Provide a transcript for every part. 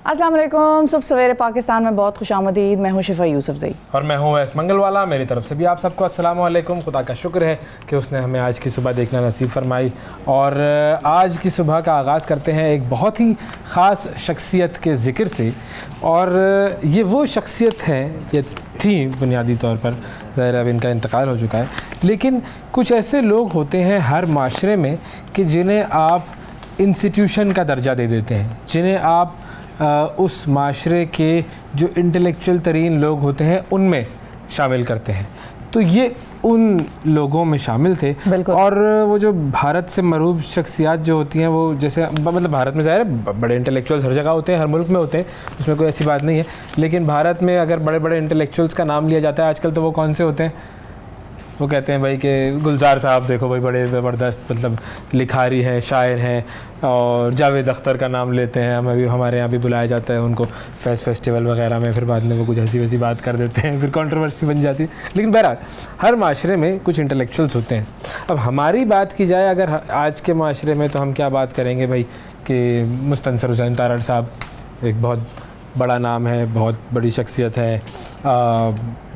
अस्सलाम वालेकुम। सुबह सवेरे पाकिस्तान में बहुत खुशामदीद। मैं हूँ शिफा यूसुफजई और मैं हूँ वैस मंगलवाला। मेरी तरफ से भी आप सबको अस्सलाम वालेकुम। खुदा का शुक्र है कि उसने हमें आज की सुबह देखना नसीब फरमाई। और आज की सुबह का आगाज़ करते हैं एक बहुत ही ख़ास शख्सियत के ज़िक्र से। और ये वो शख्सियत है, ये थी बुनियादी तौर पर, ज़ाहिर अब इनका इंतकाल हो चुका है, लेकिन कुछ ऐसे लोग होते हैं हर माशरे में कि जिन्हें आप इंस्टीट्यूशन का दर्जा दे देते हैं, जिन्हें आप उस माशरे के जो इंटेलेक्चुअल तरीन लोग होते हैं उनमें शामिल करते हैं। तो ये उन लोगों में शामिल थे। और वो जो भारत से मरूब शख्सियात जो होती हैं, वो जैसे मतलब भारत में ज़ाहिर है बड़े इंटेलेक्चुअल्स हर जगह होते हैं, हर मुल्क में होते हैं, उसमें कोई ऐसी बात नहीं है, लेकिन भारत में अगर बड़े बड़े इंटेलेक्चुअल्स का नाम लिया जाता है आजकल, तो वो कौन से होते हैं? वो कहते हैं भाई कि गुलजार साहब देखो भाई, बड़े ज़बरदस्त मतलब लिखारी हैं, शायर हैं। और जावेद अख्तर का नाम लेते हैं, हमें भी हमारे यहाँ भी बुलाया जाता है उनको फेस्टिवल वगैरह में, फिर बाद में वो कुछ ऐसी वैसी बात कर देते हैं, फिर कंट्रोवर्सी बन जाती है। लेकिन बहरहाल हर माशरे में कुछ इंटेलेक्चुअल्स होते हैं। अब हमारी बात की जाए अगर आज के माशरे में, तो हम क्या बात करेंगे भाई कि मुस्तनसर हुसैन तारड़ साहब एक बहुत बड़ा नाम है, बहुत बड़ी शख्सियत है।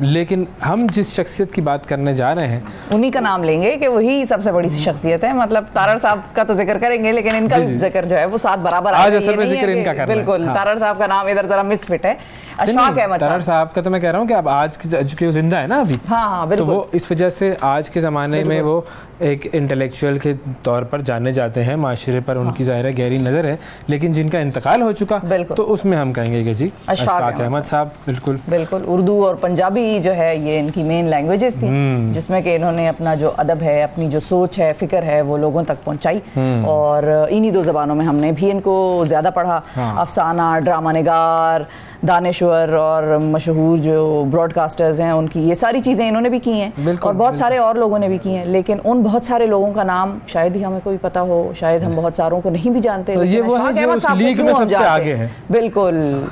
लेकिन हम जिस शख्सियत की बात करने जा रहे हैं उन्हीं का नाम लेंगे कि वही सबसे बड़ी शख्सियत है। मतलब तारड़ साहब का तो जिक्र करेंगे, लेकिन इनका जिक्र जो है वो साथ बराबर आज असल में जिक्र इनका करना है। बिल्कुल, तारड़ साहब का नाम इधर जरा मिसफिट है। अशफाक अहमद तारड़ साहब का तो मैं कह रहा हूँ कि अब आज की जिंदा है ना अभी, हाँ बिल्कुल, तो वो इस वजह से आज के ज़माने में वो एक इंटेलेक्चुअल के तौर पर जाने जाते हैं, माशरे पर उनकी ज़ाहिर है गहरी नज़र है। लेकिन जिनका इंतकाल हो चुका तो उसमें हम कहेंगे कि जी अशफाक अहमद साहब। बिल्कुल बिल्कुल, उर्दू और पंजाबी जो है ये इनकी मेन लैंग्वेजेस थी, जिसमें कि इन्होंने अपना जो अदब है, अपनी जो सोच है, फिक्र है, वो लोगों तक पहुंचाई। और इन्हीं दो ज़बानों में हमने भी इनको ज़्यादा पढ़ा। अफसाना, ड्रामा निगार, दानिश्वर और मशहूर जो ब्रॉडकास्टर्स हैं, उनकी ये सारी चीज़ें इन्होंने भी की हैं और बहुत सारे और लोगों ने भी की हैं। लेकिन उन बहुत सारे लोगों का नाम शायद ही हमें कोई पता हो, शायद हम बहुत सारों को नहीं भी जानते। तो ये वो है जो उस लीग में सबसे आगे है। बिल्कुल।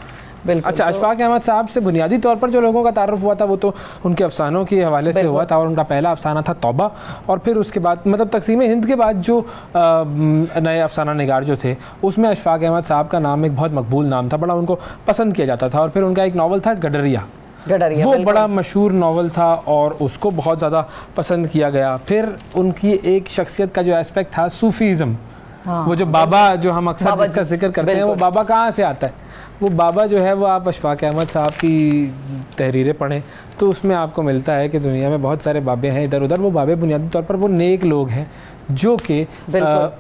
अच्छा, अशफाक अहमद साहब से बुनियादी तौर पर जो लोगों का तारुफ हुआ था वो तो उनके अफसानों के हवाले से हुआ था। और उनका पहला अफसाना था तौबा, और फिर उसके बाद मतलब तकसीम हिंद के बाद जो नए अफसाना निगार जो थे, उसमें अशफाक अहमद साहब का नाम एक बहुत मकबूल नाम था, बड़ा उनको पसंद किया जाता था। और फिर उनका एक नावल था गडरिया, वो बड़ा मशहूर नावल था और उसको बहुत ज़्यादा पसंद किया गया। फिर उनकी एक शख्सियत का जो एस्पेक्ट था सूफीज़म, वो जो बाबा जो हम अक्सर जिसका जिक्र करते हैं, वो बाबा कहाँ से आता है? वो बाबा जो है वो आप अशफाक अहमद साहब की तहरीरें पढ़ें तो उसमें आपको मिलता है कि दुनिया में बहुत सारे बाबे हैं इधर उधर। वो बाबे बुनियादी तौर पर वो नेक लोग हैं जो कि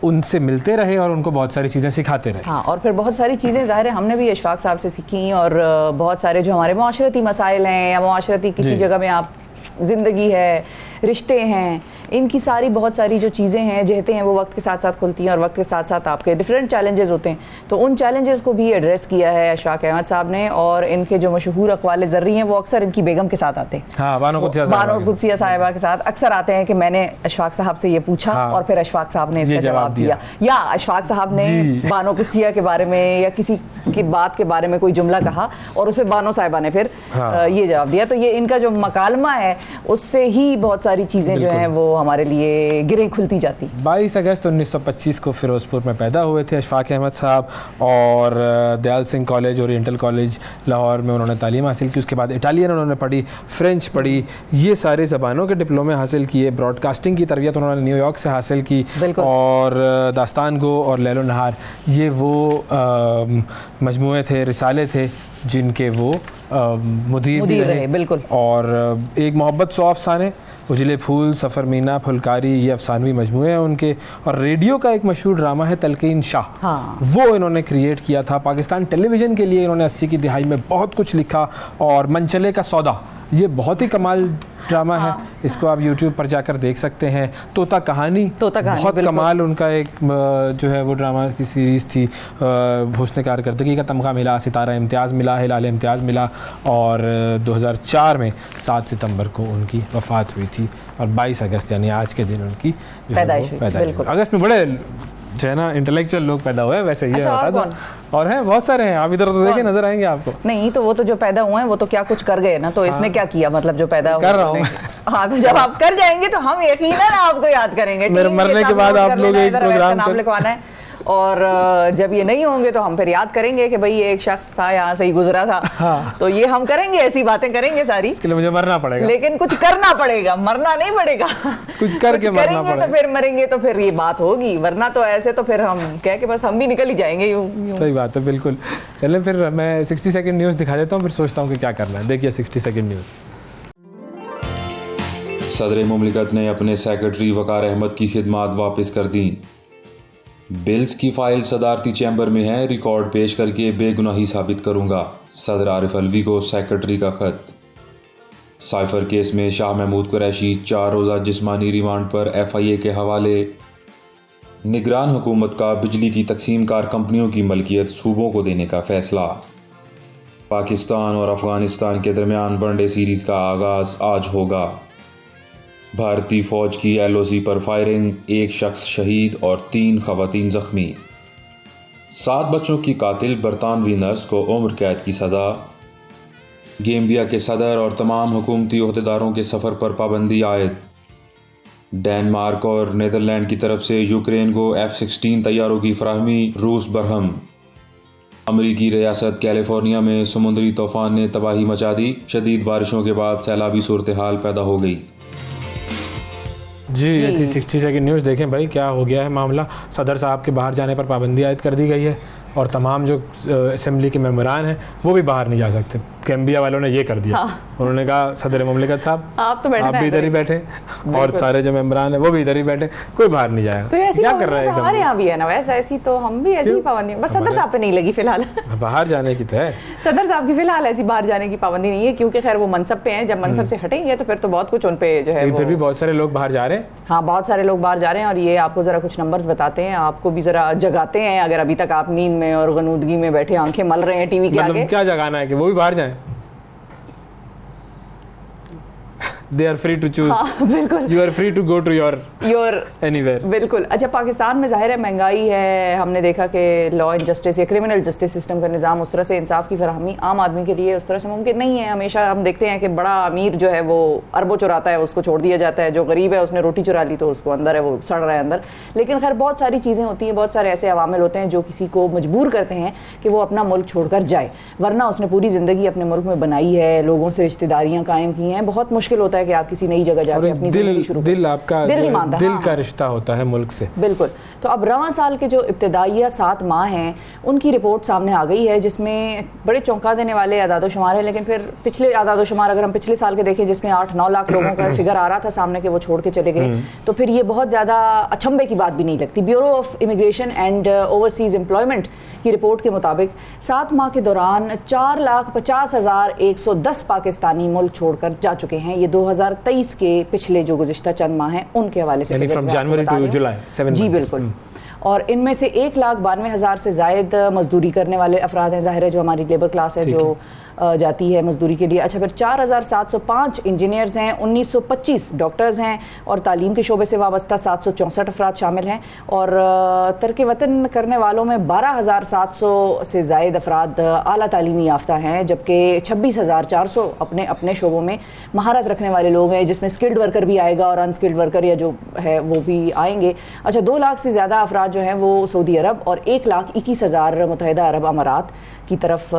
उनसे मिलते रहे और उनको बहुत सारी चीज़ें सिखाते रहे। हाँ, और फिर बहुत सारी चीज़ें ज़ाहिर है हमने भी अशफाक साहब से सीखी। और बहुत सारे जो हमारे माशरती मसाइल हैं या माशरती किसी जगह में आप ज़िंदगी है, रिश्ते हैं, इनकी सारी बहुत सारी जो चीज़ें हैं, जहतें हैं, वो वक्त के साथ साथ खुलती हैं और वक्त के साथ साथ आपके डिफरेंट चैलेंजेस होते हैं। तो उन चैलेंजेस को भी एड्रेस किया है अशफाक अहमद साहब ने। और इनके जो मशहूर अक़वाल ज़र्री हैं वो अक्सर इनकी बेगम के साथ आते हैं। हाँ, बानो कुद्सिया साहिबा के साथ अक्सर आते हैं कि मैंने अशफाक साहब से ये पूछा और फिर अशफाक साहब ने इसका जवाब दिया, या अशफाक साहब ने बानो कुद्सिया के बारे में या किसी की बात के बारे में कोई जुमला कहा और उसमें बानो साहिबा ने फिर ये जवाब दिया। तो ये इनका जो मकालमा है उससे ही बहुत सारी चीज़ें जो हैं वो हमारे लिए गिरें खुलती जाती। 22 अगस्त 1925 को फिरोजपुर में पैदा हुए थे अशफाक अहमद साहब। और Dayal Singh college, oriental college Lahore में उन्होंने तालीम हासिल की। उसके बाद इटालियन उन्होंने पढ़ी, फ्रेंच पढ़ी, ये सारे ज़बानों के डिप्लोमे हासिल किए। ब्रॉडकास्टिंग की तरबियत उन्होंने न्यूयॉर्क से हासिल की। और दास्तान गो और लैलो नहार, ये वो मजमूए थे, रिसाले थे जिनके वो मुदीर भी रहे। बिल्कुल। और एक मोहब्बत 100 अफसाने, उजले फूल, सफ़र मीना, फुलकारी, ये अफसानवी मजमूए हैं उनके। और रेडियो का एक मशहूर ड्रामा है तलकीन शाह, वो इन्होंने क्रिएट किया था। पाकिस्तान टेलीविज़न के लिए इन्होंने 80 की दिहाई में बहुत कुछ लिखा। और मनचले का सौदा, ये बहुत ही कमाल ड्रामा है, इसको आप YouTube पर जाकर देख सकते हैं। तोता कहानी बहुत कमाल उनका एक जो है वो ड्रामा की सीरीज़ थी। हुस्न कारकर्दगी का तमगा मिला, सितारा इम्तियाज़ मिला, हिलाल इम्तियाज़ मिला। और 2004 में 7 सितंबर को उनकी वफ़ात हुई थी। और 22 अगस्त यानी आज के दिन उनकी पैदाइश हुई। अगस्त में बड़े जो है ना इंटेलेक्चुअल लोग पैदा हुए हैं वैसे ये और हैं बहुत सारे हैं, आप इधर तो देखें नजर आएंगे आपको। नहीं तो वो तो जो पैदा हुए हैं वो तो क्या कुछ कर गए ना, तो इसने क्या किया मतलब जो पैदा कर रहा हूँ। हाँ, तो जब आप कर जाएंगे तो हम यकीनन आपको याद करेंगे। मेरे मरने के बाद आप लोग एक प्रोग्राम नाम लिखवाना है और जब ये नहीं होंगे तो हम फिर याद करेंगे कि भाई एक शख्स था यहाँ से ही गुजरा था। हाँ। तो ये हम करेंगे, ऐसी बातें करेंगे सारी। इसके लिए मुझे मरना पड़ेगा, लेकिन कुछ करना पड़ेगा, मरना नहीं पड़ेगा। कुछ करके मरना पड़ेगा तो फिर मरेंगे, तो फिर ये बात होगी, वरना तो ऐसे तो फिर हम कह के बस हम भी निकल ही जाएंगे यूं। सही बात है, बिल्कुल। चलें फिर मैं 60 सेकंड न्यूज़ दिखा देता हूँ, फिर सोचता हूँ कि क्या करना है। देखिए 60 सेकंड न्यूज़। सदर मुमलिकत ने अपने सेक्रेटरी वकार अहमद की खिदमात वापस कर दी। बिल्स की फाइल सदारती चैम्बर में है, रिकॉर्ड पेश करके बेगुनाही साबित करूंगा। सदर आरिफ अलवी को सेक्रेटरी का खत। साइफर केस में शाह महमूद कुरैशी 4 रोज़ा जिस्मानी रिमांड पर FIA के हवाले। निगरान हुकूमत का बिजली की तकसीमकार कंपनियों की मलकियत सूबों को देने का फैसला। पाकिस्तान और अफगानिस्तान के दरमियान वनडे सीरीज़ का आगाज़ आज होगा। भारतीय फ़ौज की LOC पर फायरिंग, 1 शख्स शहीद और 3 ख़वातीन ज़ख्मी। 7 बच्चों की कातिल बरतानवी नर्स को उम्र कैद की सज़ा। गेम्बिया के सदर और तमाम हुकूमती ओहदेदारों के सफ़र पर पाबंदी आयद। डेनमार्क और नीदरलैंड की तरफ से यूक्रेन को F-16 तैयारों की फराहमी, रूस बरहम। अमरीकी रियासत कैलिफोर्निया में समुद्री तूफ़ान ने तबाही मचा दी। शदीद बारिशों के बाद सैलाबी सूरत हाल पैदा हो गई। जी ये थी 60 सेकंड न्यूज़। देखें भाई क्या हो गया है मामला। सदर साहब के बाहर जाने पर पाबंदी आयद कर दी गई है और तमाम जो असेंबली के मेंबरान हैं वो भी बाहर नहीं जा सकते। गैम्बिया वालों ने ये कर दिया। हाँ। उन्होंने कहा सदर मुमलिकत साहब आप तो आप भी इधर ही बैठे और सारे जो मेंबरान हैं वो भी इधर ही बैठे, कोई बाहर नहीं जाएगा। तो क्या कर रहा है हमारे यहाँ भी है ना वैसे, ऐसी तो हम भी ऐसी पाबंदी, बस सदर साहब पे नहीं लगी फिलहाल। बाहर जाने की तो है, सदर साहब की फिलहाल ऐसी बाहर जाने की पाबंदी नहीं है, क्योंकि खैर वो मनसब पे हैं। जब मनसब से हटेंगे तो फिर तो बहुत कुछ उन पे जो है। फिर भी बहुत सारे लोग बाहर जा रहे हैं। हाँ बहुत सारे लोग बाहर जा रहे हैं और ये आपको जरा कुछ नंबर्स बताते हैं, आपको भी जरा जगाते हैं। अगर अभी तक आप नींद में और गनूदगी में बैठे आंखें मल रहे हैं टीवी के आगे, क्या जगाना है कि वो भी बाहर जाएं? They are free to choose. हाँ, बिल्कुल। You are free to go to your anywhere. बिल्कुल। अच्छा पाकिस्तान में जाहिर है महंगाई है, हमने देखा कि लॉ एंड जस्टिस या क्रिमिनल जस्टिस सिस्टम का निज़ाम उस तरह से इंसाफ की फराहमी आम आदमी के लिए उस तरह से मुमकिन नहीं है। हमेशा हम देखते हैं कि बड़ा अमीर जो है वो अरबों चुराता है, उसको छोड़ दिया जाता है। जो गरीब है उसने रोटी चुरा ली तो उसको अंदर है, वो सड़ रहा है अंदर। लेकिन खैर बहुत सारी चीज़ें होती हैं, बहुत सारे ऐसे अवामिल होते हैं जो किसी को मजबूर करते हैं कि वो अपना मुल्क छोड़कर जाए, वरना उसने पूरी ज़िंदगी अपने मुल्क में बनाई है, लोगों से रिश्तेदारियाँ कायम की हैं। बहुत मुश्किल होता है कि आप किसी नई जगह जाके अपनी जिंदगी शुरू दिल आपका दिल का रिश्ता होता है मुल्क से। बिल्कुल। तो अब रवां साल के जो इब्तिदाइया 7 माह हैं उनकी रिपोर्ट सामने आ गई है, जिसमें बड़े चौंका देने वाले आदादोशुमार है। लेकिन फिर पिछले आदादोशुमार अगर हम पिछले साल के देखें जिसमें 8-9 लाख लोगों का फिगर आ रहा था सामने कि वो छोड़ के चले गए, तो फिर ये बहुत ज़्यादा अचंभे की बात भी नहीं लगती। Bureau of immigration and overseas employment की रिपोर्ट के मुताबिक 7 माह के दौरान 4,50,110 पाकिस्तानी मुल्क छोड़कर जा चुके हैं। ये 2023 के पिछले जो गुज़िश्ता चंद माह हैं उनके हवाले से जनवरी टू जुलाई। जी बिल्कुल। और इनमें से 1,92,000 से ज़ायद मजदूरी करने वाले अफराद हैं। ज़ाहिर है जो हमारी लेबर क्लास है जो जाती है मजदूरी के लिए। अच्छा फिर 4,705 इंजीनियर्स हैं, 1925 डॉक्टर्स हैं और तालीम के शोबे से वाबस्ता 764 अफराद शामिल हैं। और तर्क वतन करने वालों में 12,700 से ज़ायद अफराद आला तालीमी याफ्ता हैं, जबकि 26,400 अपने अपने शोबों में महारत रखने वाले लोग हैं, जिसमें स्किल्ड वर्कर भी आएगा और अनस्किल्ड वर्कर या जो है वो भी आएंगे। अच्छा 2 लाख से ज़्यादा अफराद जो हैं वो सऊदी अरब और 1,21,000 मुत्तहिदा अरब अमारात की तरफ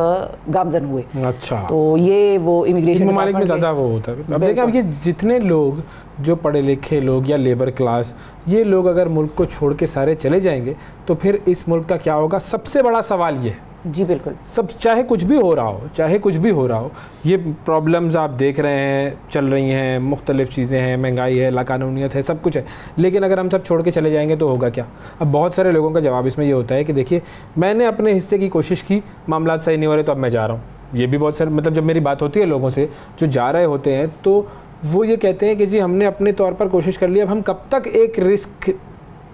गामजन हुए। अच्छा तो ये वो इमिग्रेशन ममालिक में ज़्यादा वो होता है। अब देखिए अब ये जितने लोग जो पढ़े लिखे लोग या लेबर क्लास, ये लोग अगर मुल्क को छोड़ के सारे चले जाएंगे तो फिर इस मुल्क का क्या होगा? सबसे बड़ा सवाल ये है। जी बिल्कुल। सब चाहे कुछ भी हो रहा हो, चाहे कुछ भी हो रहा हो, ये प्रॉब्लम्स आप देख रहे हैं चल रही हैं, मुख्तलिफ चीज़ें हैं, महंगाई है, लाकानूनियत है, सब कुछ है। लेकिन अगर हम सब छोड़ के चले जाएंगे तो होगा क्या? अब बहुत सारे लोगों का जवाब इसमें ये होता है कि देखिए मैंने अपने हिस्से की कोशिश की, मामला सही नहीं हो रहे तो अब मैं जा रहा हूँ। ये भी बहुत सारे मतलब जब मेरी बात होती है लोगों से जो जा रहे होते हैं तो वो ये कहते हैं कि जी हमने अपने तौर पर कोशिश कर लिया, अब हम कब तक एक रिस्क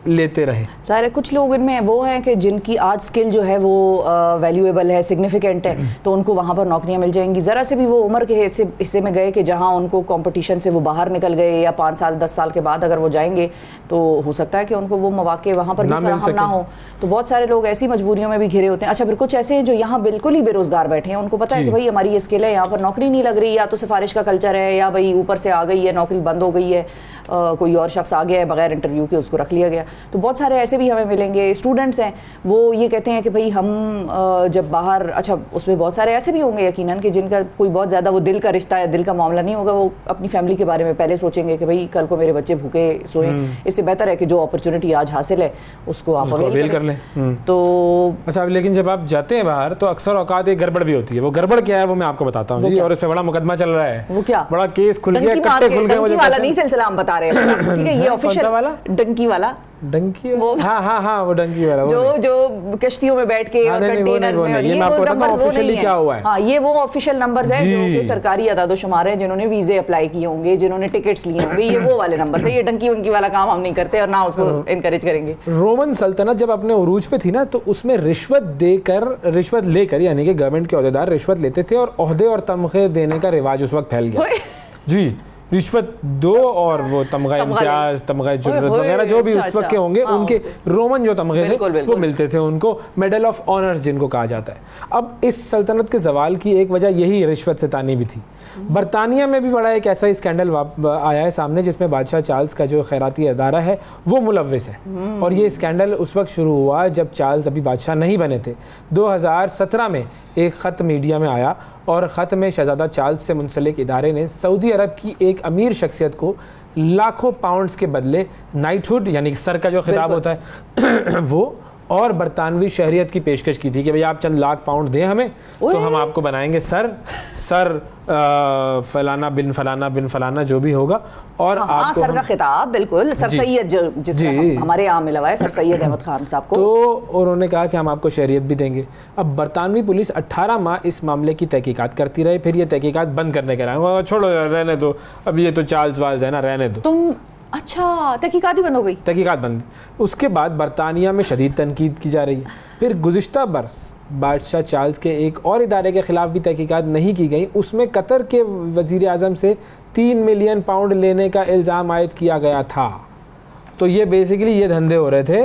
लेते रहे। ज़ाहिर है कुछ लोग इनमें वो हैं कि जिनकी आज स्किल जो है वो वैल्यूएबल है, सिग्निफिकेंट है, तो उनको वहाँ पर नौकरियाँ मिल जाएंगी। ज़रा से भी वो उम्र के हिस्से में गए कि जहाँ उनको कंपटीशन से वो बाहर निकल गए, या 5 साल 10 साल के बाद अगर वो जाएंगे तो हो सकता है कि उनको वो मौके वहाँ पर भी फराहम ना हो। तो बहुत सारे लोग ऐसी मजबूरियों में भी घिरे होते हैं। अच्छा फिर कुछ ऐसे हैं जो यहाँ बिल्कुल ही बेरोजगार बैठे हैं, उनको पता है कि भाई हमारी ये स्किल है, यहाँ पर नौकरी नहीं लग रही, या तो सिफारिश का कल्चर है या भाई ऊपर से आ गई है, नौकरी बंद हो गई है, कोई और शख्स आ गया है बगैर इंटरव्यू के उसको रख लिया गया। तो बहुत सारे ऐसे भी हमें मिलेंगे। स्टूडेंट्स हैं, वो ये कहते हैं कि भाई हम जब बाहर, अच्छा उसमें बहुत सारे ऐसे भी होंगे यकीनन कि जिनका कोई बहुत ज़्यादा वो दिल का रिश्ता है, दिल का मामला नहीं होगा, वो अपनी फैमिली के बारे में पहले सोचेंगे कि भाई कल को मेरे बच्चे भूखे सोए, इससे बेहतर है कि जो अपॉर्चुनिटी आज हासिल है उसको आप अवेल कर लें। तो अच्छा, लेकिन जब आप जाते हैं बाहर तो अक्सर औकात एक गड़बड़ भी होती है। वो गड़बड़ क्या है वो मैं आपको बताता हूँ जी, और इस पे बड़ा मुकदमा चल रहा है। वो क्या? बड़ा केस खुल गया, कट्टे खुल गए। वाला नहीं सिलसिला हम बता रहे हैं, ठीक है, ये ऑफिशियल वाला डंकी वाला, डंकी वो, हाँ वो डंकी वाला, जो कश्तियों में बैठ के और कंटेनर्स में, ये वो नंबर ऑफिशियली क्या हुआ है। हाँ, ये वो ऑफिशियल नंबर्स है जो कि सरकारी अदादोशुमार है, जिन्होंने वीजे अप्लाई किए होंगे, जिन्होंने टिकट्स लिए होंगे, ये वो वाले नंबर थे। ये डंकी वंकी वाला काम हम नहीं करते और ना उसको इनकरेज करेंगे। रोमन सल्तनत जब अपने उरूज पे थी ना, तो उसमें रिश्वत लेकर यानी कि गवर्नमेंट के ओहदेदार रिश्वत लेते थे और ओहदे और तमगे देने का रिवाज उस वक्त फैल गया जी। रिश्वत दो और वो तमगा इम्तियाज, तमगा जुर्रत वगैरह जो भी उस वक्त के होंगे, उनके रोमन जो तमगे थे वो मिलते थे उनको, मेडल ऑफ ऑनर्स जिनको कहा जाता है। अब इस सल्तनत के जवाल की एक वजह यही रिश्वत सितानी भी थी। बरतानिया में भी बड़ा एक ऐसा स्कैंडल आया है सामने, जिसमें बादशाह चार्ल्स का जो खैराती अदारा है वो मुलव्विस है। और ये स्कैंडल उस वक्त शुरू हुआ जब चार्ल्स अभी बादशाह नहीं बने थे। 2017 में एक ख़त मीडिया में आया और ख़त में शहजादा चार्ल्स से मुंसलिक इदारे ने सऊदी अरब की एक अमीर शख्सियत को लाखों पाउंड्स के बदले नाइटहुड यानी सर का जो खिताब होता है वो और बरतानवी शहरियत की पेशकश की थी कि भाई आप चंद लाख पाउंड दें हमें तो हम आपको बनाएंगे सर फलाना बिन फलाना जो भी होगा। और आपको सर का खिताब, बिल्कुल सर सैयद जिसका हमारे यहाँ मिला हुआ है, सर सैयद अहमद खान साहब को। तो उन्होंने कहा कि हम आपको शहरियत भी देंगे। अब बरतानवी पुलिस 18 माह इस मामले की तहकीकात करती रही, फिर ये तहकीकात बंद करने के रहा, छोड़ो रहने दो, अब ये तो चार्ल्स वाल्स है ना, रहने दो। तुम अच्छा, तहकीकात ही बंद हो गई? तहकीकात बंद। उसके बाद बरतानिया में शदीद तनकीद की जा रही है। फिर गुज़िश्ता बरस बादशाह चार्ल्स के एक और इदारे के खिलाफ भी तहकीकात नहीं की गई। उसमें कतर के वज़ीर आज़म से 3 मिलियन पाउंड लेने का इल्ज़ाम आयद किया गया था। तो ये बेसिकली ये धंधे हो रहे थे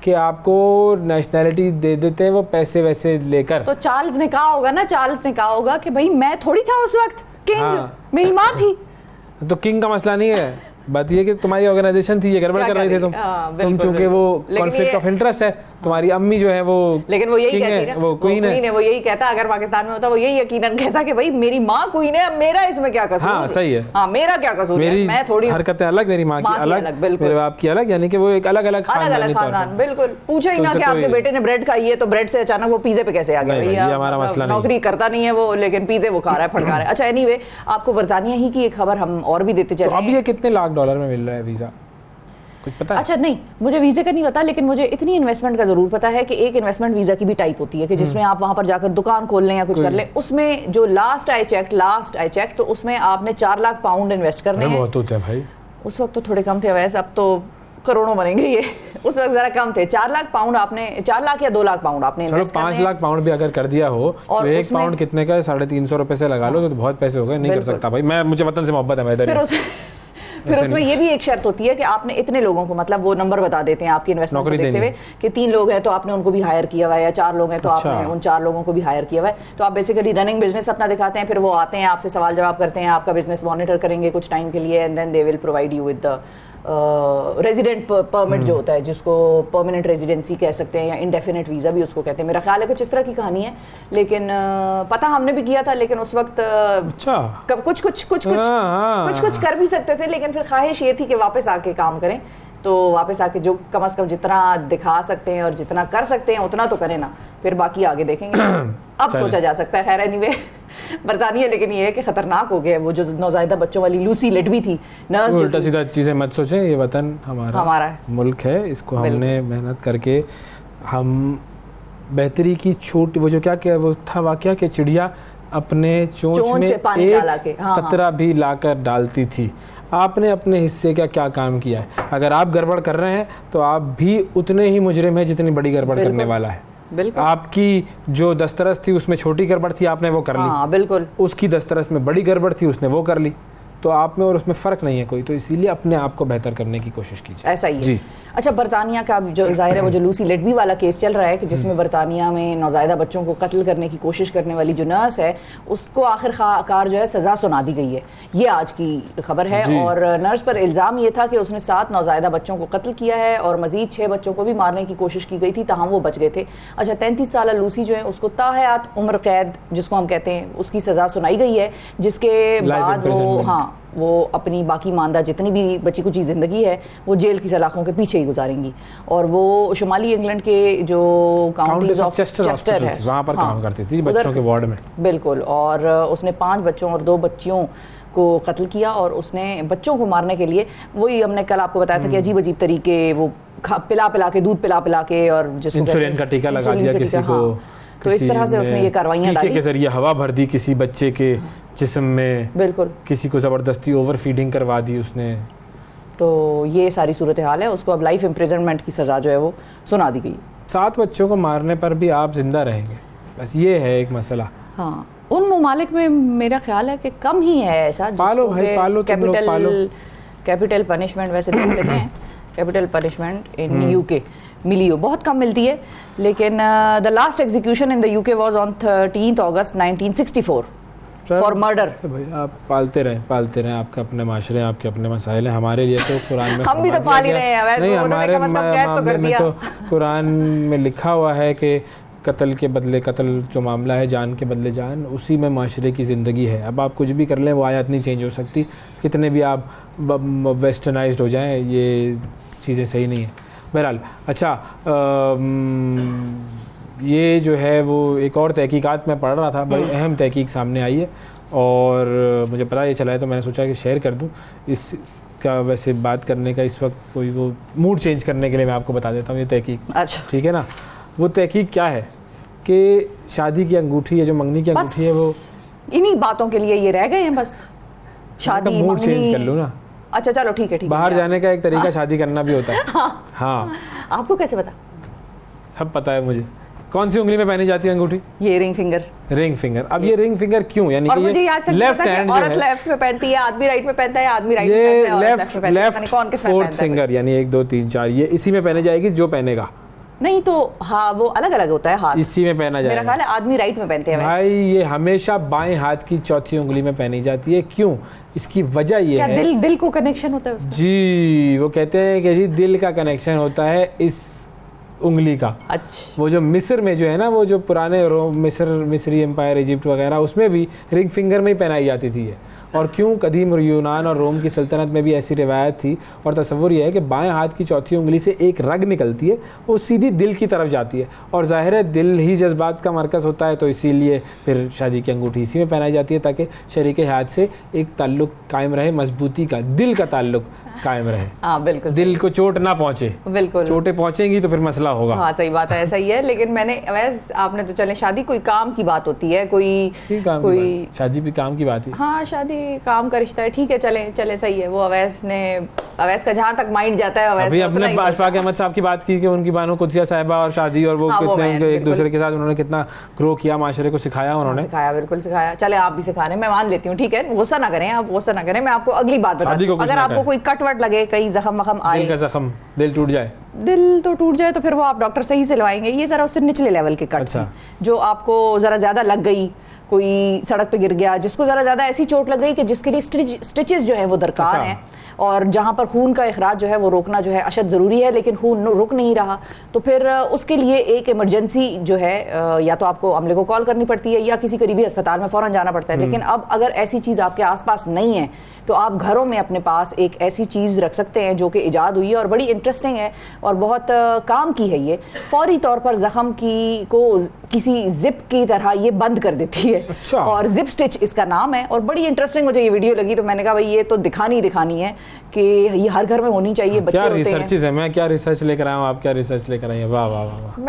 कि आपको नेशनैलिटी दे देते हैं वो पैसे वैसे लेकर। तो चार्ल्स ने कहा होगा ना, चार्ल्स ने कहा होगा कि भाई मैं थोड़ी था उस वक्त किंग, मेरी माँ थी। तो किंग का मसला नहीं है, बात ये कि तुम्हारी ऑर्गेनाइजेशन थी, ये गड़बड़ कर रहे थे तुम चूंकि वो कॉन्फ्लिक्ट ऑफ इंटरेस्ट है। तुम्हारी अम्मी जो है वो, लेकिन वो यही कहती है, वो क्वीन है, वो यही कहता, अगर पाकिस्तान में होता वो यही यकीनन कहता कि भाई मेरी माँ क्वीन है, अब मेरा इसमें क्या कसूर। हाँ सही है, हाँ मेरा क्या कसूर है, मैं थोड़ी हरकतें अलग, मेरी माँ की अलग, मेरे बाप की अलग, यानी कि वो एक अलग अलग खानदान। बिल्कुल, पूछो ही ना कि आपके बेटे ने ब्रेड खाई है तो ब्रेड से अचानक वो पिज्जे पे कैसे आ गया। हमारा मसला नहीं, नौकरी करता नहीं है वो, लेकिन पिज्जे वो खा रहा है, फटका रहा है। अच्छा एनीवे, आपको बरतानिया ही की एक खबर हम और भी देते चले। अब ये कितने लाख डॉलर में मिल रहा है वीजा, कुछ पता है? अच्छा नहीं, मुझे वीज़े का नहीं पता, लेकिन मुझे इतनी इन्वेस्टमेंट का जरूर पता है कि एक इन्वेस्टमेंट वीज़ा की भी टाइप होती है कि जिसमें आप वहां पर जाकर दुकान खोल लें या कुछ कर लें। उसमें जो लास्ट आई चेक तो उसमें आपने 4 लाख पाउंड इन्वेस्ट करने हैं। बहुत होते हैं भाई, उस वक्त तो थोड़े कम थे वैसे, अब तो करोड़ों बनेंगे ये। उस वक्त जरा कम थे। 4 लाख पाउंड आपने, 4 लाख या 2 लाख पाउंड आपने इन्वेस्ट 5 लाख पाउंड भी अगर कर दिया हो तो 1 पाउंड कितने का है, 350 रुपए से लगा लो तो बहुत पैसे हो गए। नहीं कर सकता भाई, मैं, मुझे वतन से मोहब्बत है। फिर उसमें ये भी एक शर्त होती है कि आपने इतने लोगों को, मतलब वो नंबर बता देते हैं आपकी इन्वेस्टमेंट को देखते हुए कि 3 लोग हैं तो आपने उनको भी हायर किया हुआ है, या 4 लोग हैं तो आपने उन 4 लोगों को भी हायर किया हुआ है। तो आप बेसिकली रनिंग बिजनेस अपना दिखाते हैं, फिर वो आते हैं आपसे सवाल जवाब करते हैं, आपका बिजनेस मॉनिटर करेंगे कुछ टाइम के लिए, and then they will provide you with the resident permit जो होता है, जिसको परमानेंट रेजिडेंसी कह सकते हैं या इंडेफिनेट वीज़ा भी उसको कहते हैं। मेरा ख्याल है कुछ इस तरह की कहानी है, लेकिन पता हमने भी किया था, लेकिन उस वक्त कुछ कर भी सकते थे, लेकिन फिर ख्वाहिश ये थी कि वापस आके काम करें। तो वापस आके जो कम से कम जितना दिखा सकते हैं और जितना कर सकते हैं उतना तो करें ना, फिर बाकी आगे देखेंगे। अब सोचा जा सकता है। खैर एनीवे, बरतानिया लेकिन ये है कि खतरनाक हो गया। वो जो नौज़ायदा बच्चों वाली लूसी लेटवी थी, नर्स, उल्टा सीधा चीजें मत सोचें। ये वतन हमारा मुल्क है, इसको हमने मेहनत करके हम बेहतरी की छूट, वो जो क्या वो था वाकया कि चिड़िया अपने चोंच में एक कतरा भी लाकर डालती थी। आपने अपने हिस्से का क्या काम किया है? अगर आप गड़बड़ कर रहे हैं तो आप भी उतने ही मुजरिम हैं जितनी बड़ी गड़बड़ करने वाला है। आपकी जो दस्तरस थी उसमें छोटी गड़बड़ थी, आपने वो कर ली। बिल्कुल। उसकी दस्तरस में बड़ी गड़बड़ थी, उसने वो कर ली। तो आप में और उसमें फ़र्क नहीं है कोई, तो इसीलिए अपने आप को बेहतर करने की कोशिश कीजिए। ऐसा ही है जी। अच्छा, बरतानिया का जो जाहिर है वो जो लूसी लेडबी वाला केस चल रहा है कि जिसमें बरतानिया में नौज़ायदा बच्चों को कत्ल करने की कोशिश करने वाली जो नर्स है उसको आखिरकार जो है सज़ा सुना दी गई है, ये आज की खबर है। और नर्स पर इल्ज़ाम ये था कि उसने 7 नौज़ायदा बच्चों को कत्ल किया है और मजीद 6 बच्चों को भी मारने की कोशिश की गई थी, ताहम वो बच गए थे। अच्छा, 33 साल लूसी जो है उसको ताहयात उम्र कैद जिसको हम कहते हैं उसकी सज़ा सुनाई गई है, जिसके बाद वो अपनी बाकी मानदा जितनी भी बची कुछ ज़िंदगी है वो जेल की सलाखों के पीछे ही गुजारेंगी। और वो शुमाली इंग्लैंड के जो काउंटीज ऑफ चेस्टर है वहाँ पर काम करती थी बच्चों के वार्ड में। बिल्कुल। और उसने 5 बच्चों और 2 बच्चियों को कत्ल किया और उसने बच्चों को मारने के लिए वही हमने कल आपको बताया था कि अजीब अजीब तरीके वो पिला के दूध पिला के और जिसको इंसुलिन का टीका लगा दिया किसी को, तो इस तरह से उसने ये कार्रवाइयां डाली के जरिए हवा भर दी किसी बच्चे के जिस्म में, बिल्कुल किसी को ज़बरदस्ती ओवर फीडिंग करवा दी उसने। तो ये सारी सूरत हाल है। उसको अब लाइफ इम्प्रिजनमेंट की सज़ा जो है वो सुना दी गई। 7 बच्चों को मारने पर भी आप जिंदा रहेंगे, बस ये है एक मसला। हाँ, उन ममालिक में मेरा ख्याल है कि कम ही है ऐसा पालो भाई पालो, कैपिटल पनिशमेंट वैसे देख लेते हैं, कैपिटल पनिशमेंट इन यूके मिली हो बहुत कम मिलती है, लेकिन the last execution in the UK was on 13 August 1964 for murder. भाई आप पालते रहें, आपके अपने माशरे, आपके अपने मसाइल हैं। हमारे लिए तो कुरान में हम भी तो पाल ही रहे हैं, वैसे नहीं, हमारे मामले में तो कुरान में लिखा हुआ है कि कत्ल के बदले कत्ल जो मामला है, जान के बदले जान, उसी में माशरे की ज़िंदगी है। अब आप कुछ भी कर लें वो आयत नहीं चेंज हो सकती, कितने भी आप वेस्टर्नाइज्ड हो जाएं, ये चीज़ें सही नहीं है। बहरहाल अच्छा, ये जो है वो एक और तहकीकात में पढ़ रहा था, बड़ी अहम तहकीक सामने आई है और मुझे पता ये चला है तो मैंने सोचा कि शेयर कर दूं। इसका वैसे बात करने का इस वक्त कोई वो मूड चेंज करने के लिए मैं आपको बता देता हूँ ये तहकीक। अच्छा, ठीक है ना। वो तहकीक क्या है कि शादी की अंगूठी है, जो मंगनी की अंगूठी है, वो इन्हीं बातों के लिए ये रह गए हैं बस। शादी मूड चेंज कर लूँ ना। अच्छा चलो ठीक है, बाहर जाने का एक तरीका शादी करना भी होता है। हाँ, आपको कैसे पता? सब पता है मुझे। कौन सी उंगली में पहनी जाती है अंगूठी? ये रिंग फिंगर। Ring finger. अब ये रिंग फिंगर क्यों, यानी और मुझे आज तक लेफ्ट हैंड, औरत लेफ्ट में पहनती है, आदमी राइट में पहनता है, आदमी राइट में पहनता है, औरत लेफ्ट में पहनती है, यानी कौन किस में पहनता है? फोर्थ फिंगर यानी 1 2 3 4 ये इसी में पहने जाएगी जो पहनेगा। नहीं तो हाँ, वो अलग अलग होता है हाथ, इसी में पहना जाएगा। मेरा ख्याल है आदमी राइट में पहनते हैं। भाई ये हमेशा बाएं हाथ की चौथी उंगली में पहनी जाती है। क्यों? इसकी वजह ये है, दिल को कनेक्शन होता है उसका। जी, वो कहते हैं कि जी दिल का कनेक्शन होता है इस उंगली का। अच्छा, वो जो मिस्र में जो है ना, वो जो पुराने मिस्री एम्पायर, इजिप्ट वगैरह, उसमें भी रिंग फिंगर में ही पहनाई जाती थी ये। और क्यों? कदीम यूनान और रोम की सल्तनत में भी ऐसी रिवायत थी। और तसव्वुर यह है कि बाएं हाथ की चौथी उंगली से एक रग निकलती है, वो सीधी दिल की तरफ जाती है। और ज़ाहिर है दिल ही जज्बात का मरकज़ होता है, तो इसीलिए फिर शादी की अंगूठी इसी में पहनाई जाती है ताकि शरीक हयात से एक ताल्लुक कायम रहे, मजबूती का, दिल का ताल्लुक कायम रहे। हाँ बिल्कुल, दिल को चोट ना पहुँचे। बिल्कुल, चोटें पहुँचेंगी तो फिर मसला होगा। हाँ सही बात है, ऐसा ही है। लेकिन मैंने वैसे आपने तो चले, शादी कोई काम की बात होती है, कोई शादी भी काम की बात है। हाँ, शादी काम का रिश्ता है, ठीक है, चले सही है। वो अवैस का जहाँ तक माइंड जाता है, अवैस अभी अपने अशफाक अहमद साहब की बात की कि उनकी बानो कुदसिया साहिबा और शादी, और वो कितने एक दूसरे के साथ उन्होंने कितना ग्रो किया, माशरे को सिखाया उन्होंने। सिखाया, बिल्कुल सिखाया। चले आप भी सिखा रहे हैं, मैं मान लेती हूँ, ठीक है, गुस्सा ना करें आप, गुस्सा ना करें। मैं आपको अगली बात बताती हूँ, अगर आपको कोई कट वट लगे, कहीं जख्म वखम आए, दिल का जख्म, दिल टूट जाए, दिल तो टूट जाए, तो फिर वो आप डॉक्टर सही से लवाएंगे। ये जरा उससे निचले लेवल के कट हैं, जो आपको जरा ज्यादा लग गई, कोई सड़क पे गिर गया, जिसको ज़रा ज़्यादा ऐसी चोट लग गई कि जिसके लिए स्टिचेस जो है वो दरकार हैं, और जहाँ पर खून का इखराज जो है वो रोकना जो है अशद ज़रूरी है, लेकिन खून रुक नहीं रहा, तो फिर उसके लिए एक इमरजेंसी जो है या तो आपको अमले को कॉल करनी पड़ती है या किसी करीबी अस्पताल में फ़ौरन जाना पड़ता है। लेकिन अब अगर ऐसी चीज़ आपके आसपास नहीं है तो आप घरों में अपने पास एक ऐसी चीज़ रख सकते हैं जो कि इजाद हुई है और बड़ी इंटरेस्टिंग है और बहुत काम की है। ये फौरी तौर पर ज़ख्म को किसी जिप की तरह ये बंद कर देती है। और जिप स्टिच इसका नाम है, और बड़ी इंटरेस्टिंग मुझे ये वीडियो लगी, तो मैंने कहा भाई ये तो दिखानी है। कि ये हर घर में होनी चाहिए। बच्चे क्या होते हैं, रिसर्चेज है, मैं क्या रिसर्च लेकर आया हूँ, आप क्या रिसर्च लेकर आई हैं, वाह वाह वाह वाह।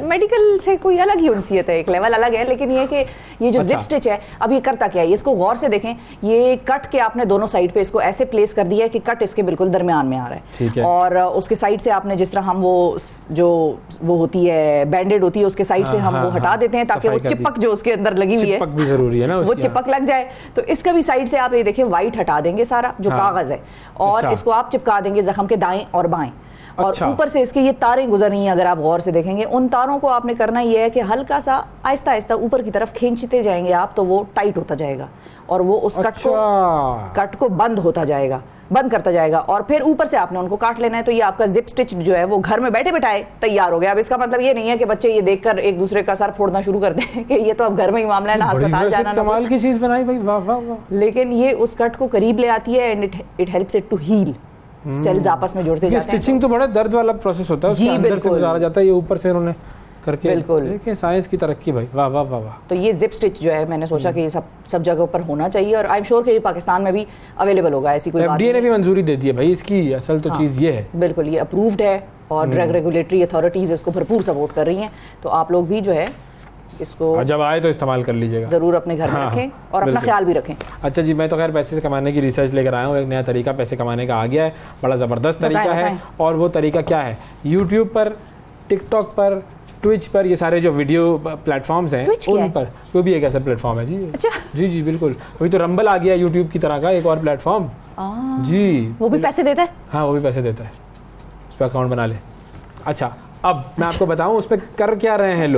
मेडिकल से कोई अलग ही उनसीयत है, एक लेवल अलग है। लेकिन ये कि ये जो जिप स्टिच है, अब ये करता क्या है, इसको गौर से देखें, ये कट के आपने दोनों साइड पे इसको ऐसे प्लेस कर दिया है कि कट इसके बिल्कुल दरमियान में आ रहा है, ठीक है। और उसके साइड से आपने जिस तरह हम वो होती है बैंडेड होती है, उसके साइड से हम वो हटा देते हैं ताकि वो चिपक जो उसके अंदर लगी हुई है, चिपक भी जरूरी है ना, वो चिपक लग जाए। तो इसका भी साइड से आप ये देखिए व्हाइट हटा देंगे सारा जो कागज है, और इसको आप चिपका देंगे जख्म के दाएं और बाएं, और ऊपर से इसके ये तारें गुजर रही हैं, अगर आप गौर से देखेंगे उन तारों को आपने करना ये है कि हल्का सा आहिस्ता आहिस्ता ऊपर की तरफ खींचते जाएंगे आप, तो वो टाइट होता जाएगा और वो उस कट को बंद करता जाएगा, और फिर ऊपर से आपने उनको काट लेना है। तो ये आपका जिप स्टिच जो है वो घर में बैठे बैठाए तैयार हो गया। अब इसका मतलब ये नहीं है कि बच्चे ये देखकर एक दूसरे का सर फोड़ना शुरू कर दें कि ये तो अब घर में ही मामला है, ना अस्पताल जाना, ना कमाल की चीज बनाई भाई, वाह वाह वाह। लेकिन ये उस कट को करीब ले आती है and it helps it to heal. Cells आपस में जुड़ते जाते हैं। स्टिचिंग तो बड़ा दर्द वाला प्रोसेस होता है, उसके अंदर से गुजारा जाता है, ये ऊपर से उन्होंने करके, बिल्कुल देखिए साइंस की तरक्की भाई, वाह वाह वाह वाह। तो ये जिप स्टिच जो है मैंने सोचा कि ये सब जगह पर होना चाहिए, और आई एम श्योर कि ये पाकिस्तान में भी अवेलेबल होगा, ऐसी कोई बात नहीं। FDA ने भी मंजूरी दे दी है भाई इसकी, असल तो चीज़ ये है। बिल्कुल, ये अप्रूव्ड है और ड्रग रेगुलेटरी अथॉरिटीज इसको भरपूर सपोर्ट कर रही हैं। तो आप लोग भी जो है इसको जब आए तो इस्तेमाल कर लीजिएगा, जरूर अपने घर में रखें और अपना ख्याल भी रखें। अच्छा जी, मैं तो खैर पैसे से कमाने की रिसर्च लेकर आया हूँ, एक नया तरीका पैसे कमाने का आ गया है, बड़ा ज़बरदस्त तरीका है। और वो तरीका क्या है, यूट्यूब पर, टिकटॉक पर, ट्विच पर, ये सारे जो वीडियो प्लेटफॉर्म्स हैं उन पर, वो भी एक ऐसा प्लेटफॉर्म है जी। अच्छा, जी बिल्कुल, अभी तो रंबल आ गया यूट्यूब की तरह का एक और प्लेटफॉर्म जी, वो भी पैसे देता है। हाँ, वो भी पैसे देता है, उस पर अकाउंट बना ले। अच्छा, अब मैं आपको बताऊं उस पर कर क्या रहे हैं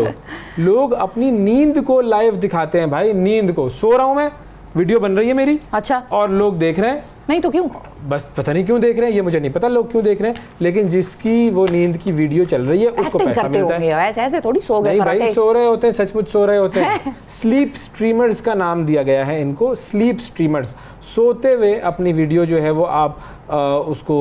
लोग अपनी नींद को लाइव दिखाते हैं भाई, नींद को, सो रहा हूं मैं, वीडियो बन रही है मेरी, अच्छा, और लोग देख रहे हैं। नहीं तो क्यों, बस पता नहीं क्यों देख रहे हैं, ये मुझे नहीं पता लोग क्यों देख रहे हैं, लेकिन जिसकी वो नींद की वीडियो चल रही है उसको पैसा मिलता है। ऐसे थोड़ी सो गए, नहीं भाई, सो रहे होते हैं, सचमुच सो रहे होते हैं। स्लीप स्ट्रीमर्स का नाम दिया गया है इनको, स्लीप स्ट्रीमर्स। सोते हुए अपनी वीडियो जो है वो आप उसको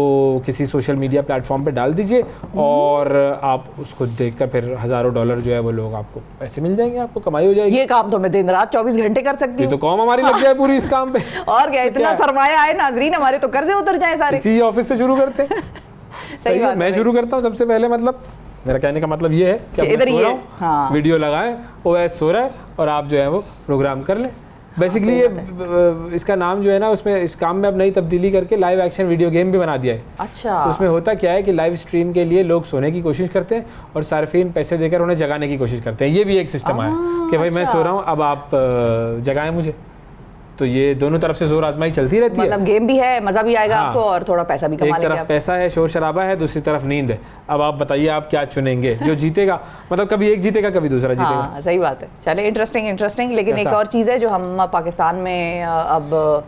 किसी सोशल मीडिया प्लेटफॉर्म पे डाल दीजिए, और आप उसको देखकर फिर हजारों डॉलर जो है वो लोग आपको पैसे मिल जाएंगे, आपको कमाई हो जाएगी। ये काम तो मैं दिन रात 24 घंटे कर सकती हूँ। तो कौम हमारी लग जाए पूरी इस काम पे। और क्या, इतना सरमाया है नाजरीन, हमारे तो कर्जे उतर जाए सारे। इसी ऑफिस से शुरू करते हैं। सही है, मैं शुरू करता हूँ सबसे पहले। मतलब मेरा कहने का मतलब ये है कि इधर ही है, हाँ, वीडियो लगाएं, OS सो रहा है और आप जो है वो प्रोग्राम कर लें। बेसिकली ये इसका नाम जो है ना, उसमें इस काम में अब नई तब्दीली करके लाइव एक्शन वीडियो गेम भी बना दिया है। अच्छा, उसमें होता क्या है कि लाइव स्ट्रीम के लिए लोग सोने की कोशिश करते हैं और सार्फिन पैसे देकर उन्हें जगाने की कोशिश करते हैं। ये भी एक सिस्टम है कि भाई मैं सो रहा हूँ, अब आप जगाएं मुझे। तो ये दोनों तरफ से जोर आजमाई चलती रहती है। मतलब गेम भी है, मजा भी आएगा आपको, और थोड़ा पैसा भी कमा लेंगे। एक तरफ पैसा है, शोर शराबा है, दूसरी तरफ नींद है। अब आप बताइए आप क्या चुनेंगे, जो जीतेगा, मतलब कभी एक जीतेगा कभी दूसरा जीतेगा। हाँ, सही बात है। चले, इंटरेस्टिंग। लेकिन एक और चीज़ है जो हम पाकिस्तान में अब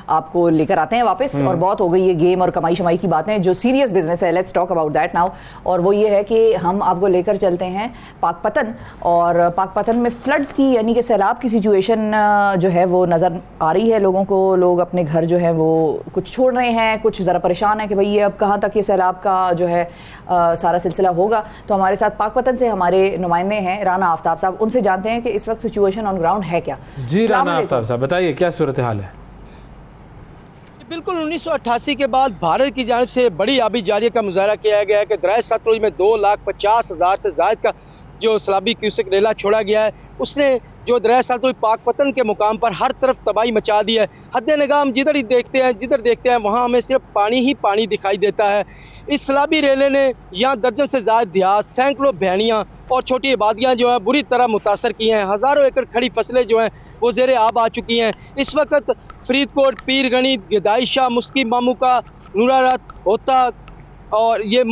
आपको लेकर आते हैं वापस, और बहुत हो गई ये गेम और कमाई शमाई की बातें, जो सीरियस बिजनेस है, let's talk about that now. और वो ये है कि हम आपको लेकर चलते हैं पाकपतन, और पाकपतन में फ्लड्स की, यानी कि सैलाब की सिचुएशन जो है वो नज़र आ रही है लोगों को। लोग अपने घर जो है वो कुछ छोड़ रहे हैं, कुछ ज़रा परेशान है कि भाई ये अब कहाँ तक ये सैलाब का जो है सारा सिलसिला होगा। तो हमारे साथ पाकपतन से हमारे नुमाइंदे हैं राना आफ्ताब साहब, उनसे जानते हैं कि इस वक्त सिचुएशन ऑन ग्राउंड है क्या। जी राना आफ्ताब साहब, बताइए क्या सूरत हाल है। बिल्कुल, 1988 के बाद भारत की जानिब से बड़ी आबी जारी का मुजाहरा किया गया है कि दरिया सतलुज में 2,50,000 से ज़ायद का जो सैलाबी क्यूसेक रेला छोड़ा गया है, उसने जो दरिया सतलुज पाकपतन के मुकाम पर हर तरफ तबाही मचा दी है। हद निगाह हम जिधर देखते हैं वहाँ हमें सिर्फ पानी ही पानी दिखाई देता है। इस सैलाबी रेले ने यहाँ दर्जन से ज़ायद देहात, सैकड़ों बहनियाँ और छोटी आबादियाँ जो है बुरी तरह मुतासर की हैं। हज़ारों एकड़ खड़ी फसलें जो हैं वो ज़ेरे आब आ चुकी हैं। इस वक्त फरीदकोट, पीर गनी, गदाइशा, मुस्की मामूका, नूरारत, होता और ये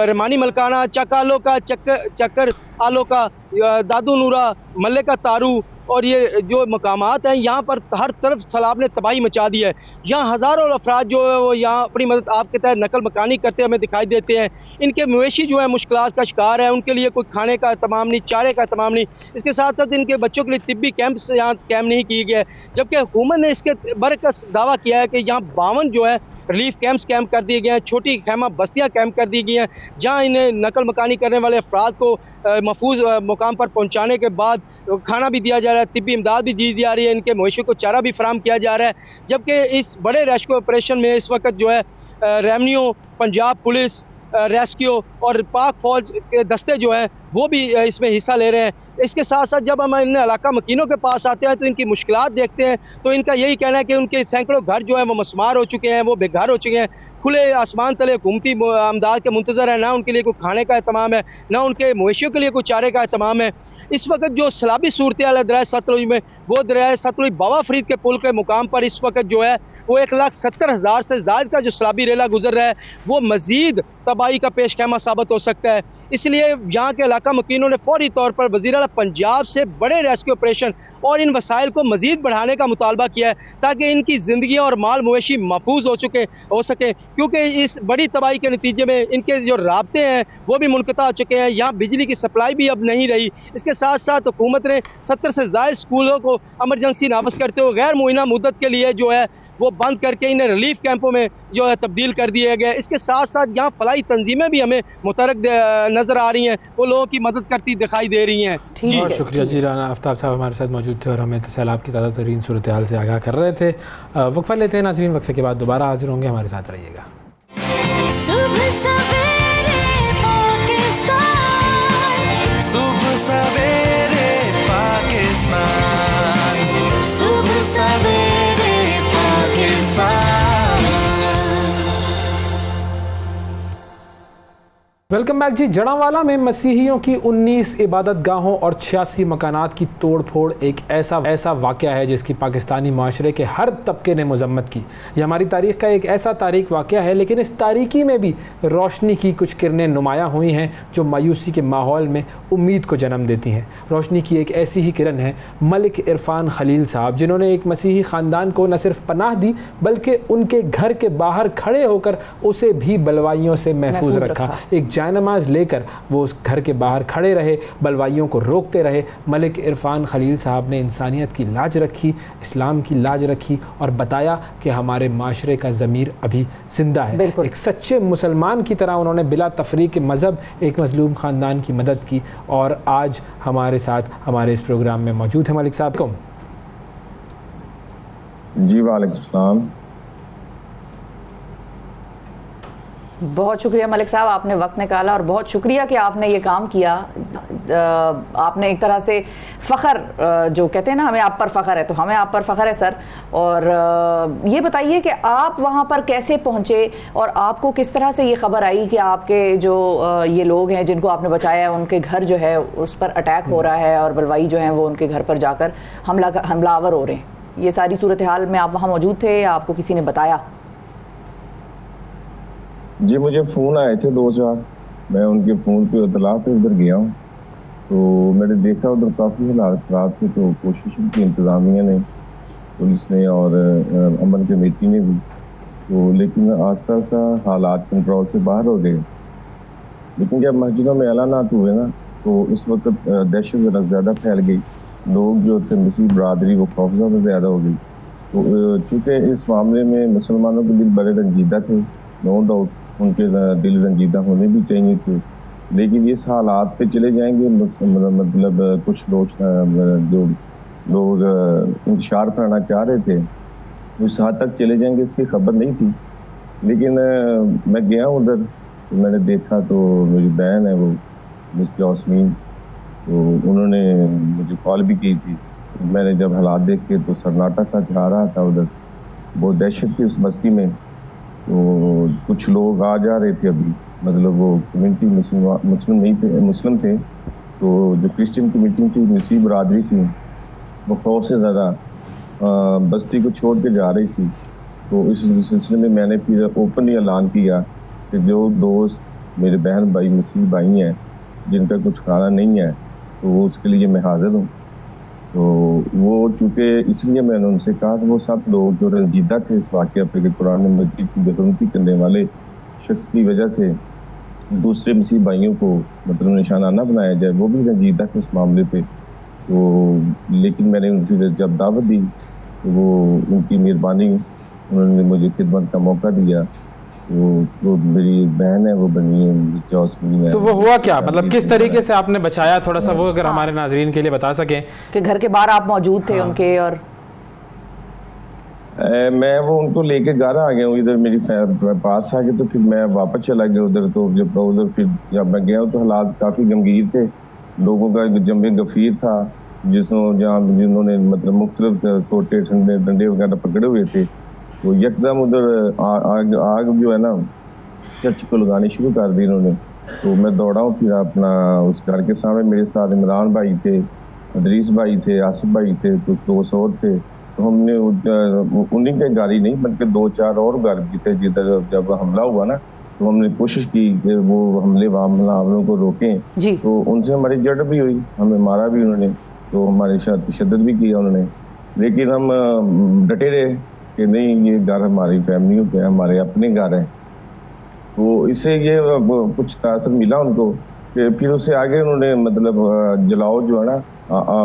रमानी मलकाना, चकालो का, चक्कर आलो का, दादू नूरा, मल्ले का तारू और ये जो मकामात हैं, यहाँ पर हर तरफ सैलाब ने तबाही मचा दी है। यहाँ हज़ारों अफराद जो है वो यहाँ अपनी मदद आपके तहत नकल मकानी करते हमें दिखाई देते हैं। इनके मवेशी जो है मुश्किलात का शिकार है, उनके लिए कोई खाने का तमाम नहीं, चारे का तमाम नहीं। इसके साथ साथ इनके बच्चों के लिए तिब्बी कैंप यहाँ कैम नहीं किए गए, जबकि हुकूमत ने इसके बरकस दावा किया है कि यहाँ 52 जो है रिलीफ कैंप्स कैम कर दिए गए हैं, छोटी खैमा बस्तियाँ कैम कर दी गई हैं, जहाँ इन्हें नकल मकानी करने वाले अफराद को महफूज मुकाम पर पहुँचाने के बाद खाना भी दिया जा रहा है, तिब्बी इमदाद भी दी जा रही है, इनके मवेशियों को चारा भी फराहम किया जा रहा है। जबकि इस बड़े रेस्क्यू ऑपरेशन में इस वक्त जो है रेवन्यू, पंजाब पुलिस, रेस्क्यू और पाक फौज के दस्ते जो हैं वो भी इसमें हिस्सा ले रहे हैं। इसके साथ साथ जब हम इन इलाका मकीनों के पास आते हैं तो इनकी मुश्किलात देखते हैं तो इनका यही कहना है कि उनके सैकड़ों घर जो हैं वो मस्मार हो चुके हैं, वो बेघर हो चुके हैं, खुले आसमान तले हुकूमती अमदाद के मुंतज़र है, ना उनके लिए कोई खाने का एहतमाम है, ना उनके मवेशियों के लिए कोई चारे का एहतमाम है। इस वक्त जो सैलाबी सूरत हाल है दरिया सतलुज में, वो दरिया सतलुज बाबा फरीद के पुल के मुकाम पर इस वक्त जो है वो 1,70,000 से ज़ायद का जो सैलाबी रेला गुजर रहा है वो मज़ीद तबाही का पेश खैमा साबित हो सकता है। इसलिए यहाँ के इलाका मकीनों ने फौरी तौर पर वज़ीर आला पंजाब से बड़े रेस्क्यू ऑपरेशन और इन वसाइल को मज़ीद बढ़ाने का मुतालबा किया है ताकि इनकी ज़िंदगी और माल मवेशी महफूज हो सके, क्योंकि इस बड़ी तबाही के नतीजे में इनके जो राब्ते हैं वो भी मुनक़ता हो चुके हैं। यहाँ बिजली की सप्लाई भी अब नहीं रही। इसके साथ साथ हुकूमत ने 70 से ज़ायद स्कूलों को एमरजेंसी नाफज करते हुए गैर मुइना मुद्दत के लिए जो है वो बंद करके इन्हें रिलीफ कैंपों में जो है तब्दील कर दिया गया। इसके साथ साथ यहाँ फलाई तंजीमें भी हमें मुतरक नज़र आ रही हैं, वो लोगों की मदद करती दिखाई दे रही हैं। बहुत शुक्रिया जी। राना आफ्ताब साहब हमारे साथ मौजूद थे और हमें सैलाब की ताज़ा तरीन सूरत हाल से आगाह कर रहे थे। वक्फा लेते हैं नाज़रीन, वक्फे के बाद दोबारा हाजिर होंगे, हमारे साथ रहिएगा। सुबह सवेरे पाकिस्तान, सुबह सवेरे पाकिस्तान, सुबह सवेरे पाकिस्तान। वेलकम बैक जी। जड़ांवाला में मसीहियों की 19 इबादत गाहों और 86 मकानात की तोड़ फोड़ एक ऐसा वाक़या है जिसकी पाकिस्तानी माशरे के हर तबके ने मजम्मत की। यह हमारी तारीख़ का एक ऐसा तारीख़ वाक़या है, लेकिन इस तारीकी में भी रोशनी की कुछ किरणें नुमायाँ हुई हैं जो मायूसी के माहौल में उम्मीद को जन्म देती हैं। रोशनी की एक ऐसी ही किरण है मलिक इरफान खलील साहब, जिन्होंने एक मसीही ख़ानदान को न सिर्फ पनाह दी बल्कि उनके घर के बाहर खड़े होकर उसे भी बलवाइयों से महफूज रखा। एक जायनमाज लेकर वो उस घर के बाहर खड़े रहे, बलवाइयों को रोकते रहे। मलिक इरफान खलील साहब ने इंसानियत की लाज रखी, इस्लाम की लाज रखी और बताया कि हमारे माशरे का ज़मीर अभी जिंदा है। एक सच्चे मुसलमान की तरह उन्होंने बिला तफरीक मज़हब एक मज़लूम ख़ानदान की मदद की और आज हमारे साथ हमारे इस प्रोग्राम में मौजूद है। मलिक साहब को जी वालेकुम सलाम। बहुत शुक्रिया मलिक साहब, आपने वक्त निकाला और बहुत शुक्रिया कि आपने ये काम किया। आपने एक तरह से फ़ख्र, जो कहते हैं ना हमें आप पर फ़ख्र है, तो हमें आप पर फ़ख्र है सर। और ये बताइए कि आप वहाँ पर कैसे पहुँचे और आपको किस तरह से ये खबर आई कि आपके जो ये लोग हैं जिनको आपने बचाया है उनके घर जो है उस पर अटैक हो रहा है और बलवाई जो है वो उनके घर पर जाकर हमलावर हो रहे हैं। ये सारी सूरत हाल में आप वहाँ मौजूद थे या आपको किसी ने बताया? जी मुझे फ़ोन आए थे 2-4, मैं उनके फ़ोन पे इतला पे उधर गया हूँ, तो मैंने देखा उधर काफ़ी हालात ख़राब थे। तो कोशिश की इंतज़ामिया ने, पुलिस ने और अमन कमेटी ने भी, तो लेकिन आस्ता आस्ता हालात कंट्रोल से बाहर हो गए। लेकिन जब मस्जिदों में ऐलानात हुए ना तो उस वक्त दहशत ज़्यादा फैल गई। लोग जो थे मसीह बरादरी वो खौफज़दा ज़्यादा हो गई। तो चूँकि इस मामले में मुसलमानों के दिल बड़े रंजीदा थे, नो डाउट उनके दिल रंजीदा होने भी चाहिए थे, लेकिन इस हालात पे चले जाएंगे मतलब कुछ लोग जो लोग इंतशार कराना चाह रहे थे उस हद तक चले जाएंगे इसकी खबर नहीं थी। लेकिन मैं गया उधर, तो मैंने देखा तो मेरी बहन है वो मिस जॉस्मीन, तो उन्होंने मुझे कॉल भी की थी। मैंने जब हालात देखे तो सन्नाटा सा छा रहा था उधर, बहुत दहशत थी उस बस्ती में। तो कुछ लोग आ जा रहे थे अभी, मतलब वो कम्युनिटी मुस्लिम नहीं थे, मुस्लिम थे, तो जो क्रिश्चियन कम्युनिटी थी, मसीह बरादरी थी, वो खौफ से ज़्यादा बस्ती को छोड़ के जा रही थी। तो इस सिलसिले में मैंने फिर ओपनली ऐलान किया कि जो दोस्त मेरे बहन भाई मसीह भाई हैं जिनका कुछ खाना नहीं है तो वो उसके लिए मैं हाजिर हूँ। तो वो चूँकि इसलिए मैंने उनसे कहा कि वो सब लोग जो रंजीदा थे इस वाक़े पे कि कुरान मजीद की बेहरमती करने वाले शख्स की वजह से दूसरे मसीह भाइयों को मतलब निशाना न बनाया जाए, वो भी रंजीदा थे इस मामले पे। तो लेकिन मैंने उनकी जब दावत दी तो वो उनकी मेहरबानी, उन्होंने मुझे खिदमत का मौका दिया। वो मेरी बहन है, वो बनी है जॉस्मीन है। तो वो हुआ क्या, मतलब किस तरीके से आपने बचाया, थोड़ा सा वो अगर हमारे नाजरीन के लिए बता सकें कि घर के बाहर आप मौजूद थे उनके। और मैं वो उनको लेके घर आ गया हूँ इधर मेरी पास आ गए, तो फिर मैं वापस चला गया उधर। तो जब उधर फिर जब मैं गया तो हालात काफ़ी गंभीर थे, लोगों का एक जंबे गफीर था जिन्होंने मतलब मुख्तलिफ छोटे ठंडे डंडे वगैरह पकड़े हुए थे। तो यकदम उधर आग जो है ना चर्च को लगानी शुरू कर दी इन्होंने। तो मैं दौड़ा हूँ, फिर अपना उस घर के सामने मेरे साथ इमरान भाई थे, अदरीस भाई थे, आसिफ भाई थे, कुछ दोस्त और थे। तो हमने उन्हीं के घर ही नहीं बल्कि 2-4 और घर भी थे जिधर जब हमला हुआ ना, तो हमने कोशिश की कि वो हमलों को रोकें। जी। तो उनसे हमारी जड़ भी हुई, हमें मारा भी उन्होंने, तो हमारे साथ तशद्दुद भी किया उन्होंने। लेकिन हम डटे रहे कि नहीं, ये घर हमारी फैमिलियों के, हमारे अपने घर हैं। तो इससे ये कुछ तासर मिला उनको कि फिर उससे आगे उन्होंने मतलब जलाओ जो है ना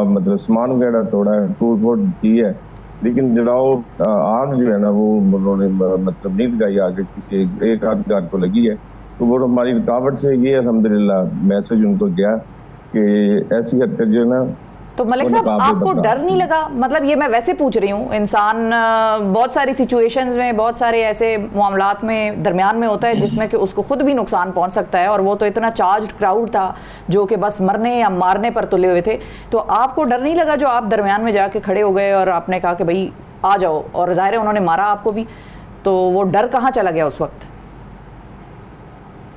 मतलब सामान वगैरह तोड़ा है, टूट फूट की है, लेकिन जलाओ आग जो है ना वो उन्होंने मतलब नहीं लगाई आगे, किसी एक आध घर को लगी है। तो वो हमारी रुकावट से ये अल्हम्दुलिल्लाह मैसेज उनको गया कि ऐसी हरकत जो है ना। तो मलिक साहब, आपको डर नहीं लगा? मतलब ये मैं वैसे पूछ रही हूँ, इंसान बहुत सारी सिचुएशंस में, बहुत सारे ऐसे मामलात में दरमियान में होता है जिसमें कि उसको खुद भी नुकसान पहुंच सकता है, और वो तो इतना चार्ज्ड क्राउड था जो कि बस मरने या मारने पर तुले हुए थे। तो आपको डर नहीं लगा जो आप दरमियान में जाके खड़े हो गए और आपने कहा कि भाई आ जाओ, और ज़ाहिर है उन्होंने मारा आपको भी, तो वो डर कहाँ चला गया उस वक्त?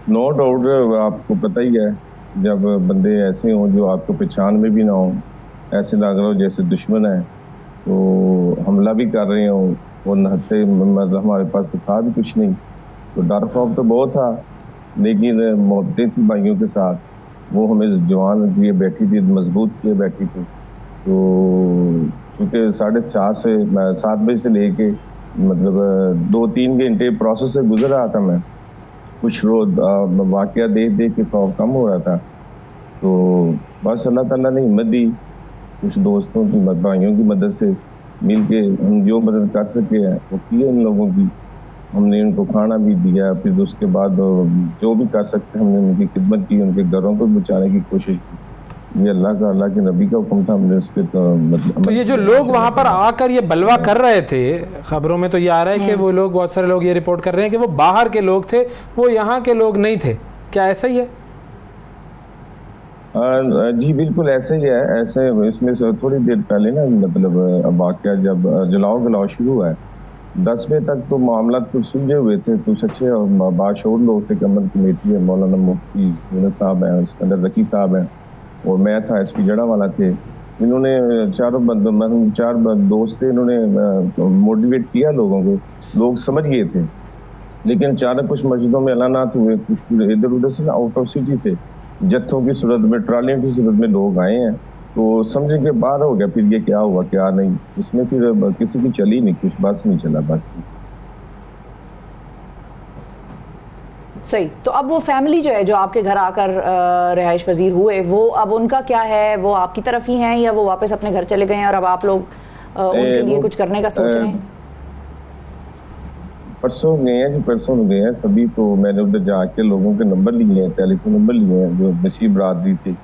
नो डाउट, आपको पता ही है जब बंदे ऐसे हों जो आपको पहचान में भी ना हो, ऐसे लग रहा हो जैसे दुश्मन है, तो हमला भी कर रहे हो और नहते मतलब हमारे पास तो था भी कुछ नहीं। तो डर खौफ तो बहुत था, लेकिन मोहब्बतें थी भाइयों के साथ, वो हमें जवान किए बैठी थी, मजबूत किए बैठी थी। तो क्योंकि 7:30 बजे से लेके मतलब 2-3 घंटे प्रोसेस से गुजर रहा था मैं, कुछ रोज वाकया देख के खौफ कम हो रहा था। तो बस अल्लाह ताला ने हिम्मत दी, कुछ दोस्तों की भाइयों की मदद से मिल के हम जो मदद कर सके हैं वो किए इन लोगों की। हमने उनको खाना भी दिया, फिर उसके बाद जो भी कर सकते हमने उनकी खिदमत की, उनके घरों को बचाने की कोशिश की। ये अल्लाह के नबी का हुक्म था, हमने उसके मतलब। तो ये जो लोग वहां पर आकर ये बलवा कर रहे थे, खबरों में तो ये आ रहा है कि वो लोग, बहुत सारे लोग ये रिपोर्ट कर रहे हैं कि वो बाहर के लोग थे, वो यहाँ के लोग नहीं थे, क्या ऐसा ही है? जी बिल्कुल ऐसे ही है। ऐसे इसमें से थोड़ी देर पहले ना मतलब वाकया जब जलाओ शुरू हुआ है, 10 बजे तक तो मामला कुछ सुलझे हुए थे, कुछ अच्छे और बाशऊर लोग थे। कमल कमेटी है, मौलाना मुफ्ती यूनुस साहब हैं, सिकंदर रकी साहब हैं, और मैं था, एसपी जड़ावाला थे। इन्होंने चार दोस्त थे, इन्होंने मोटिवेट किया लोगों को, लोग समझ गए थे। लेकिन अचानक कुछ मस्जिदों में ऐलानात हुए, कुछ इधर उधर से आउट ऑफ सिटी से जत्थों की सूरत में, ट्रालियों की सूरत में लोग आए हैं। तो समझे के बाहर हो गया, फिर ये क्या हुआ क्या नहीं, उसमें फिर किसी की चली नहीं, कुछ बस नहीं चला बस। सही। तो अब वो फैमिली जो है, जो आपके घर आकर रिहाइश पजीर हुए, वो अब उनका क्या है? वो आपकी तरफ ही हैं या वो वापस अपने घर चले गए हैं और अब आप लोग उनके लिए कुछ करने का सोच रहे हैं? परसों गए हैं सभी। तो मैंने उधर जाके लोगों के नंबर लिए हैं, टेलीफोन नंबर लिए हैं जो नसीब बरादरी थी,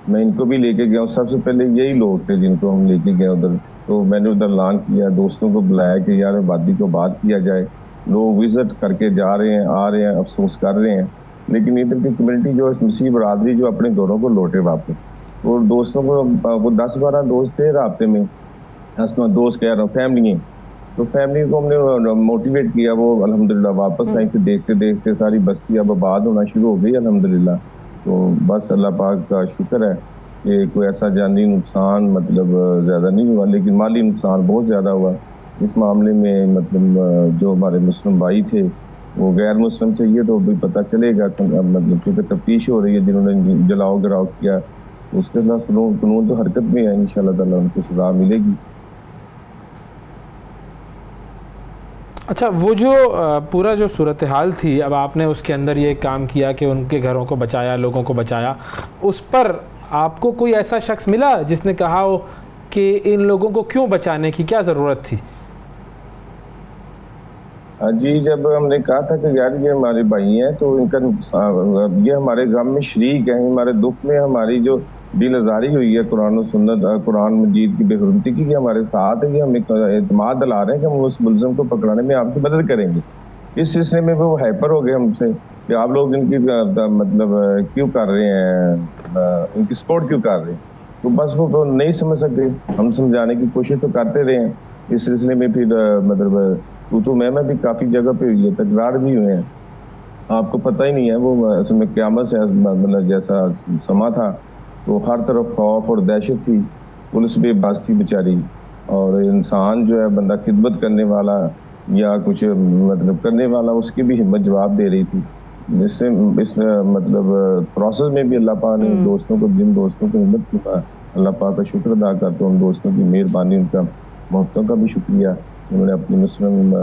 मैं इनको भी लेके गया हूँ। सबसे पहले यही लोग थे जिनको हम लेके गए उधर। तो मैंने उधर ऐलान किया, दोस्तों को बुलाया कि यार आबादी को बात किया जाए। लोग विजिट करके जा रहे हैं, आ रहे हैं, अफसोस कर रहे हैं, लेकिन इधर की कम्युनिटी जो नसीब बरादरी जो अपने घरों को लौटे वापस। और दोस्तों को 10-12 दोस्त थे राब्ते में, दोस्त कह रहा हूँ फैमिली। तो फैमिली को हमने मोटिवेट किया, वो अल्हम्दुलिल्लाह वापस आई। फिर देखते देखते सारी बस्ती अब आबाद होना शुरू हो गई अल्हम्दुलिल्लाह। तो बस अल्लाह पाक का शुक्र है कि कोई ऐसा जानी नुकसान मतलब ज़्यादा नहीं हुआ, लेकिन माली नुकसान बहुत ज़्यादा हुआ इस मामले में। मतलब जो हमारे मुस्लिम भाई थे वो गैर मुस्लिम थे, ये तो अभी पता चलेगा, मतलब क्योंकि तफ्तीश हो रही है। जिन्होंने जलाओ गिराव किया उसके खिलाफ कानून तो हरकत में है, इंशाल्लाह ताला उनको सज़ा मिलेगी। अच्छा, वो जो पूरा जो सूरत हाल थी, अब आपने उसके अंदर ये काम किया कि उनके घरों को बचाया, लोगों को बचाया, उस पर आपको कोई ऐसा शख्स मिला जिसने कहा हो कि इन लोगों को क्यों बचाने की क्या ज़रूरत थी? जी, जब हमने कहा था कि यार ये हमारे भाई हैं, तो इनका ये हमारे गम में शरीक हैं, हमारे दुख में हमारी जो दिल आज़ारी हुई है कुरान और सुन्नत, कुरान मजीद की बेहुरमती की, हमारे साथ है कि हम एक एतमाद दिला रहे हैं कि हम उस मुलज़िम को पकड़ाने में आपकी मदद करेंगे। इस सिलसिले में वो हाइपर हो गए हमसे कि आप लोग इनकी मतलब क्यों कर रहे हैं, इनकी सपोर्ट क्यों कर रहे हैं। तो बस वो नहीं समझ सकते, हम समझाने की कोशिश तो करते रहे हैं। इस सिलसिले में फिर मतलब तो मैं भी काफ़ी जगह पे हुई है, तकरार भी हुए हैं। आपको पता ही नहीं है, वो असल में क़यामत से मतलब जैसा समा था, तो हर तरफ खौफ और दहशत थी, पुलिस बेबस थी बेचारी, और इंसान जो है बंदा खिदमत करने वाला या कुछ मतलब करने वाला, उसकी भी हिम्मत जवाब दे रही थी। इससे इस मतलब प्रोसेस में भी अल्लाह पाक ने दोस्तों को, जिन दोस्तों को हिम्मत की, अल्लाह पाक का शुक्र अदा करता हूँ। उन दोस्तों की मेहरबानी, उनका मोहब्बतों का भी शुक्रिया। उन्होंने अपने मुस्लिम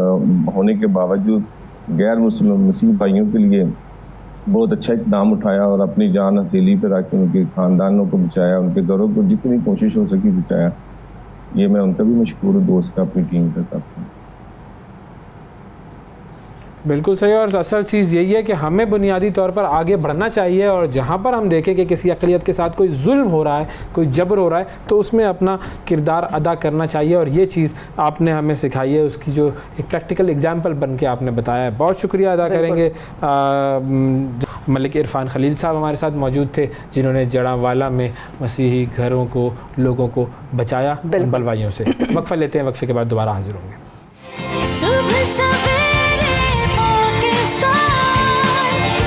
होने के बावजूद गैर मुस्लिम मसीह भाइयों के लिए बहुत अच्छा इक़दाम उठाया और अपनी जान हथेली पर रख के उनके ख़ानदानों को बचाया, उनके घरों को जितनी कोशिश हो सकी बचाया। ये मैं उनका भी मशकूर हूँ, दोस्त का, अपनी टीम का, सबका। बिल्कुल सही। और असल चीज़ यही है कि हमें बुनियादी तौर पर आगे बढ़ना चाहिए, और जहाँ पर हम देखें कि किसी अक़लियत के साथ कोई जुल्म हो रहा है, कोई जबर हो रहा है, तो उसमें अपना किरदार अदा करना चाहिए। और ये चीज़ आपने हमें सिखाई है, उसकी जो एक प्रैक्टिकल एग्जाम्पल बन के आपने बताया है। बहुत शुक्रिया अदा करेंगे। मलिक इरफान खलील साहब हमारे साथ मौजूद थे, जिन्होंने जड़ावाला में मसीही घरों को, लोगों को बचाया बलवाइयों से। वक्फा लेते हैं, वक्फे के बाद दोबारा हाजिर होंगे। सुबह सवेरे पाकिस्तान,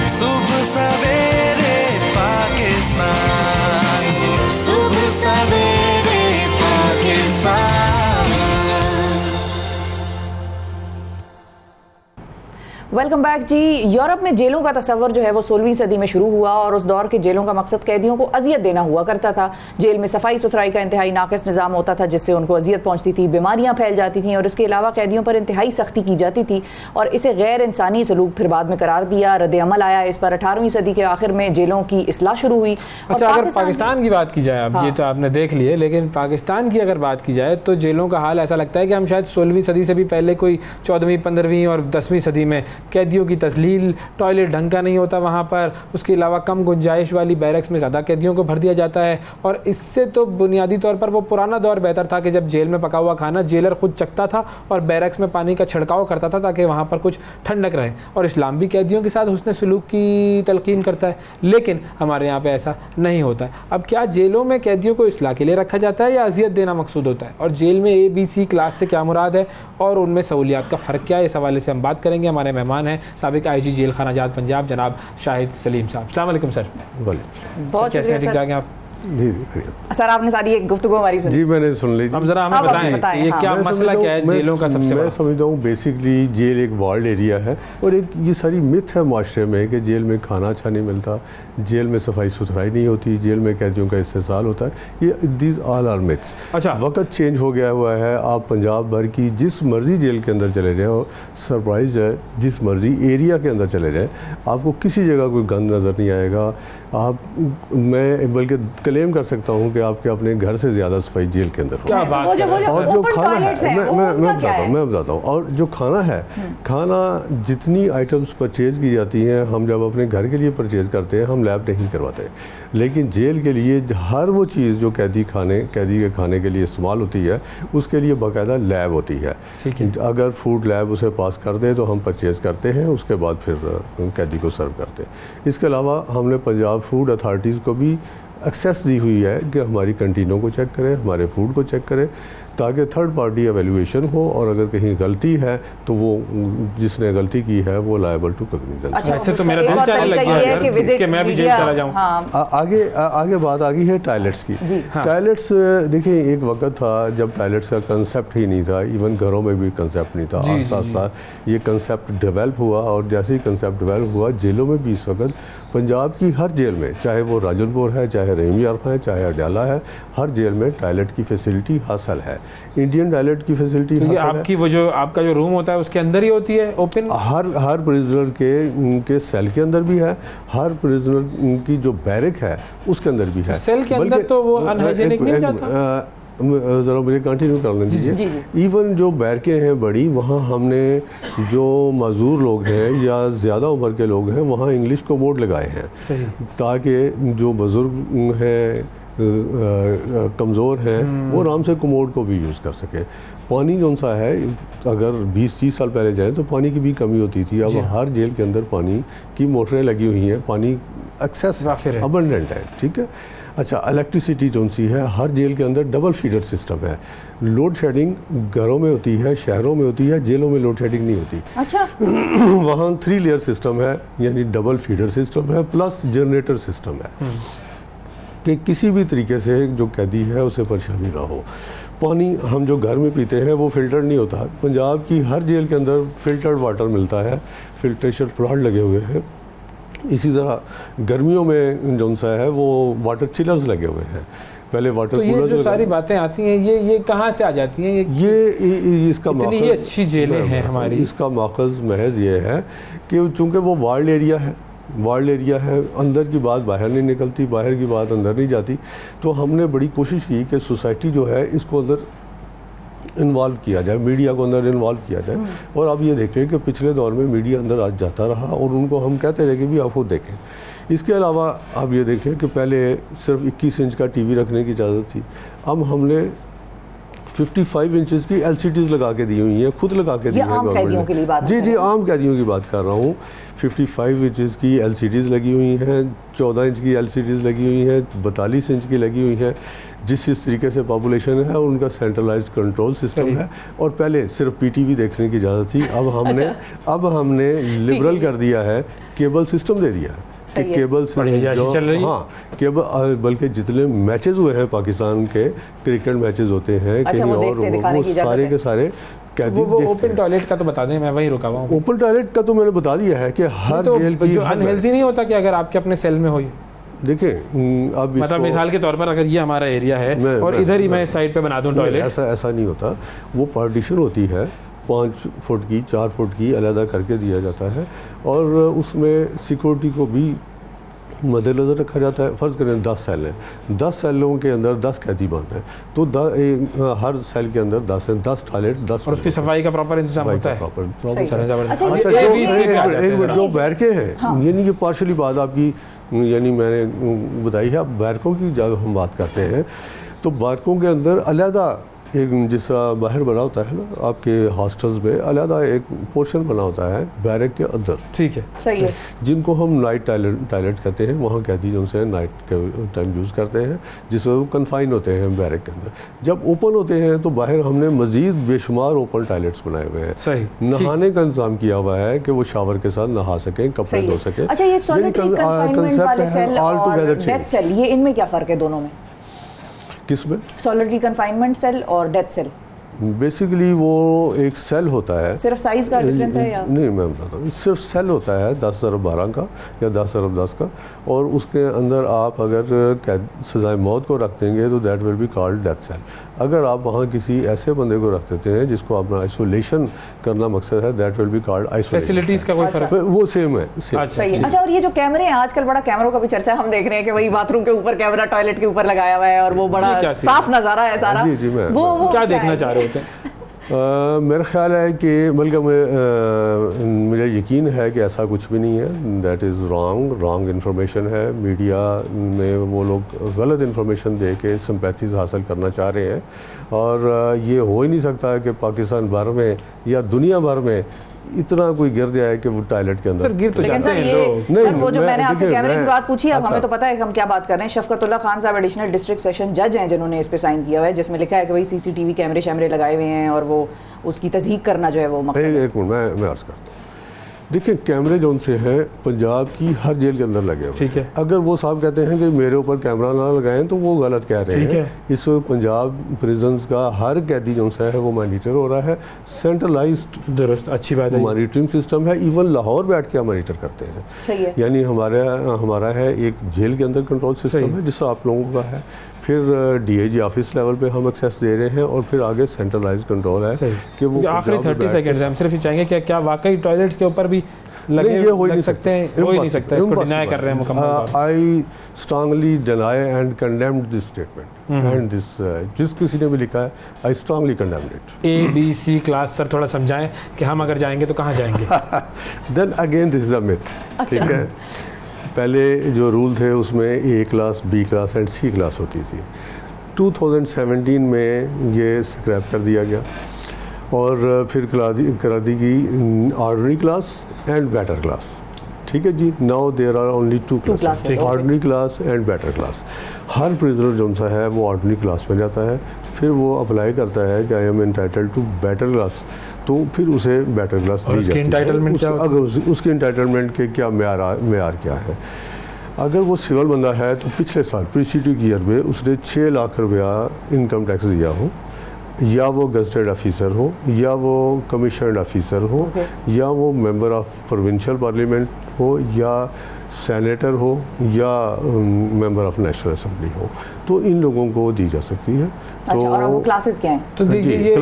सुबह सवेरे पाकिस्तान, सुबह सवेरे पाकिस्तान। वेलकम बैक जी। यूरोप में जेलों का तस्वर जो है वो 16वीं सदी में शुरू हुआ, और उस दौर के जेलों का मकसद कैदियों को अजियत देना हुआ करता था। जेल में सफाई सुथराई का इंतहाई नाक़िस निज़ाम होता था, जिससे उनको अजियत पहुंचती थी, बीमारियां फैल जाती थीं, और इसके अलावा कैदियों पर इंतहाई सख्ती की जाती थी, और इसे गैर इंसानी सलूक फिर बाद में करार दिया। रद्द अमल आया इस पर 18वीं सदी के आखिर में जेलों की इस्लाह शुरू हुई। अच्छा, अगर पाकिस्तान की बात की जाए, अब ये तो आपने देख लिए, लेकिन पाकिस्तान की अगर बात की जाए तो जेलों का हाल ऐसा लगता है कि हम शायद 16वीं सदी से भी पहले कोई 14वीं, 15वीं और 10वीं सदी में कैदियों की टॉयलेट ढंग का नहीं होता वहाँ पर। उसके अलावा कम गुंजाइश वाली बैरक्स में ज़्यादा कैदियों को भर दिया जाता है, और इससे तो बुनियादी तौर पर वो पुराना दौर बेहतर था कि जब जेल में पका हुआ खाना जेलर खुद चखता था और बैरक्स में पानी का छिड़काव करता था ताकि वहाँ पर कुछ ठंडक रहे। और इस्लाम भी कैदियों के साथ हुस्न सलूक की तलकीन करता है, लेकिन हमारे यहाँ पर ऐसा नहीं होता है। अब क्या जेलों में कैदियों को इस्लाह के लिए रखा जाता है या अजियत देना मकसूद होता है, और जेल में ABC क्लास से क्या मुराद है और उनमें सहूलियात का फ़र्क क्या है, इस हवाले से हम बात करेंगे। हमारे मेहमान हैं साबिक IG जेल खाना आज़ाद पंजाब जनाब शाहिद सलीम साहब। अस्सलाम वालेकुम सर। बहुत कैसे हैं, ठीक ठाक हैं आप? सर आपने सारी एक गुफ्तगू हमारी सुनी। जी मैंने सुन ली। अब जरा हमें बताएं ये क्या मसला क्या है जेलों का। सबसे मैं समझता हूँ बेसिकली जेल एक वार्ड एरिया है, और एक ये सारी मिथ है माशरे में कि जेल में खाना अच्छा नहीं मिलता, जेल में सफाई सुथराई नहीं होती, जेल में कैदियों का इस्तेसाल होता है। ये दीज ऑल आर मिथ्स। अच्छा, वक्त चेंज हो गया हुआ है। आप पंजाब भर की जिस मर्जी जेल के अंदर चले जाएं, और सरप्राइज है जिस मर्जी एरिया के अंदर चले जाएं, आपको किसी जगह कोई गंद नज़र नहीं आएगा। मैं बल्कि क्लेम कर सकता हूँ कि आपके अपने घर से ज़्यादा सफाई जेल के अंदर क्या बात है। और जो खाना है मैं बताता हूँ, और जो खाना है, खाना जितनी आइटम्स परचेज की जाती हैं, हम जब अपने घर के लिए परचेज करते हैं हम लैब नहीं करवाते, लेकिन जेल के लिए हर वो चीज़ जो कैदी के खाने के लिए इस्तेमाल होती है उसके लिए बाकायदा लैब होती है। अगर फूड लैब उसे पास कर दे तो हम परचेज़ करते हैं, उसके बाद फिर कैदी को सर्व करते हैं। इसके अलावा हमने पंजाब फूड अथॉरिटीज़ को भी एक्सेस दी हुई है कि हमारी कैंटीनों को चेक करें, हमारे फूड को चेक करें, ताकि थर्ड पार्टी एवेल्यूएशन हो, और अगर कहीं गलती है तो वो जिसने गलती की है वो लायबल टू कॉग्निजेंस। अच्छा, ऐसे तो मेरा दिल चाहने लग गया है कि मैं भी जेल चला जाऊं। आगे बात आ गई है टॉयलेट्स की। टॉयलेट्स देखिए, एक वक्त था जब टॉयलेट्स का कंसेप्ट ही नहीं था, इवन घरों में भी कंसेप्ट नहीं था। आस्ता ये कंसेप्ट डेवलप हुआ, और जैसे ही कंसेप्ट डेवलप हुआ जेलों में भी इस वक्त पंजाब की हर जेल में, चाहे वो राजनपुर है, चाहे रहीम यार है, चाहे अडयाला है, हर जेल में टॉयलेट की फैसिलिटी हासिल है। इंडियन टॉयलेट की फैसिलिटी आपकी वो जो आपका जो रूम होता है उसके अंदर ही होती है ओपन? हर प्रिजनर के सेल के अंदर भी है, हर प्रिजनर की जो बैरक है उसके अंदर भी है। सेल के अंदर तो वो अनहाइजीनिक नहीं जाता? ज़रा मुझे कंटिन्यू करने दीजिए। इवन जो बैरकें हैं बड़ी, वहाँ हमने जो मजदूर लोग हैं या ज़्यादा उम्र के लोग हैं वहाँ इंग्लिश को बोर्ड लगाए हैं, ताकि जो बुज़ुर्ग हैं कमज़ोर हैं वो आराम से कमोड को भी यूज़ कर सके। पानी जो सा है, अगर 20-30 साल पहले जाए तो पानी की भी कमी होती थी। अब हर जेल के अंदर पानी की मोटरें लगी हुई हैं, पानी एक्सेस अबंडेंट है, ठीक है। अच्छा, इलेक्ट्रिसिटी जो सी है, हर जेल के अंदर डबल फीडर सिस्टम है। लोड शेडिंग घरों में होती है, शहरों में होती है, जेलों में लोड शेडिंग नहीं होती। अच्छा वहाँ 3 लेयर सिस्टम है, यानी डबल फीडर सिस्टम है प्लस जनरेटर सिस्टम है कि किसी भी तरीके से जो कैदी है उसे परेशानी ना हो। पानी हम जो घर में पीते हैं वो फिल्टर नहीं होता। पंजाब की हर जेल के अंदर फिल्टर्ड वाटर मिलता है, फिल्ट्रेशन प्लांट लगे हुए हैं। इसी तरह गर्मियों में जो सा है वो वाटर चिलर्स लगे हुए हैं। पहले वाटर तो ये जो सारी बातें आती हैं ये कहाँ से आ जाती हैं? ये इसका इतनी ही अच्छी जेलें हैं हमारी, इसका माखज़ महज ये है कि चूँकि वो वार्ड एरिया है, अंदर की बात बाहर नहीं निकलती, बाहर की बात अंदर नहीं जाती। तो हमने बड़ी कोशिश की कि सोसाइटी जो है इसको अंदर इन्वॉल्व किया जाए, मीडिया को अंदर इन्वॉल्व किया जाए। और अब ये देखें कि पिछले दौर में मीडिया अंदर आज जाता रहा और उनको हम कहते रहे कि भी आप खुद देखें। इसके अलावा आप ये देखें कि पहले सिर्फ 21 इंच का टीवी रखने की इजाज़त थी, अब हमने 55 इंचेस की LCDs लगा के दी हुई हैं, खुद लगा के दी हैं गवर्नमेंट ने। जी, आम कैदियों की बात कर रहा हूँ। 55 इंचेस की LCDs लगी हुई हैं, 14 इंच की LCDs लगी हुई हैं, 42 इंच की लगी हुई हैं। जिस तरीके से पॉपुलेशन है उनका सेंट्रलाइज्ड कंट्रोल सिस्टम है। और पहले सिर्फ PTV देखने की इजाज़त थी, अब हमने लिबरल कर दिया है, केबल सिस्टम दे दिया है कि केबल से केबल, बल्कि जितने मैचेस हुए हैं पाकिस्तान के क्रिकेट मैचेस होते हैं कहीं और, वो सारे के सारे कैदी वो ओपन टॉयलेट का तो बता दें, मैं वहीं रुका हुआ हूं। ओपन टॉयलेट का तो मैंने बता दिया है कि हर जेल की जो अनहेल्दी नहीं होता कि अगर आपके अपने सेल में हो। देखें अब मतलब मिसाल के तौर पर अगर ये हमारा एरिया है और इधर ही मैं साइड पे बना दूं टॉयलेट, ऐसा नहीं होता। वो पार्टीशन होती है 5 फुट की, 4 फुट की, अलग करके दिया जाता है और उसमें सिक्योरिटी को भी मद्देनज़र रखा जाता है। फ़र्ज़ करें 10 सेल हैं, 10 सेलों के अंदर 10 कैदी बंद हैं, तो हर सेल के अंदर 10 हैं, 10 टॉयलेट, 10 और उसकी सफाई का प्रॉपर इंतजाम होता है। जो बैरकें हैं, यानी कि पार्शली बात आपकी यानी मैंने बताई है। अब बैरकों की जब हम बात करते हैं तो बैरकों के अंदर अलहदा एक जिसका बाहर बना होता है ना, आपके हॉस्टल्स में अलहदा एक पोर्शन बना होता है बैरक के अंदर, ठीक है, सही है, जिनको हम नाइट टॉयलेट कहते हैं। वहाँ कैदी जो से नाइट के टाइम यूज़ करते हैं, जिसमें वो कन्फाइन होते हैं बैरक के अंदर। जब ओपन होते हैं तो बाहर हमने मजीद बेशुमार ओपन टॉयलेट्स बनाए हुए हैं। सही, नहाने का इंतजाम किया हुआ है कि वो शावर के साथ नहा सकें, कपड़े धो सकें। अच्छा, ये कंसेप्ट है ऑल टुगेदर डेथ सेल, ये इनमें क्या फ़र्क है दोनों में? किसमें? सॉलिटरी कन्फाइनमेंट सेल और डेथ सेल। बेसिकली वो एक सेल होता है, सिर्फ साइज का डिफरेंस है या नहीं? मैं बताता हूँ, सिर्फ सेल होता है 10/12 का या 10/10 का, और उसके अंदर आप अगर सजाए मौत को रख देंगे तो that will be called death cell. अगर आप वहाँ किसी ऐसे बंदे को रख देते हैं जिसको अपना आइसोलेशन करना मकसद है, that will be called isolation. Facilities का कोई फर्क? वो सेम है। अच्छा, और ये जो कैमरे हैं, आजकल बड़ा कैमरों का भी चर्चा हम देख रहे हैं कि वही बाथरूम के ऊपर कैमरा, टॉयलेट के ऊपर लगाया हुआ है और वो बड़ा साफ नजारा है सारा। वो क्या देखना चाह रहे होते हैं? मेरा ख्याल है कि बल्कि मुझे यकीन है कि ऐसा कुछ भी नहीं है। दैट इज़ रॉन्ग इन्फॉर्मेशन है। मीडिया में वो लोग गलत इन्फॉर्मेशन दे के सिंपैथीज हासिल करना चाह रहे हैं और ये हो ही नहीं सकता है कि पाकिस्तान भर में या दुनिया भर में इतना कोई गिर जाए कि वो टॉयलेट के अंदर। सर गिर तो जाते हैं लोग। नहीं, वो जो मैंने आपसे कैमरे की बात पूछी, अब हमें तो पता है हम क्या बात कर रहे हैं। शफकतुल्ला खान साहब एडिशनल डिस्ट्रिक्ट सेशन जज हैं जिन्होंने इस पे साइन किया हुआ है, जिसमें लिखा है कि भाई CCTV कैमरे शैमरे लगाए हुए हैं और वो उसकी तस्दीक करना जो है वो मकसद है। एक मिनट मैं अर्ज करता हूँ। देखिए, कैमरे जो से हैं पंजाब की हर जेल के अंदर लगे हुए, ठीक है। अगर वो साहब कहते हैं कि मेरे ऊपर कैमरा ना लगाएं तो वो गलत कह रहे हैं। इस पंजाब प्रिजन्स का हर कैदी जो है वो मॉनिटर हो रहा है, सेंट्रलाइज्ड, दुरुस्त, अच्छी बात है, मॉनिटरिंग सिस्टम है। इवन लाहौर बैठ के मॉनिटर करते हैं। सही है। यानी हमारा है एक जेल के अंदर कंट्रोल सिस्टम है जिससे आप लोगों का है, फिर DIG ऑफिस लेवल पे हम एक्सेस दे रहे हैं और फिर आगे सेंट्रलाइज्ड कंट्रोल है कि वो आखिरी 30 सेकंड हम सिर्फ ये चाहेंगे क्या वाकई टॉयलेट्स के ऊपर भी लग सकते हैं? हो ही नहीं सकता, इसको डिनाई कर रहे हैं मुकम्मल। I strongly deny and condemned this statement and this, जिस किसी ने भी लिखा है, I strongly condemned it. ABC class sir थोड़ा समझाएं कि हम अगर जाएंगे तो कहाँ जाएंगे? Then again this is a myth, ठीक है। पहले जो रूल थे उसमें A class, B class and C class होती थी। 2017 में ये स्क्रैप कर दिया गया और फिर करा दी गई ordinary class and better class. ठीक है जी। Now there are only 2 class, ordinary class and better class. हर प्रिजनर जो सा है वो ऑर्डिनरी क्लास में जाता है, फिर वो अप्लाई करता है कि I am entitled to better class, तो फिर उसे बेटर क्लास दी जाती है। अगर उसकी एंटाइटलमेंट के क्या मेयार क्या है। अगर वो सिविल बंदा है तो पिछले साल प्रीसीडिंग ईयर में उसने 6 लाख रुपया इनकम टैक्स दिया हो, या वो गजटेड ऑफिसर हो, या वो कमीशनड ऑफिसर हो, या वो मेंबर ऑफ प्रोविंशियल पार्लियामेंट हो, या सेनेटर हो, या मेंबर ऑफ नेशनल असेंबली हो, तो इन लोगों को दी जा सकती है। अच्छा, और वो क्लासेस क्या हैं? तो देखिए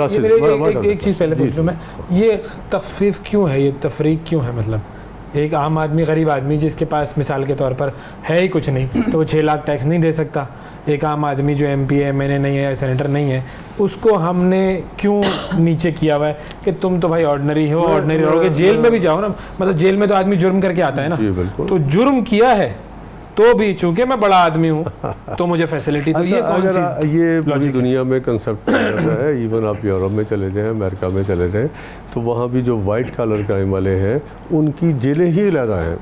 एक चीज़ पहले पूछूं मैं, ये तफरीक क्यों है, ये तफरीक क्यों है? मतलब एक आम आदमी, गरीब आदमी जिसके पास मिसाल के तौर पर है ही कुछ नहीं, तो वो 6 लाख टैक्स नहीं दे सकता। एक आम आदमी जो MP है, MNA नहीं है, सेनेटर नहीं है, उसको हमने क्यों नीचे किया हुआ है कि तुम तो भाई ऑर्डिनरी हो, ऑर्डिनरी रहोगे, जेल में भी जाओ ना। मतलब जेल में तो आदमी जुर्म करके आता है ना, तो जुर्म किया है तो भी चूंकि मैं बड़ा आदमी हूँ तो मुझे फैसिलिटी। तो ये कौन सी ये पूरी दुनिया में कंसेप्ट है। इवन आप यूरोप में चले जाएं, अमेरिका में चले जाएं, तो वहाँ भी जो वाइट कॉलर क्राइम वाले हैं उनकी जेलें ही अलहदा हैं।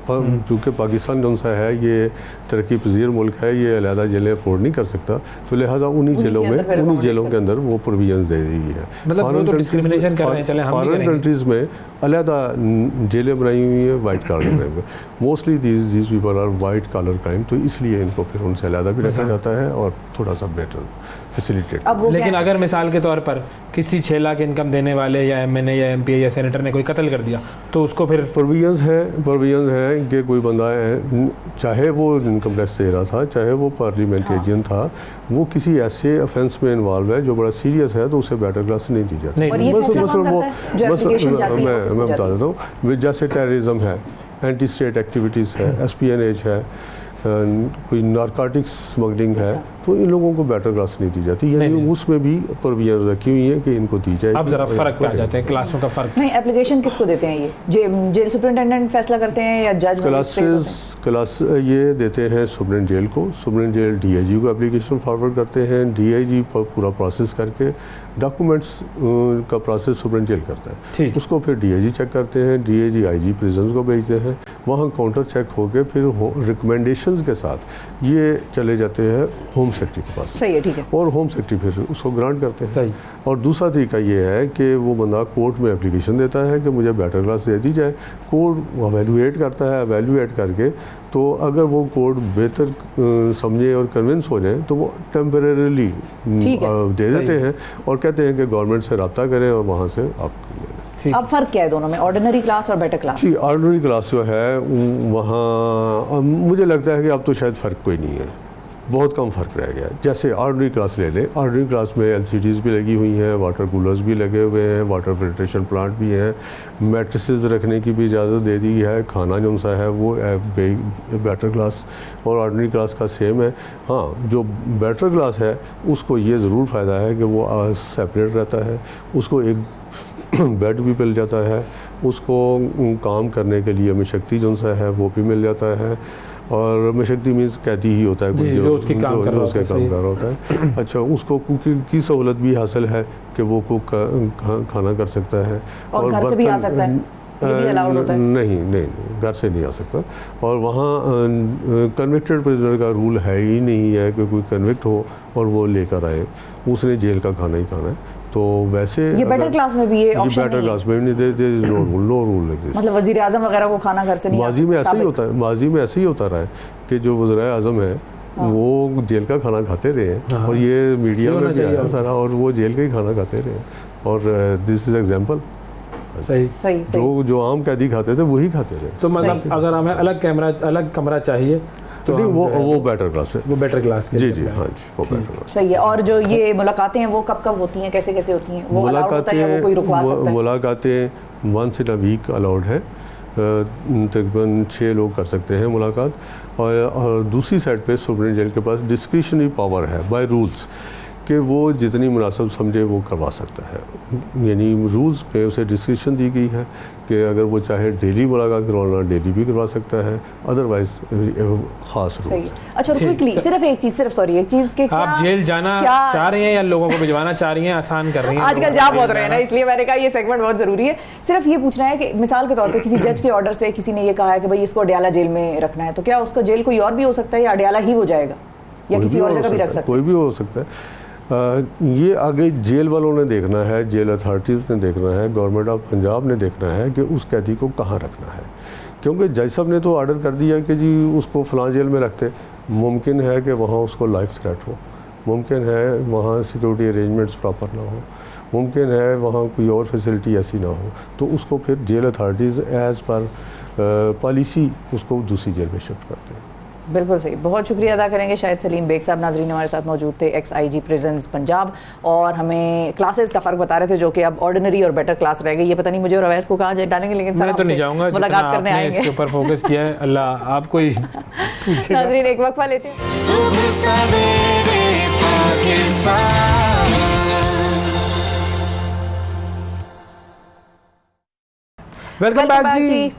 चूँकि पाकिस्तान जो सा है ये तरक्की पजीर मुल्क है, ये अलहदा जेलें अफोर्ड नहीं कर सकता, तो लिहाजा उन्हीं जेलों के अंदर वो प्रोविजन दे दी है। फॉरेन कंट्रीज़ में अलहदा जेलें बनाई हुई हैं वाइट कॉलर क्राइम में। Mostly these people are white collar crime, तो इसलिए इनको फिर उनसे अलहदा भी रखा जाता है और थोड़ा सा बेटर फैसिलिटेट। लेकिन अगर मिसाल के तौर पर किसी 6 लाख इनकम देने वाले या MNA या MP या सेनेटर ने कोई कत्ल कर दिया, तो उसको फिर प्रोविजंस है कि कोई बंदा है, चाहे वो इनकम टैक्स दे रहा था, चाहे वो पार्लियामेंटेरियन था, वो किसी ऐसे ऑफेंस में इन्वॉल्व है जो बड़ा सीरियस है, तो उसे बेटर क्लास नहीं दी जाती। मैं बता देता हूँ, जैसे टेररिज्म है, एंटी स्टेट एक्टिविटीज़ है, एस्पियनेज है, कोई नारकोटिक्स स्मगलिंग है, तो इन लोगों को बेटर क्लास नहीं दी जाती। यानी उसमें भी प्रोविजन रखी हुई है कि इनको दी जाए। अब जरा फर्क पे आ जाते हैं, क्लासों का फर्क। नहीं, एप्लीकेशन किसको देते हैं? ये जेल सुपरिटेंडेंट फैसला करते हैं या जज? क्लास ये देते हैं सुप्रीम जेल को, सुप्रीम जेल DIG को एप्लीकेशन फॉरवर्ड करते हैं, DIG पर पूरा प्रोसेस करके डॉक्यूमेंट्स का प्रोसेस सुप्रीम जेल करता है, उसको फिर DIG चेक करते हैं, DIG IG प्रिजन्स को भेजते हैं, वहाँ काउंटर चेक होकर फिर रिकमेंडेशंस के साथ ये चले जाते हैं होम सेक्रेटरी के पास। सही है, ठीक है। और होम सेक्रेटरी फिर उसको ग्रांट करते हैं। सही। और दूसरा तरीका ये है कि वो बंदा कोर्ट में एप्लीकेशन देता है कि मुझे बेटर क्लास दे दी जाए, कोर्ट एवेलुएट करता है, एवेलुएट करके तो अगर वो कोर्ट बेहतर समझे और कन्विंस हो जाए तो वो टेम्परेरीली दे देते हैं और कहते हैं कि गवर्नमेंट से रब्ता करें और वहाँ से आप। अब फर्क क्या है दोनों में, ऑर्डिनरी क्लास और बेटर क्लास? ऑर्डिनरी क्लास जो है वहाँ मुझे लगता है कि अब तो शायद फ़र्क कोई नहीं है, बहुत कम फ़र्क रह गया है। जैसे ऑर्डिनरी क्लास ले लें, ऑर्डिनरी क्लास में LCDs भी लगी हुई हैं, वाटर कूलर्स भी लगे हुए हैं, वाटर फिल्ट्रेशन प्लांट भी हैं, मैट्रेसेस रखने की भी इजाज़त दे दी है, खाना जो सा है वो बेटर क्लास और ऑर्डिनरी क्लास का सेम है। हाँ, जो बेटर क्लास है उसको ये ज़रूर फ़ायदा है कि वो सेपरेट रहता है, उसको एक बेड भी मिल जाता है, उसको काम करने के लिए मशक्ति जो सा है वो भी मिल जाता है, और मशक्ति मीन्स कैदी ही होता है जो उसके काम कर रहा होता है। अच्छा, उसको कुकिंग की सहूलत भी हासिल है कि वो कुक खाना कर सकता है और घर से भी आ सकता है। नहीं, घर से नहीं आ सकता। और वहाँ कन्विक्टेड प्रिजनर का रूल है ही नहीं है कि कोई कन्विक्ट हो और वो लेकर आए, उसने जेल का खाना ही खाना है। तो वैसे ये बेटर क्लास में भी ये ऑप्शन बेटर क्लास में भी नो रूल एग्जिस्ट। मतलब वज़ीर आज़म वगैरह को खाना घर से नहीं, माजी में ऐसा ही होता है, माजी में ऐसे ही होता रहा है कि जो वज़ीर आज़म है वो जेल का खाना खाते रहे और ये मीडिया में भी आया सारा, और वो जेल का ही खाना खाते रहे, और दिस इज एग्जाम्पल। सही। जो आम कैदी खाते थे वही खाते थे। तो मतलब अगर हमें अलग कमरा चाहिए तो वो बेटर क्लास है, वो बेटर क्लास के। जी हाँ जी, वो बेटर क्लास। सही है। और जो ये मुलाकातें हैं वो कब होती हैं, कैसे होती हैं? वो अलाउड होता है या वो कोई रुकवा सकता है? मुलाकातें once in a week allowed है, तकरीबन 6 लोग कर सकते हैं मुलाकात। और दूसरी साइड पे सुप्रीम जेल के पास डिस्क्रिशनरी पावर है बाय रूल्स कि वो जितनी मुनासिब समझे वो करवा सकता है। यानी रूल्स में उसे डिस्क्रिप्शन दी गई है कि अगर वो चाहे डेली मुलाकात करवाना डेली भी करवा सकता है, अदरवाइज ख़ास रूल। अच्छा क्विकली सिर्फ एक चीज़ के आप जेल जाना चाह रही हैं या लोगों को भिजवाना चाह रही हैं, आसान कर रही हैं? आजकल जा बहुत रहे हैं ना, इसलिए मैंने कहा ये सेगमेंट बहुत ज़रूरी है। सिर्फ ये पूछना है कि मिसाल के तौर पर किसी जज के ऑर्डर से किसी ने ये कहा है कि भाई इसको अडयाला जेल में रखना है, तो क्या उसका जेल कोई और भी हो सकता है या अडयाला ही हो जाएगा या किसी और जगह भी रख सकते हैं? कोई भी हो सकता है। ये आगे जेल वालों ने देखना है, जेल अथॉरिटीज़ ने देखना है, गवर्नमेंट ऑफ पंजाब ने देखना है कि उस कैदी को कहाँ रखना है, क्योंकि जज साहब ने तो ऑर्डर कर दिया कि जी उसको फ़लाँ जेल में रखते। मुमकिन है कि वहाँ उसको लाइफ थ्रेट हो, मुमकिन है वहाँ सिक्योरिटी अरेंजमेंट्स प्रॉपर ना हो, मुमकिन है वहाँ कोई और फैसिलिटी ऐसी ना हो, तो उसको फिर जेल अथॉरिटीज़ एज़ पर पॉलिसी उसको दूसरी जेल में शिफ्ट करते हैं। बिल्कुल सही, बहुत शुक्रिया अदा करेंगे शाहिद सलीम बेग साहब। नाजरीन हमारे साथ मौजूद थे XIG प्रिजन्स पंजाब और हमें क्लासेस का फ़र्क बता रहे थे जो कि अब ऑर्डिनरी और बेटर क्लास रह गई। ये पता नहीं मुझे और अवैस को कहाँ डालेंगे, लेकिन मैं तो नहीं जाऊंगा, मुलाकात करने आएंगे। इसके ऊपर फोकस किया है, अल्लाह आपको ही नाजरीन एक वक्फा लेते हैं। सुबह सवेरे पाकिस्तान। वेलकम बैक जी।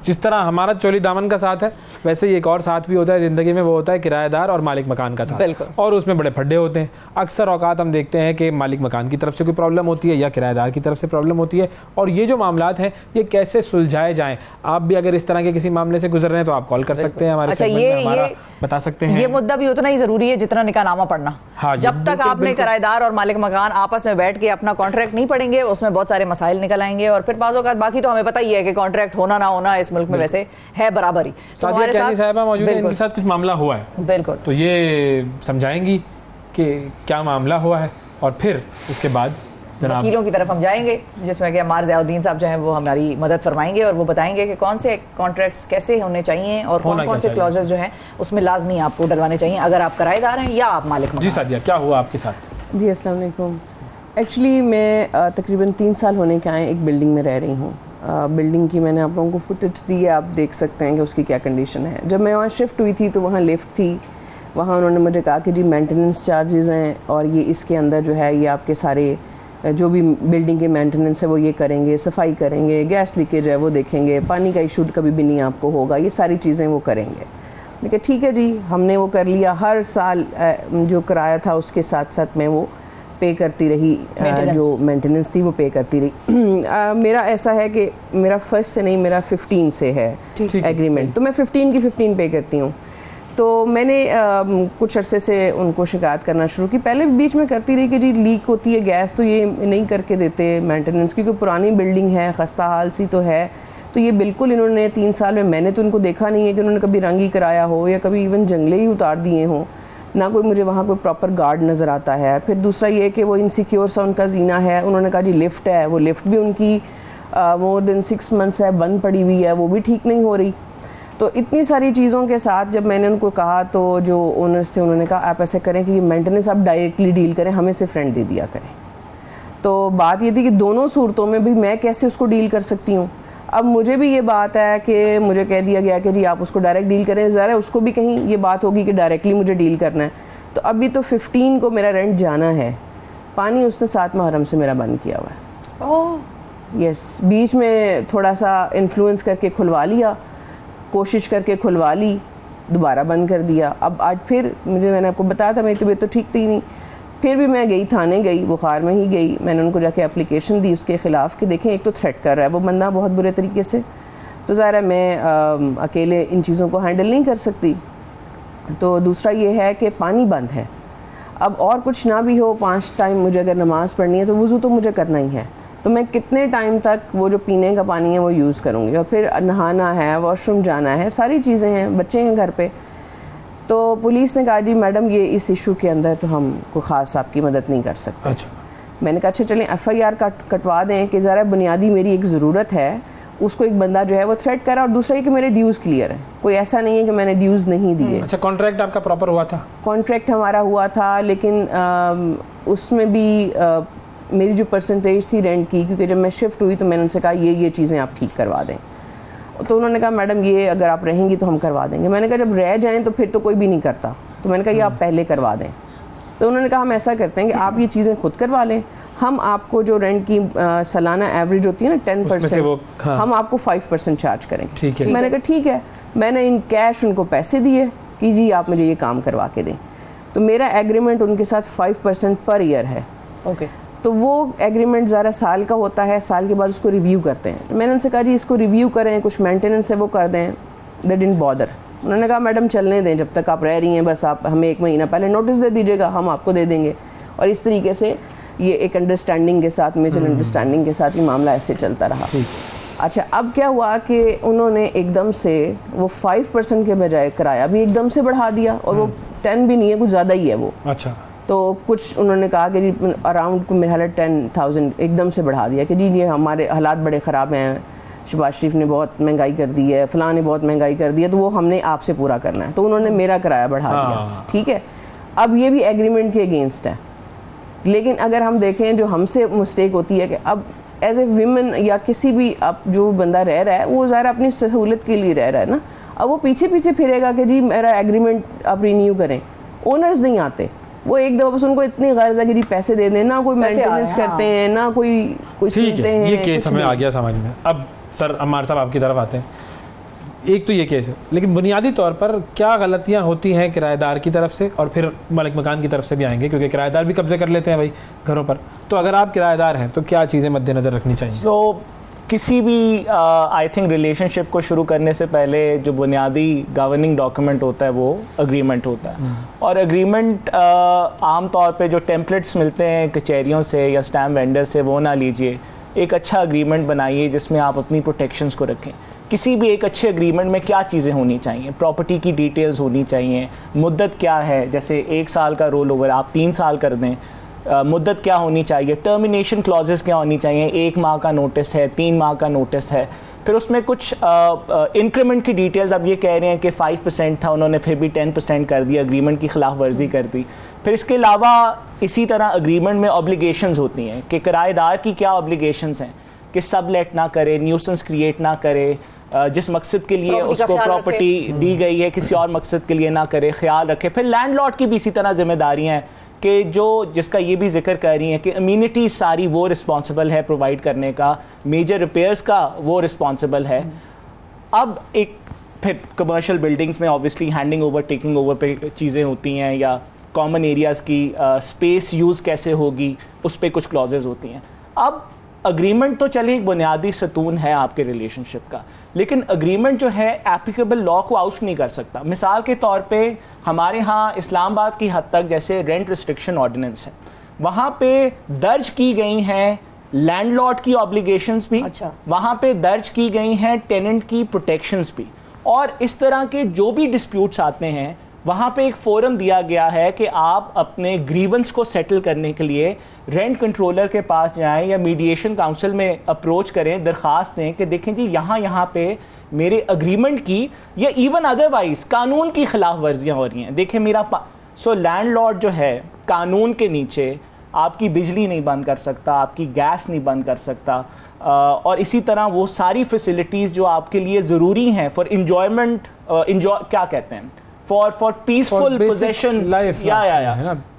जिस तरह हमारा चोली दामन का साथ है, वैसे ही एक और साथ भी होता है ज़िंदगी में, वो होता है किराएदार और मालिक मकान का साथ। और उसमें बड़े फड्डे होते हैं। अक्सर औकात हम देखते हैं कि मालिक मकान की तरफ से कोई प्रॉब्लम होती है या किराएदार की तरफ से प्रॉब्लम होती है, और ये जो मामलात हैं ये कैसे सुलझाए जाएं। आप भी अगर इस तरह के किसी मामले से गुजर रहे हैं तो आप कॉल कर सकते हैं, हमारे सेगमेंट में हमारा बता सकते हैं। ये मुद्दा भी उतना ही ज़रूरी है जितना निकाहनामा पढ़ना। हाँ, जब तक आपने किराएदार और मालिक मकान आपस में बैठ के अपना कॉन्ट्रैक्ट नहीं पढ़ेंगे, उसमें बहुत सारे मसाइल निकल आएंगे। और फिर बाज़ औक़ात बाकी तो हमें पता ही है कि कॉन्ट्रैक्ट होना ना होना इस मुल्क में वैसे है बराबरी। तो हमारे साथ मौजूद है, इनके साथ कुछ मामला हुआ है, बिल्कुल, तो ये समझाएंगी कि क्या मामला हुआ है, और फिर उसके बाद वकीलों की तरफ हम जाएंगे जिसमें कि अमार ज़ियाउद्दीन साहब जो हैं वो हमारी मदद फरमाएंगे और वो बताएंगे कि कौन से कॉन्ट्रैक्ट्स कैसे होने चाहिए और कौन कौन से क्लॉजेस जो हैं उसमें लाजमी आपको डलवाने चाहिए अगर आप किराएदार हैं या आप मालिक मकान। जी सादिया, क्या हुआ आपके साथ? जी अस्सलाम वालेकुम। एक्चुअली मैं तकरीबन 3 साल होने के आए एक बिल्डिंग में रह रही हूँ। बिल्डिंग की मैंने आप लोगों को फुटेज दी है, आप देख सकते हैं कि उसकी क्या कंडीशन है। जब मैं वहाँ शिफ्ट हुई थी तो वहाँ लिफ्ट थी, वहाँ उन्होंने मुझे कहा कि जी मेंटेनेंस चार्जेस हैं और ये इसके अंदर जो है ये आपके सारे जो भी बिल्डिंग के मेंटेनेंस है वो ये करेंगे, सफाई करेंगे, गैस लीकेज है वो देखेंगे, पानी का इशू कभी भी नहीं आपको होगा, ये सारी चीज़ें वो करेंगे। लेकिन ठीक है जी, हमने वो कर लिया। हर साल जो किराया था उसके साथ साथ मैं वो पे करती रही, जो मेंटेनेंस थी वो पे करती रही। मेरा ऐसा है कि मेरा फर्स्ट से नहीं, मेरा 15 से है एग्रीमेंट, तो मैं 15 की 15 पे करती हूँ। तो मैंने कुछ अरसे से उनको शिकायत करना शुरू की। पहले बीच में करती रही कि जी लीक होती है गैस, तो ये नहीं करके देते मेंटेनेंस, क्योंकि पुरानी बिल्डिंग है, खस्ता हाल सी तो है। तो ये बिल्कुल इन्होंने 3 साल में मैंने तो उनको देखा नहीं है कि उन्होंने कभी रंग ही कराया हो या कभी इवन जंगले ही उतार दिए हों, ना कोई मुझे वहाँ कोई प्रॉपर गार्ड नज़र आता है। फिर दूसरा ये कि वो इनसिक्योर सा उनका जीना है। उन्होंने कहा जी लिफ्ट है, वो लिफ्ट भी उनकी मोर देन 6 मंथ्स है बंद पड़ी हुई है, वो भी ठीक नहीं हो रही। तो इतनी सारी चीज़ों के साथ जब मैंने उनको कहा तो जो ओनर्स थे उन्होंने कहा आप ऐसे करें कि ये मेंटेनेंस आप डायरेक्टली डील करें, हमें सिर्फ रेंट दे दिया करें। तो बात ये थी कि दोनों सूरतों में भी मैं कैसे उसको डील कर सकती हूँ। अब मुझे भी ये बात है कि मुझे कह दिया गया कि जी आप उसको डायरेक्ट डील करें, ज़रा उसको भी कहीं ये बात होगी कि डायरेक्टली मुझे डील करना है। तो अभी तो 15 को मेरा रेंट जाना है, पानी उसने 7 मुहर्रम से मेरा बंद किया हुआ है। ओह यस, बीच में थोड़ा सा इन्फ्लुएंस करके खुलवा लिया, कोशिश करके खुलवा ली, दोबारा बंद कर दिया। अब आज फिर मैंने आपको बताया था मेरी तबीयत तो ठीक थी नहीं, फिर भी मैं गई, थाने गई, बुखार में ही गई। मैंने उनको जाके एप्लीकेशन दी उसके ख़िलाफ़ कि देखें एक तो थ्रेट कर रहा है वो बंदा बहुत बुरे तरीके से, तो ज़ाहिर है मैं अकेले इन चीज़ों को हैंडल नहीं कर सकती। तो दूसरा ये है कि पानी बंद है। अब और कुछ ना भी हो, 5 टाइम मुझे अगर नमाज़ पढ़नी है तो वज़ू तो मुझे करना ही है, तो मैं कितने टाइम तक वो जो पीने का पानी है वो यूज़ करूँगी, और फिर नहाना है, वॉशरूम जाना है, सारी चीज़ें हैं, बच्चे हैं घर पे। तो पुलिस ने कहा जी मैडम ये इस इशू के अंदर तो हम कोई ख़ास आपकी मदद नहीं कर सकते। अच्छा। मैंने कहा अच्छा चलें FIR कटवा दें कि ज़रा बुनियादी मेरी एक ज़रूरत है, उसको एक बंदा जो है वो थ्रेट करा, और दूसरा ये कि मेरे ड्यूज़ क्लियर है, कोई ऐसा नहीं है कि मैंने ड्यूज़ नहीं दिए। अच्छा, कॉन्ट्रैक्ट आपका प्रॉपर हुआ था? कॉन्ट्रैक्ट हमारा हुआ था, लेकिन उसमें भी मेरी जो परसेंटेज थी रेंट की, क्योंकि जब मैं शिफ्ट हुई तो मैंने उनसे कहा ये चीज़ें आप ठीक करवा दें, तो उन्होंने कहा मैडम ये अगर आप रहेंगी तो हम करवा देंगे। मैंने कहा जब रह जाएं तो फिर तो कोई भी नहीं करता, तो मैंने कहा ये आप पहले करवा दें। तो उन्होंने कहा हम ऐसा करते हैं कि आप ये चीज़ें खुद करवा लें, हम आपको जो रेंट की सालाना एवरेज होती है ना 10%, हम आपको 5% चार्ज करेंगे। ठीक है। मैंने कहा ठीक है। मैंने इन कैश उनको पैसे दिए कि जी आप मुझे ये काम करवा के दें। तो मेरा एग्रीमेंट उनके साथ 5% पर ईयर है। ओके। तो वो एग्रीमेंट ज़रा साल का होता है, साल के बाद उसको रिव्यू करते हैं। मैंने उनसे कहा जी इसको रिव्यू करें, कुछ मेंटेनेंस है वो कर दें। They didn't bother. उन्होंने कहा मैडम चलने दें, जब तक आप रह रही हैं बस आप हमें 1 महीना पहले नोटिस दे दीजिएगा, हम आपको दे देंगे। और इस तरीके से ये एक अंडरस्टैंडिंग के साथ, म्यूचुअल अंडरस्टैंडिंग के साथ ये मामला ऐसे चलता रहा। अच्छा, अब क्या हुआ कि उन्होंने एकदम से वो 5% के बजाय किराया भी एकदम से बढ़ा दिया, और वो 10 भी नहीं है, कुछ ज़्यादा ही है वो। अच्छा। तो कुछ उन्होंने कहा कि जी अराउंड मेरे ख्याल 10,000 एकदम से बढ़ा दिया कि जी ये हमारे हालात बड़े ख़राब हैं, शहबाज शरीफ ने बहुत महंगाई कर दी है, फ़लाँ ने बहुत महंगाई कर दी है, तो वो हमने आपसे पूरा करना है। तो उन्होंने मेरा किराया बढ़ा दिया। ठीक है, अब ये भी एग्रीमेंट के अगेंस्ट है। लेकिन अगर हम देखें जो हमसे मिस्टेक होती है कि अब एज ए वीमेन या किसी भी अब जो बंदा रह रहा है वो ज़रा अपनी सहूलत के लिए रह रहा है ना, अब वो पीछे पीछे फिरेगा कि जी मेरा एग्रीमेंट आप रिन्यू करें। ओनर्स नहीं आते, वो एक दफ़ा बस उनको इतनी गर्ज है कि जी पैसे दे दें, ना कोई मेंटेनेंस करते हैं, ना कोई कुछ सुनते हैं। ये केस हमें आ गया समझ में। अब सर अम्मार साहब आपकी तरफ आते हैं। एक तो ये केस है, लेकिन बुनियादी तौर पर क्या गलतियां होती हैं किराएदार की तरफ से, और फिर मालिक मकान की तरफ से भी आएंगे, क्योंकि किराएदार भी कब्जे कर लेते हैं भाई घरों पर। तो अगर आप किराएदार हैं तो क्या चीज़ें मद्देनज़र रखनी चाहिए? तो किसी भी आई थिंक रिलेशनशिप को शुरू करने से पहले जो बुनियादी गवर्निंग डॉक्यूमेंट होता है वो अग्रीमेंट होता है। और अग्रीमेंट आम तौर पे जो टेम्पलेट्स मिलते हैं कचहरियों से या स्टैम्प वेंडर से वो ना लीजिए। एक अच्छा अग्रीमेंट बनाइए जिसमें आप अपनी प्रोटेक्शंस को रखें। किसी भी एक अच्छे अग्रीमेंट में क्या चीज़ें होनी चाहिए, प्रॉपर्टी की डिटेल्स होनी चाहिए, मुद्दत क्या है, जैसे 1 साल का रोल ओवर आप 3 साल कर दें, मुद्दत क्या होनी चाहिए, टर्मिनेशन क्लॉजेस क्या होनी चाहिए, 1 माह का नोटिस है, 3 माह का नोटिस है। फिर उसमें कुछ इंक्रीमेंट की डिटेल्स, अब ये कह रहे हैं कि 5% था, उन्होंने फिर भी 10% कर दिया, अग्रीमेंट की खिलाफ वर्जी कर दी। फिर इसके अलावा इसी तरह अग्रीमेंट में ऑब्लिगेशंस होती हैं कि किराएदार की क्या ऑब्लिगेशंस हैं कि सब लेट ना करे, न्यूसेंस क्रिएट ना करे, जिस मकसद के लिए उसको प्रॉपर्टी दी गई है किसी और मकसद के लिए ना करे, ख्याल रखे। फिर लैंडलॉर्ड की भी इसी तरह जिम्मेदारियां हैं कि जो जिसका ये भी जिक्र कर रही हैं कि अम्यूनिटीज सारी वो रिस्पॉन्सिबल है प्रोवाइड करने का, मेजर रिपेयर्स का वो रिस्पॉन्सिबल है। अब एक फिर कमर्शियल बिल्डिंग्स में obviously handing over taking over पे चीज़ें होती हैं, या कॉमन एरियाज़ की स्पेस यूज़ कैसे होगी उस पर कुछ क्लॉजेज होती हैं। अब अग्रीमेंट तो चलिए एक बुनियादी सतून है आपके रिलेशनशिप का, लेकिन अग्रीमेंट जो है एप्लीकेबल लॉ को आउट नहीं कर सकता। मिसाल के तौर पे हमारे यहाँ इस्लामाबाद की हद तक जैसे रेंट रिस्ट्रिक्शन ऑर्डिनेंस है, वहाँ पे दर्ज की गई हैं लैंडलॉर्ड की ऑब्लिगेशंस भी, वहाँ पे दर्ज की गई हैं टेनेंट की प्रोटेक्शंस भी, और इस तरह के जो भी डिस्प्यूट्स आते हैं वहाँ पे एक फोरम दिया गया है कि आप अपने ग्रीवेंस को सेटल करने के लिए रेंट कंट्रोलर के पास जाएं या मीडिएशन काउंसिल में अप्रोच करें, दरख्वास्त दें कि देखें जी यहाँ पे मेरे अग्रीमेंट की या इवन अदरवाइज कानून की खिलाफ वर्जियाँ हो रही हैं। देखें मेरा सो लैंडलॉर्ड जो है कानून के नीचे आपकी बिजली नहीं बंद कर सकता, आपकी गैस नहीं बंद कर सकता, और इसी तरह वो सारी फैसिलिटीज़ जो आपके लिए ज़रूरी हैं फॉर इंजॉयमेंट, क्या कहते हैं, for peaceful possession life,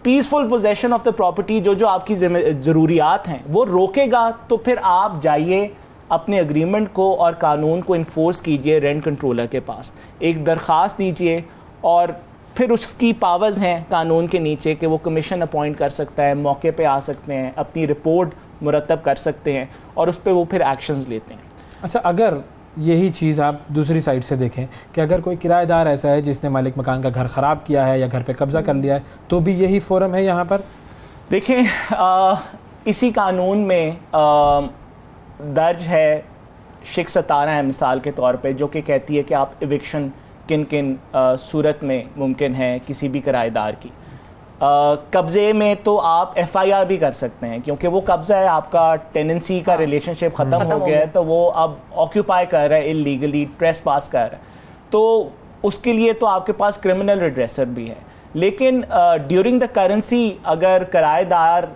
peaceful possession of the property, जो आपकी ज़रूरियात हैं वो रोकेगा। तो फिर आप जाइए अपने अग्रीमेंट को और कानून को इन्फोर्स कीजिए रेंट कंट्रोलर के पास, एक दरख्वास्त दीजिए, और फिर उसकी पावर्स हैं कानून के नीचे कि वो कमीशन अपॉइंट कर सकता है, मौके पे आ सकते हैं, अपनी रिपोर्ट मुरतब कर सकते हैं, और उस पर वो फिर एक्शंस लेते हैं। अच्छा, अगर यही चीज़ आप दूसरी साइड से देखें कि अगर कोई किराएदार ऐसा है जिसने मालिक मकान का घर ख़राब किया है या घर पे कब्ज़ा कर लिया है, तो भी यही फोरम है यहाँ पर? देखें इसी कानून में दर्ज है शिक 17 है मिसाल के तौर पे, जो कि कहती है कि आप इविक्शन किन किन सूरत में मुमकिन है किसी भी किराएदार की। कब्ज़े में तो आप FIR भी कर सकते हैं, क्योंकि वो कब्ज़ा है आपका, टेनेंसी का रिलेशनशिप ख़त्म हो गया है, तो वो अब ऑक्यूपाई कर रहा है इलीगली, ट्रेस पास कर रहा है, तो उसके लिए तो आपके पास क्रिमिनल रिड्रेसर भी है। लेकिन ड्यूरिंग द करेंसी अगर किराएदार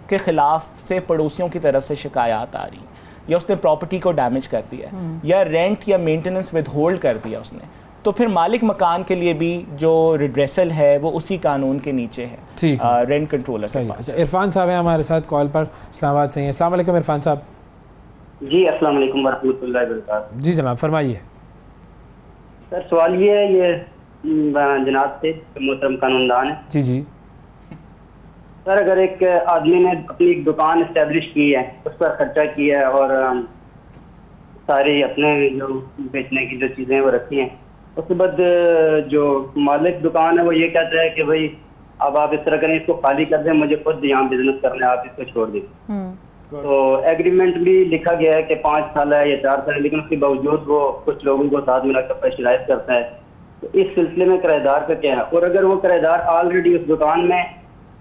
के ख़िलाफ़ से पड़ोसियों की तरफ से शिकायत आ रही, या उसने प्रॉपर्टी को डैमेज कर दिया, या रेंट या मेंटेनेंस विद होल्ड कर दिया उसने, तो फिर मालिक मकान के लिए भी जो रिड्रेसल है वो उसी कानून के नीचे है, ठीक रेंट कंट्रोलर। सही। अच्छा, इरफान साहब हैं हमारे साथ कॉल पर इस्लामाबाद से। अस्सलाम वालेकुम इरफान साहब। जी अस्सलाम वालेकुम वरहमतुल्लाहि वबरकातुहू। जी जनाब फरमाइए। सर सवाल ये है, ये जनाब से मोहतरम कानूनदान है। जी जी सर, अगर एक आदमी ने अपनी एक दुकान इस्टेब्लिश की है, उस पर खर्चा किया है और सारी अपने जो बेचने की जो चीज़ें वो रखी हैं, उसके बाद जो मालिक दुकान है वो ये कहता है कि भाई अब आप इस तरह करें, इसको खाली कर दें, मुझे खुद यहाँ बिजनेस करना है, आप इसको छोड़ दें। तो एग्रीमेंट भी लिखा गया है कि 5 साल है या 4 साल है, लेकिन उसके बावजूद वो कुछ लोगों को साथ मिलाकर प्रेशराइज करता है। तो इस सिलसिले में किराएदार का क्या है? और अगर वो किराएदार ऑलरेडी उस दुकान में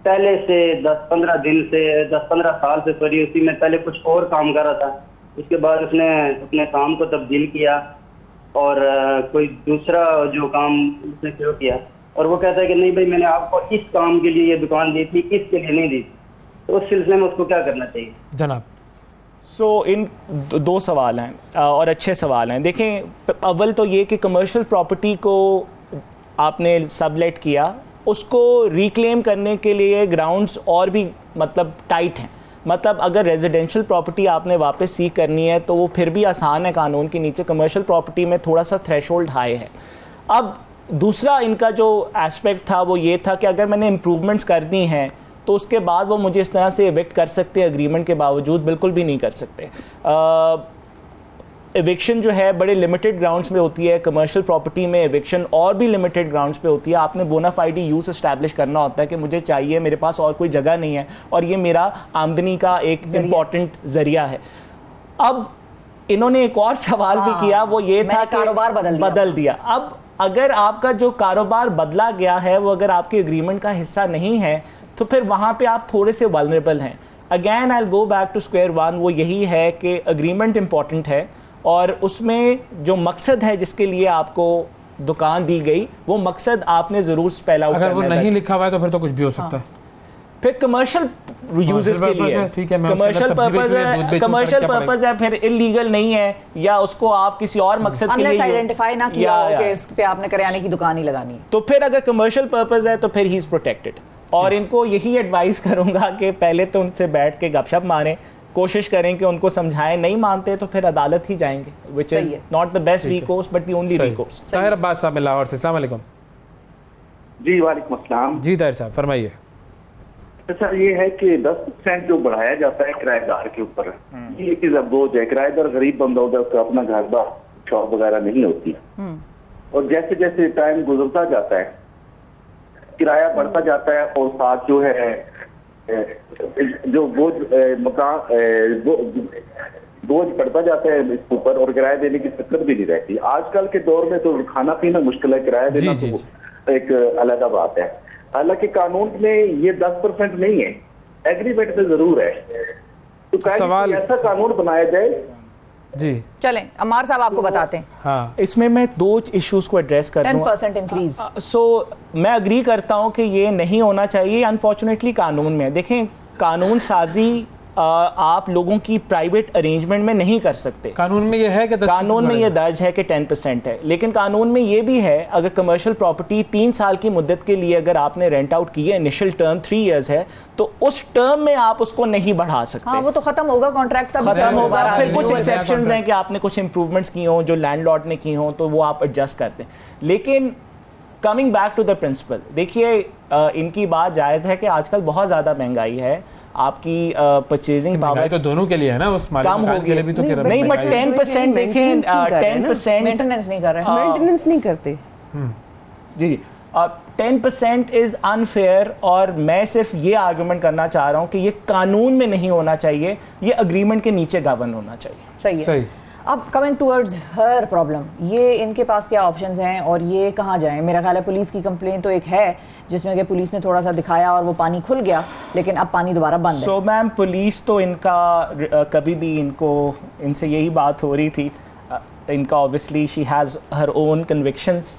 पहले से 10-15 दिन से 10-15 साल से सॉरी उसी में पहले कुछ और काम कर रहा था, उसके बाद उसने अपने काम को तब्दील किया और कोई दूसरा जो काम उसने शुरू किया, और वो कहता है कि नहीं भाई मैंने आपको इस काम के लिए ये दुकान दी थी, इसके लिए नहीं दी, तो उस सिलसिले में उसको क्या करना चाहिए जनाब? इन 2 सवाल हैं और अच्छे सवाल हैं। देखें, अव्वल तो ये कि कमर्शियल प्रॉपर्टी को आपने सबलेट किया, उसको रिक्लेम करने के लिए ग्राउंड्स और भी मतलब टाइट हैं। मतलब अगर रेजिडेंशियल प्रॉपर्टी आपने वापस सीक करनी है तो वो फिर भी आसान है कानून के नीचे, कमर्शियल प्रॉपर्टी में थोड़ा सा थ्रेशोल्ड हाई है। अब दूसरा इनका जो एस्पेक्ट था वो ये था कि अगर मैंने इम्प्रूवमेंट्स कर दी हैं तो उसके बाद वो मुझे इस तरह से इविक्ट कर सकते हैं एग्रीमेंट के बावजूद, बिल्कुल भी नहीं कर सकते। एविक्शन जो है बड़े लिमिटेड ग्राउंड्स में होती है, कमर्शियल प्रॉपर्टी में एविक्शन और भी लिमिटेड ग्राउंड्स पे होती है। आपने बोनाफाइड यूज एस्टैब्लिश करना होता है कि मुझे चाहिए, मेरे पास और कोई जगह नहीं है और ये मेरा आमदनी का एक इम्पॉर्टेंट जरिया है। अब इन्होंने एक और सवाल भी किया, वो ये था कि कारोबार बदल दिया। अब अगर आपका जो कारोबार बदला गया है वो अगर आपके एग्रीमेंट का हिस्सा नहीं है तो फिर वहां पे आप थोड़े से वल्नरेबल हैं। Again I will go back to square one, वो यही है कि एग्रीमेंट इंपॉर्टेंट है और उसमें जो मकसद है जिसके लिए आपको दुकान दी गई वो मकसद आपने जरूर स्पेल आउट करना है। अगर वो नहीं लिखा हुआ है तो फिर तो कुछ भी हो सकता है। फिर कमर्शियल यूजेस के लिए कमर्शियल पर्पस है, फिर इलीगल नहीं है या उसको आप किसी और मकसद के लिए आइडेंटिफाई ना किया हो कि इस पे आपने करियाने की दुकान ही लगानी, तो फिर अगर कमर्शियल पर्पस है तो फिर ही इज प्रोटेक्टेड। और इनको यही एडवाइस करूंगा कि पहले तो उनसे बैठ के गपशप मारें, कोशिश करें कि उनको समझाएं, नहीं मानते तो फिर अदालत ही जाएंगे, which is not the best recourse but the only recourse. Tahir Abbas साहब लाहौर से, अस्सलाम वालेकुम। जी वालेकुम अस्सलाम। जी ताहिर साहब फरमाइए। सर ये है कि 10% जो बढ़ाया जाता है किराएदार के ऊपर, ये चीज अब बोझ है। किराएदार गरीब बंदा होता है, उसका अपना घर बार शॉप वगैरह नहीं होती, और जैसे जैसे टाइम गुजरता जाता है किराया बढ़ता जाता है और साथ जो है जो बोझ मकान बोझ बढ़ता जाता है इसके ऊपर, और किराया देने की दिक्कत भी नहीं रहती। आजकल के दौर में तो खाना पीना मुश्किल है, किराया देना तो एक अलग बात है। हालांकि कानून में ये 10% नहीं है, एग्रीमेंट में जरूर है। तो सवाल ऐसा कानून बनाया जाए। जी चलें, अम्मार साहब आपको बताते हैं। हाँ, इसमें मैं 2 इश्यूज को एड्रेस कर दूं। 10% इंक्रीज। सो मैं अग्री करता हूं कि ये नहीं होना चाहिए। अनफॉर्चुनेटली कानून में देखें, कानून साजी आप लोगों की प्राइवेट अरेंजमेंट में नहीं कर सकते। कानून में ये है कि कानून में ये दर्ज है कि 10% है, लेकिन कानून में ये भी है अगर कमर्शियल प्रॉपर्टी 3 साल की मुद्दत के लिए अगर आपने रेंट आउट की है, इनिशियल टर्म 3 इयर्स है, तो उस टर्म में आप उसको नहीं बढ़ा सकते। हाँ, वो तो खत्म होगा, कॉन्ट्रैक्ट खत्म होगा। फिर कुछ एक्सेप्शंस हैं कि आपने कुछ इंप्रूवमेंट्स की हो जो लैंडलॉर्ड ने की हो तो वो आप एडजस्ट करते हैं। लेकिन coming back to the principle, देखिए इनकी बात जायज़ है कि आजकल बहुत ज़्यादा महंगाई है, आपकी परचेजिंग पावर तो दोनों के लिए है ना, उस कम होगी भी तो नहीं, बट 10% देखें, 10% मेंटेनेंस नहीं कर रहे हैं, मेंटेनेंस नहीं करते जी। 10% इज अनफेयर, और मैं सिर्फ ये आर्गुमेंट करना चाह रहा हूँ कि ये कानून में नहीं होना चाहिए, ये अग्रीमेंट के नीचे गवर्न होना चाहिए। सही है। अब कमिंग टूवर्ड्स हर प्रॉब्लम, ये इनके पास क्या ऑप्शंस हैं और ये कहाँ जाएं? मेरा ख्याल है पुलिस की कंप्लेंट तो एक है जिसमें कि पुलिस ने थोड़ा सा दिखाया और वो पानी खुल गया, लेकिन अब पानी दोबारा बंद है। सो मैम, पुलिस तो इनका कभी भी इनसे यही बात हो रही थी, इनका obviously she has her own convictions,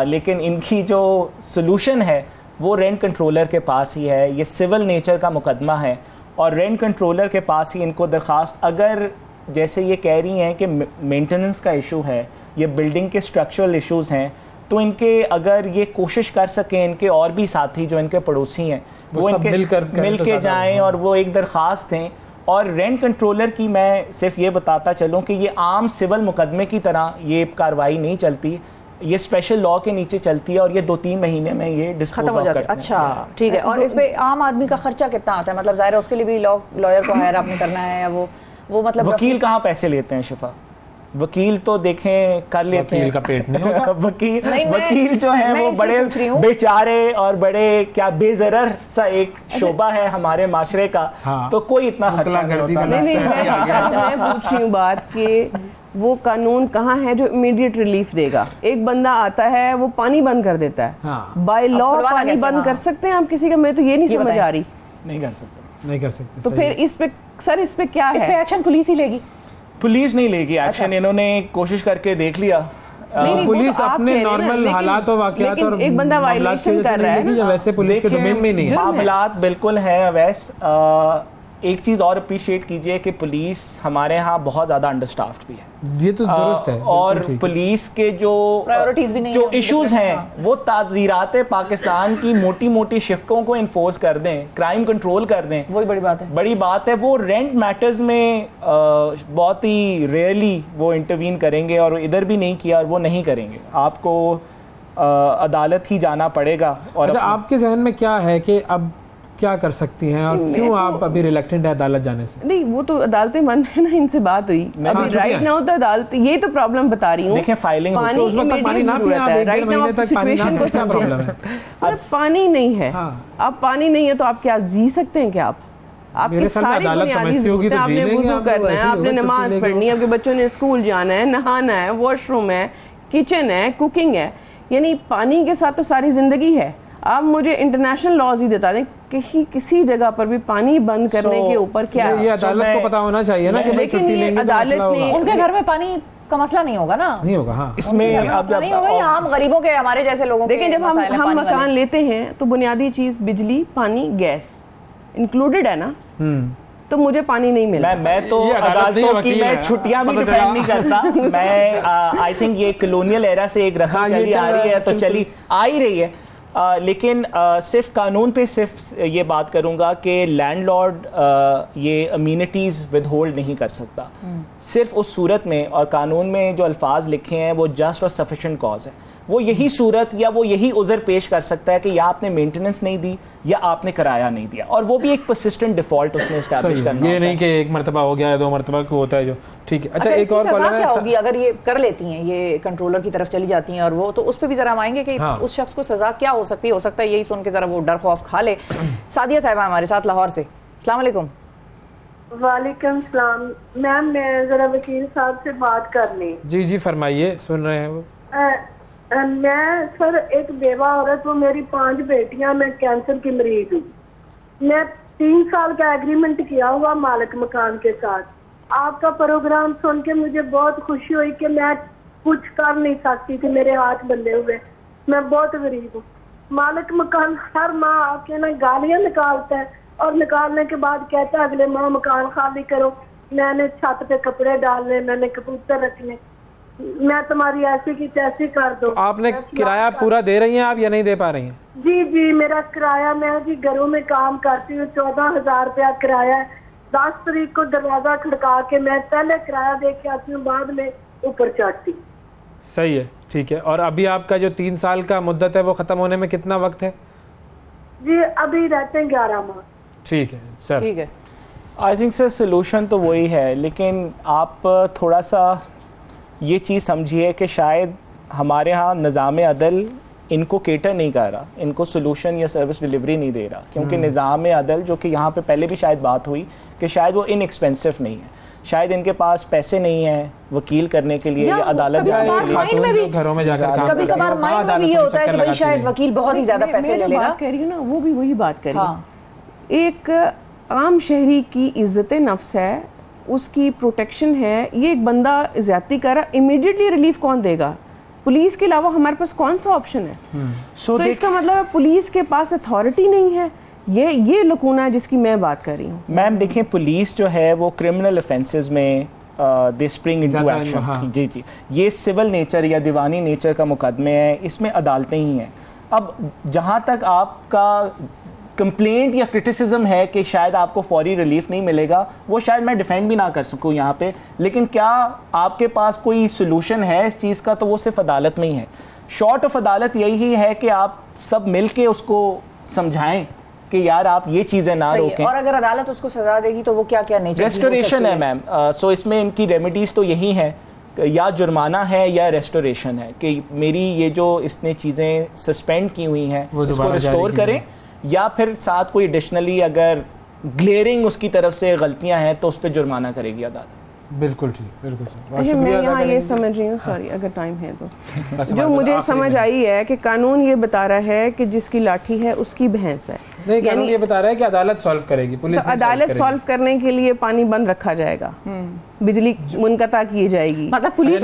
लेकिन इनकी जो सोल्यूशन है वो रेंट कंट्रोलर के पास ही है। ये सिविल नेचर का मुकदमा है और रेंट कंट्रोलर के पास ही इनको दरख्वास्त, अगर जैसे ये कह रही हैं कि मेंटेनेंस का इशू है, ये बिल्डिंग के स्ट्रक्चरल इश्यूज हैं, तो इनके अगर ये कोशिश कर सकें, इनके और भी साथी जो इनके पड़ोसी हैं वो इनके मिल के जाएँ और वो एक दरख्वास्त दें। और रेंट कंट्रोलर की मैं सिर्फ ये बताता चलूँ कि ये आम सिविल मुकदमे की तरह ये कार्रवाई नहीं चलती, ये स्पेशल लॉ के नीचे चलती है और ये 2-3 महीने में ये खत्म हो जाती है। अच्छा ठीक है। और इस पे आम आदमी का खर्चा कितना आता है? मतलब जाहिर है उसके लिए भी लॉयर को हायर आपने करना है, या वो मतलब वकील कहाँ पैसे लेते हैं शिफा? वकील तो देखें कर लेते हैं, वकील का पेट नहीं होता। वकील जो है वो बड़े बेचारे और बड़े क्या बेजरर सा एक शोबा है हमारे माशरे का। तो कोई इतना खर्चा नहीं होता। मैं पूछ रही हूँ बात कि वो कानून कहाँ है जो इमीडिएट रिलीफ देगा? एक बंदा आता है वो पानी बंद कर देता है, बाय लॉ पानी बंद कर सकते हैं आप किसी का? मैं तो ये नहीं समझ आ रही। नहीं कर सकते। तो फिर इस पे सर, इस पे क्या है? इस पे एक्शन पुलिस ही लेगी? पुलिस नहीं लेगी एक्शन। इन्होंने कोशिश करके देख लिया। नहीं, पुलिस तो अपने नॉर्मल हालात और वाकयात और एक बंदा वायलेशन कर रहा है, वैसे पुलिस के डोमेन में नहीं है। मामलात बिल्कुल है अवैस। एक चीज़ और अप्रिशिएट कीजिए कि पुलिस हमारे यहाँ बहुत ज़्यादा अंडरस्टाफ्ड भी है। ये तो दुरुस्त है। और पुलिस के जो प्रायोरिटीज भी नहीं जो इश्यूज हैं वो ताज़ीरात पाकिस्तान की मोटी मोटी शिफ्टों को इन्फोर्स कर दें, क्राइम कंट्रोल कर दें, वही बड़ी बात है। बड़ी बात है। वो रेंट मैटर्स में बहुत ही रेयरली वो इंटरवीन करेंगे और इधर भी नहीं किया और वो नहीं करेंगे। आपको अदालत ही जाना पड़ेगा। और अच्छा, आपके जहन में क्या है कि अब क्या कर सकती हैं और क्यों आप अभी रिलेक्टेंट है अदालत जाने से? नहीं, वो तो अदालतें बंद है ना, इनसे बात हुई अभी राइट नाउ तो अदालत, ये तो प्रॉब्लम बता रही हूँ। देखें फाइलिंग पानी तो उस वक्त तक पानी ना पिए आप, राइट नाउ आप सिचुएशन को क्या प्रॉब्लम है? पानी नहीं है, अब पानी नहीं है तो आप क्या जी सकते हैं? क्या आपकी सारी बुनियादी ज़रूरतें, आपने वुज़ू करना है, आपने नमाज पढ़नी है, आपके बच्चों ने स्कूल जाना है, नहाना है, वॉशरूम है, किचन है, कुकिंग है, यानी पानी के साथ तो सारी जिंदगी है। आप मुझे इंटरनेशनल लॉज ही बता दें कि किसी जगह पर भी पानी बंद करने के ऊपर क्या है? ये अदालत को पता होना चाहिए ना कि भाई छुट्टी लेंगे तो अदालत ने, उनके घर में पानी का मसला नहीं होगा ना? नहीं होगा। हाँ, इसमें मसला नहीं होगा। ये आम गरीबों के, हमारे जैसे लोगों के। देखिए, जब हम मकान लेते हैं तो बुनियादी चीज बिजली, पानी, गैस इंक्लूडेड है ना, तो मुझे पानी नहीं मिला। मैं तो अदालतों की मैं छुट्टियां भी डिफाइन नहीं करता। मैं आई थिंक ये कॉलोनियल एरा से एक रस्म चली आ रही है, तो चली आ ही रही है। लेकिन सिर्फ कानून पे सिर्फ ये बात करूंगा कि लैंडलॉर्ड ये अम्यूनिटीज़ विदहोल्ड नहीं कर सकता सिर्फ उस सूरत में, और कानून में जो अल्फाज लिखे हैं वो जस्ट और सफिशिएंट कॉज है, वो यही सूरत या वो यही उज़र पेश कर सकता है कि या आपने मेंटेनेंस नहीं दी या आपने किराया नहीं दिया, और वो भी एक परसिस्टेंट डिफॉल्ट उसने एस्टैब्लिश करना। ये नहीं कि एक मरतबा हो गया है, 2 मरतबा को होता है जो। ठीक है। अच्छा, एक और कॉलर क्या होगी अगर ये कर लेती हैं, ये कंट्रोलर की तरफ चली जाती हैं और वो, तो उस पर भी जरा हम आएंगे कि उस शख्स को सजा क्या हो सकती है? हो सकता है यही सुन के जरा वो डर खौफ खा ले। सादिया साहिबा हमारे साथ लाहौर से। अस्सलाम वालेकुम। वालेकुम सलाम मैम, मैं जरा वकील साहब से बात करनी। जी फरमाइए, सुन रहे हैं वो। मैं सर एक बेवा औरत हूँ, मेरी 5 बेटियां, मैं कैंसर की मरीज हूँ। मैं 3 साल का एग्रीमेंट किया हुआ मालिक मकान के साथ। आपका प्रोग्राम सुन के मुझे बहुत खुशी हुई कि मैं कुछ कर नहीं सकती थी, मेरे हाथ बंधे हुए, मैं बहुत गरीब हूँ। मालिक मकान हर माह आके ना गालियां निकालता है और निकालने के बाद कहता है अगले माह मकान खाली करो, मैंने छत पे कपड़े डालने, मैंने कबूतर रखने, मैं तुम्हारी ऐसी की तैसी कर दो। आपने किराया पूरा दे रही हैं आप या नहीं दे पा रही हैं? जी मेरा किराया, मैं जी घरों में काम करती हूँ, 14,000 रुपया किराया है। 10 तारीख को दरवाजा खड़का के मैं पहले किराया दे के आती हूँ, बाद में ऊपर चढ़ती। सही है, ठीक है। और अभी आपका जो 3 साल का मुद्दत है वो खत्म होने में कितना वक्त है? जी अभी रहते हैं 11 माह। ठीक है सर, ठीक है। आई थिंक सर सोल्यूशन तो वही है, लेकिन आप थोड़ा सा ये चीज़ समझिए कि शायद हमारे यहाँ निज़ाम अदल इनको केटर नहीं कर रहा, इनको सोल्यूशन या सर्विस डिलीवरी नहीं दे रहा, क्योंकि निज़ाम अदल जो कि यहाँ पे पहले भी शायद बात हुई कि शायद वो इनएक्सपेंसिव नहीं है, शायद इनके पास पैसे नहीं है वकील करने के लिए या अदालत जाने के लिए, घरों में जाकर कभी कभार माइंड में भी ये होता है कि भाई शायद वकील बहुत ही ज्यादा पैसे ले लेगा। कह रही हूँ ना, वो भी वही बात कर रही है। एक आम शहरी की इज्जत नफ्स है, उसकी प्रोटेक्शन है, ये एक बंदा ज्यादती कर रहा, इमीडिएटली रिलीफ कौन देगा? पुलिस के अलावा हमारे पास कौन सा ऑप्शन है? तो इसका मतलब है पुलिस के पास अथॉरिटी नहीं है। ये लकूना है जिसकी मैं बात कर रही हूँ। मैम देखें, पुलिस जो है वो क्रिमिनल ऑफेंसेस में दे स्प्रिंग इनटू एक्शन। हाँ। जी जी, ये सिविल नेचर या दीवानी नेचर का मुकदमे है, इसमें अदालतें ही हैं। अब जहाँ तक आपका कंप्लेंट या क्रिटिसिज्म है कि शायद आपको फौरी रिलीफ नहीं मिलेगा, वो शायद मैं डिफेंड भी ना कर सकूं यहाँ पे, लेकिन क्या आपके पास कोई सोल्यूशन है इस चीज़ का, तो वो सिर्फ अदालत में ही है। शॉर्ट ऑफ अदालत यही है कि आप सब मिल के उसको समझाएं कि यार आप ये चीज़ें ना रोकें। और अगर अदालत उसको सजा देगी तो वो क्या क्या नेचर? रेस्टोरेशन है मैम। सो इसमें इनकी रेमेडीज तो यही है, या जुर्माना है या रेस्टोरेशन है, कि मेरी ये जो इसने चीज़ें सस्पेंड की हुई हैं इसको रिस्टोर करें, या फिर साथ कोई एडिशनली अगर ग्लेयरिंग उसकी तरफ से गलतियां हैं तो उस पर जुर्माना करेगी अदालत। बिल्कुल ठीक, बिल्कुल अच्छा, मैं यहाँ ये समझ रही हूँ, सॉरी अगर टाइम है तो, जो मुझे समझ आई है कि कानून ये बता रहा है कि जिसकी लाठी है उसकी भैंस है। नहीं, कानून ये बता रहा है कि अदालत सॉल्व करेगी, पुलिस तो अदालत सॉल्व करने के लिए पानी बंद रखा जाएगा, बिजली मुनक़ता की जाएगी, मतलब पुलिस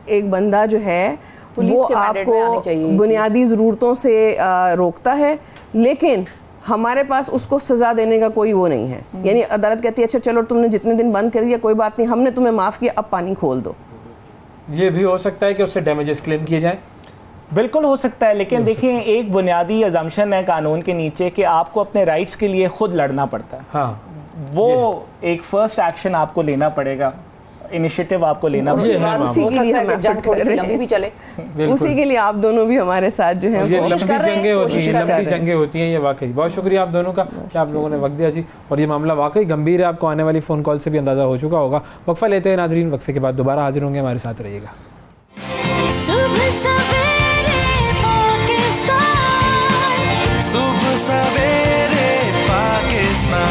एक बंदा जो है वो आपको बुनियादी ज़रूरतों से रोकता है, लेकिन हमारे पास उसको सजा देने का कोई वो नहीं है। यानी अदालत कहती है अच्छा चलो तुमने जितने दिन बंद कर दिया कोई बात नहीं, हमने तुम्हें माफ किया, अब पानी खोल दो। ये भी हो सकता है कि उससे डैमेजेस क्लेम किए जाए, बिल्कुल हो सकता है, लेकिन देखिए एक बुनियादी अजम्पशन है कानून के नीचे कि आपको अपने राइट्स के लिए खुद लड़ना पड़ता है। हाँ, वो एक फर्स्ट एक्शन आपको लेना पड़ेगा, इनिशिएटिव आपको लेना पड़ेगा। उसी के लिए जंग थोड़ी सी लंबी भी चले, उसी के लिए आप दोनों भी हमारे साथ जो है लंबी जंगें होती हैं। ये वाकई बहुत शुक्रिया आप दोनों का कि आप लोगों ने वक्त दिया जी, और ये मामला वाकई गंभीर है, आपको आने वाली फ़ोन कॉल से भी अंदाज़ा हो चुका होगा। वक्फा लेते हैं नाजरीन, वक्फे के बाद दोबारा हाजिर होंगे, हमारे साथ रहिएगा। सुबह सवेरे पाकिस्तान, सुबह सवेरे पाकिस्तान।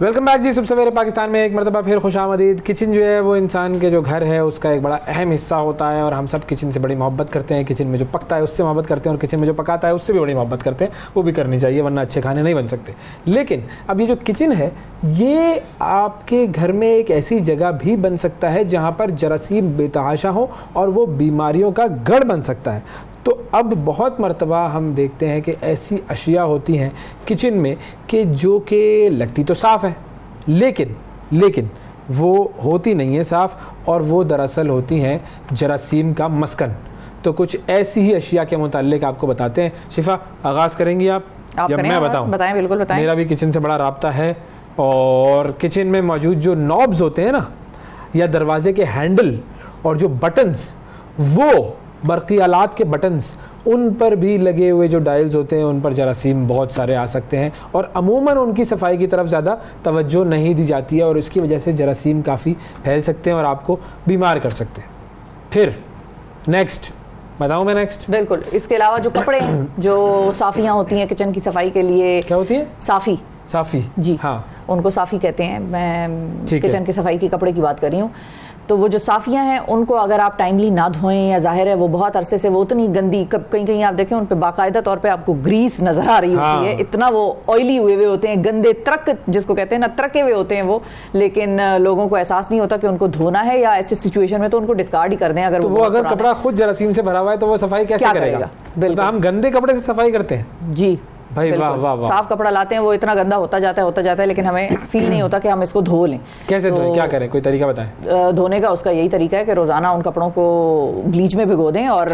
वेलकम बैक जी, सुबह सवेरे पाकिस्तान में एक मरतबा फिर खुशामदीद। किचन जो है वो इंसान के जो घर है उसका एक बड़ा अहम हिस्सा होता है, और हम सब किचन से बड़ी मोहब्बत करते हैं। किचन में जो पकता है उससे मोहब्बत करते हैं, और किचन में जो पकाता है उससे भी बड़ी मोहब्बत करते हैं। वो भी करनी चाहिए, वरना अच्छे खाने नहीं बन सकते। लेकिन अब ये जो किचन है ये आपके घर में एक ऐसी जगह भी बन सकता है जहाँ पर जरासीम बेतहाशा हो और वो बीमारियों का गढ़ बन सकता है। तो अब बहुत मरतबा हम देखते हैं कि ऐसी अशिया होती हैं किचन में कि जो कि लगती तो साफ़ है, लेकिन वो होती नहीं है साफ़, और वो दरअसल होती हैं जरासीम का मस्कन। तो कुछ ऐसी ही अशिया के मुताल्लिक आपको बताते हैं। शिफा, आगाज़ करेंगी आप या मैं बताऊं? बताएं, बिल्कुल बताएं। मेरा भी किचन से बड़ा राब्ता है, और किचन में मौजूद जो नॉब्स होते हैं ना, या दरवाजे के हैंडल और जो बटन्स, वो बरक़ी आलात के बटन्स, उन पर भी लगे हुए जो डायल्स होते हैं उन पर जरासीम बहुत सारे आ सकते हैं, और अमूमन उनकी सफाई की तरफ ज़्यादा तवज्जो नहीं दी जाती है, और इसकी वजह से जरासीम काफ़ी फैल सकते हैं और आपको बीमार कर सकते हैं। फिर नेक्स्ट बताऊँ मैं? नेक्स्ट बिल्कुल, इसके अलावा जो कपड़े हैं, जो साफ़ियाँ होती हैं किचन की सफाई के लिए, क्या होती है? साफ़ी जी, हाँ, उनको साफ़ी कहते हैं। मैं किचन की सफाई की कपड़े की बात कर रही हूँ। तो वो जो साफ़ियाँ हैं उनको अगर आप टाइमली ना धोएं, या जाहिर है वो बहुत अरसे से वो उतनी गंदी, कहीं कहीं आप देखें उन पे बाकायदा तौर पे आपको ग्रीस नज़र आ रही होती है, इतना वो ऑयली हुए होते हैं, गंदे त्रक जिसको कहते हैं ना, त्रके हुए होते हैं वो, लेकिन लोगों को एहसास नहीं होता कि उनको धोना है, या ऐसे सिचुएशन में तो उनको डिस्कार्ड ही कर दें। अगर तो वो अगर कपड़ा खुद जरासीम से भरा हुआ है तो वो सफाई कैसे करेगा? बिल्कुल, हम गंदे कपड़े से सफाई करते हैं जी भाई, वाह वाह वाह। साफ कपड़ा लाते हैं, वो इतना गंदा होता जाता है, लेकिन हमें फील नहीं होता कि हम इसको धो लें। कैसे धोएं, क्या करें, कोई तरीका बताएं? धोने का उसका यही तरीका है कि रोज़ाना उन कपड़ों को ब्लीच में भिगो दें, और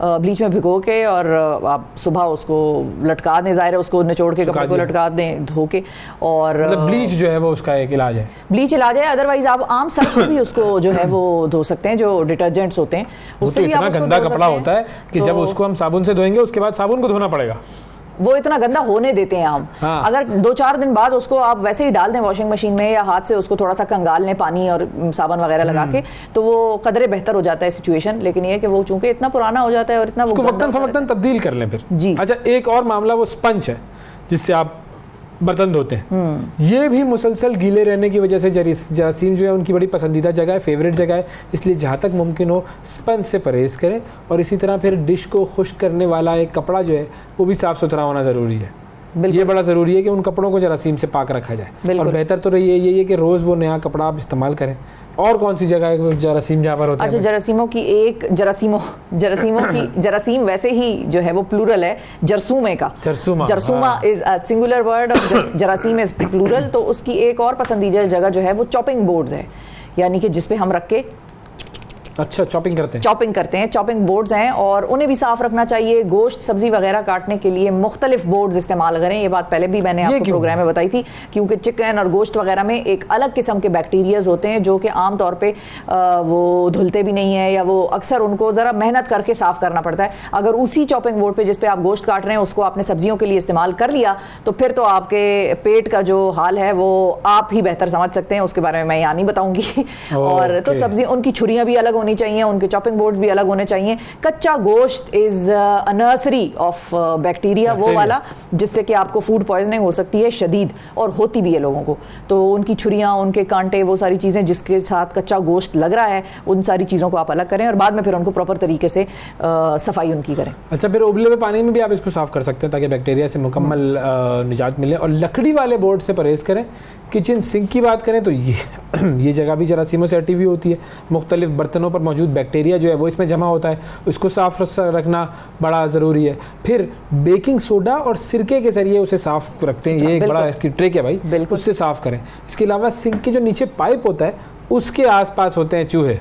ब्लीच में भिगो के और आप सुबह उसको लटका दें, ज़ाहिर है उसको निचोड़ के कपड़े को लटका दें धो के। और मतलब ब्लीच जो है वो उसका एक इलाज है, ब्लीच इलाज है। अदरवाइज आप आम सर्फ से भी उसको जो है वो धो सकते हैं, जो डिटर्जेंट्स होते हैं उससे भी। इतना गंदा कपड़ा होता है कि जब उसको हम साबुन से धोएंगे उसके बाद साबुन को धोना पड़ेगा, वो इतना गंदा होने देते हैं हम। हाँ। अगर 2-4 दिन बाद उसको आप वैसे ही डाल दें वॉशिंग मशीन में, या हाथ से उसको थोड़ा सा कंगाल लें पानी और साबुन वगैरह लगा के, तो वो कदरे बेहतर हो जाता है सिचुएशन। लेकिन ये कि वो चूंकि इतना पुराना हो जाता है और इतना उसको वक्तन फवक्तन तब्दील कर लें फिर जी। अच्छा, एक और मामला वो स्पंज है जिससे आप बर्तन धोते हैं। ये भी मुसलसल गीले रहने की वजह से जरासीम जो है उनकी बड़ी पसंदीदा जगह है, फेवरेट जगह है, इसलिए जहाँ तक मुमकिन हो स्पंज से परहेज़ करें। और इसी तरह फिर डिश को खुश्क करने वाला एक कपड़ा जो है वो भी साफ़ सुथरा होना ज़रूरी है। ये बड़ा ज़रूरी है कि उन कपड़ों को जरासीम से पाक रखा जाए, और बेहतर तो यही है कि रोज़ वो नया कपड़ा आप इस्तेमाल करें। और कौन सी जगह है जरासीम जहाँ पर होता है? अच्छा, जरासीमों की जरासीम वैसे ही जो है वो प्लूरल है जरसूमे का। जरसूमा इज अ सिंगुलर वर्ड और जरासीम इज प्लूरल। तो उसकी एक और पसंदीदा जगह जो है वो चॉपिंग बोर्ड्स है, यानी कि जिसपे हम रख के चॉपिंग करते हैं। चॉपिंग बोर्ड्स हैं और उन्हें भी साफ रखना चाहिए। गोश्त सब्जी वगैरह काटने के लिए मुख्तलिफ बोर्ड्स इस्तेमाल करें। ये बात पहले भी मैंने आपको प्रोग्राम में बताई थी, क्योंकि चिकन और गोश्त वगैरह में एक अलग किस्म के बैक्टीरियाज होते हैं जो कि आमतौर पे वो धुलते भी नहीं है, या वो अक्सर उनको ज़रा मेहनत करके साफ करना पड़ता है। अगर उसी चॉपिंग बोर्ड पे जिस पे आप गोश्त काट रहे हैं उसको आपने सब्जियों के लिए इस्तेमाल कर लिया तो फिर तो आपके पेट का जो हाल है वो आप ही बेहतर समझ सकते हैं, उसके बारे में मैं यहाँ नहीं बताऊंगी। और तो सब्जी, उनकी छुरियाँ भी अलग होनी चाहिए, उनके चॉपिंग बोर्ड्स भी अलग होने चाहिए। कच्चा गोश्त is a nursery of bacteria, वो वाला जिससे कि आपको फूड पॉइजनिंग हो सकती है शदीद, और होती भी है लोगों को। तो उनकी छुरियाँ, उनके कांटे, वो सारी चीज़ें जिसके साथ कच्चा गोश्त लग रहा है, उन सारी चीज़ों को आप अलग करें और बाद में फिर उनको प्रॉपर तरीके से सफाई उनकी करें। अच्छा, फिर उबले हुए पानी में भी आप इसको साफ कर सकते हैं ताकि बैक्टीरिया से मुकम्मल निजात मिले। और लकड़ी वाले बोर्ड से परहेज़ करें। किचन सिंक की बात करें तो ये जगह भी जरासीमों से हटी हुई होती है। मुख्तलिफ बर्तनों पर मौजूद बैक्टीरिया जो है वो इसमें जमा होता है, उसको साफ रखना बड़ा ज़रूरी है। फिर बेकिंग सोडा और सिरके के ज़रिए उसे साफ रखते हैं, ये एक बड़ा इसकी ट्रिक है भाई, उससे साफ करें। इसके अलावा सिंक के जो नीचे पाइप होता है उसके आसपास होते हैं चूहे,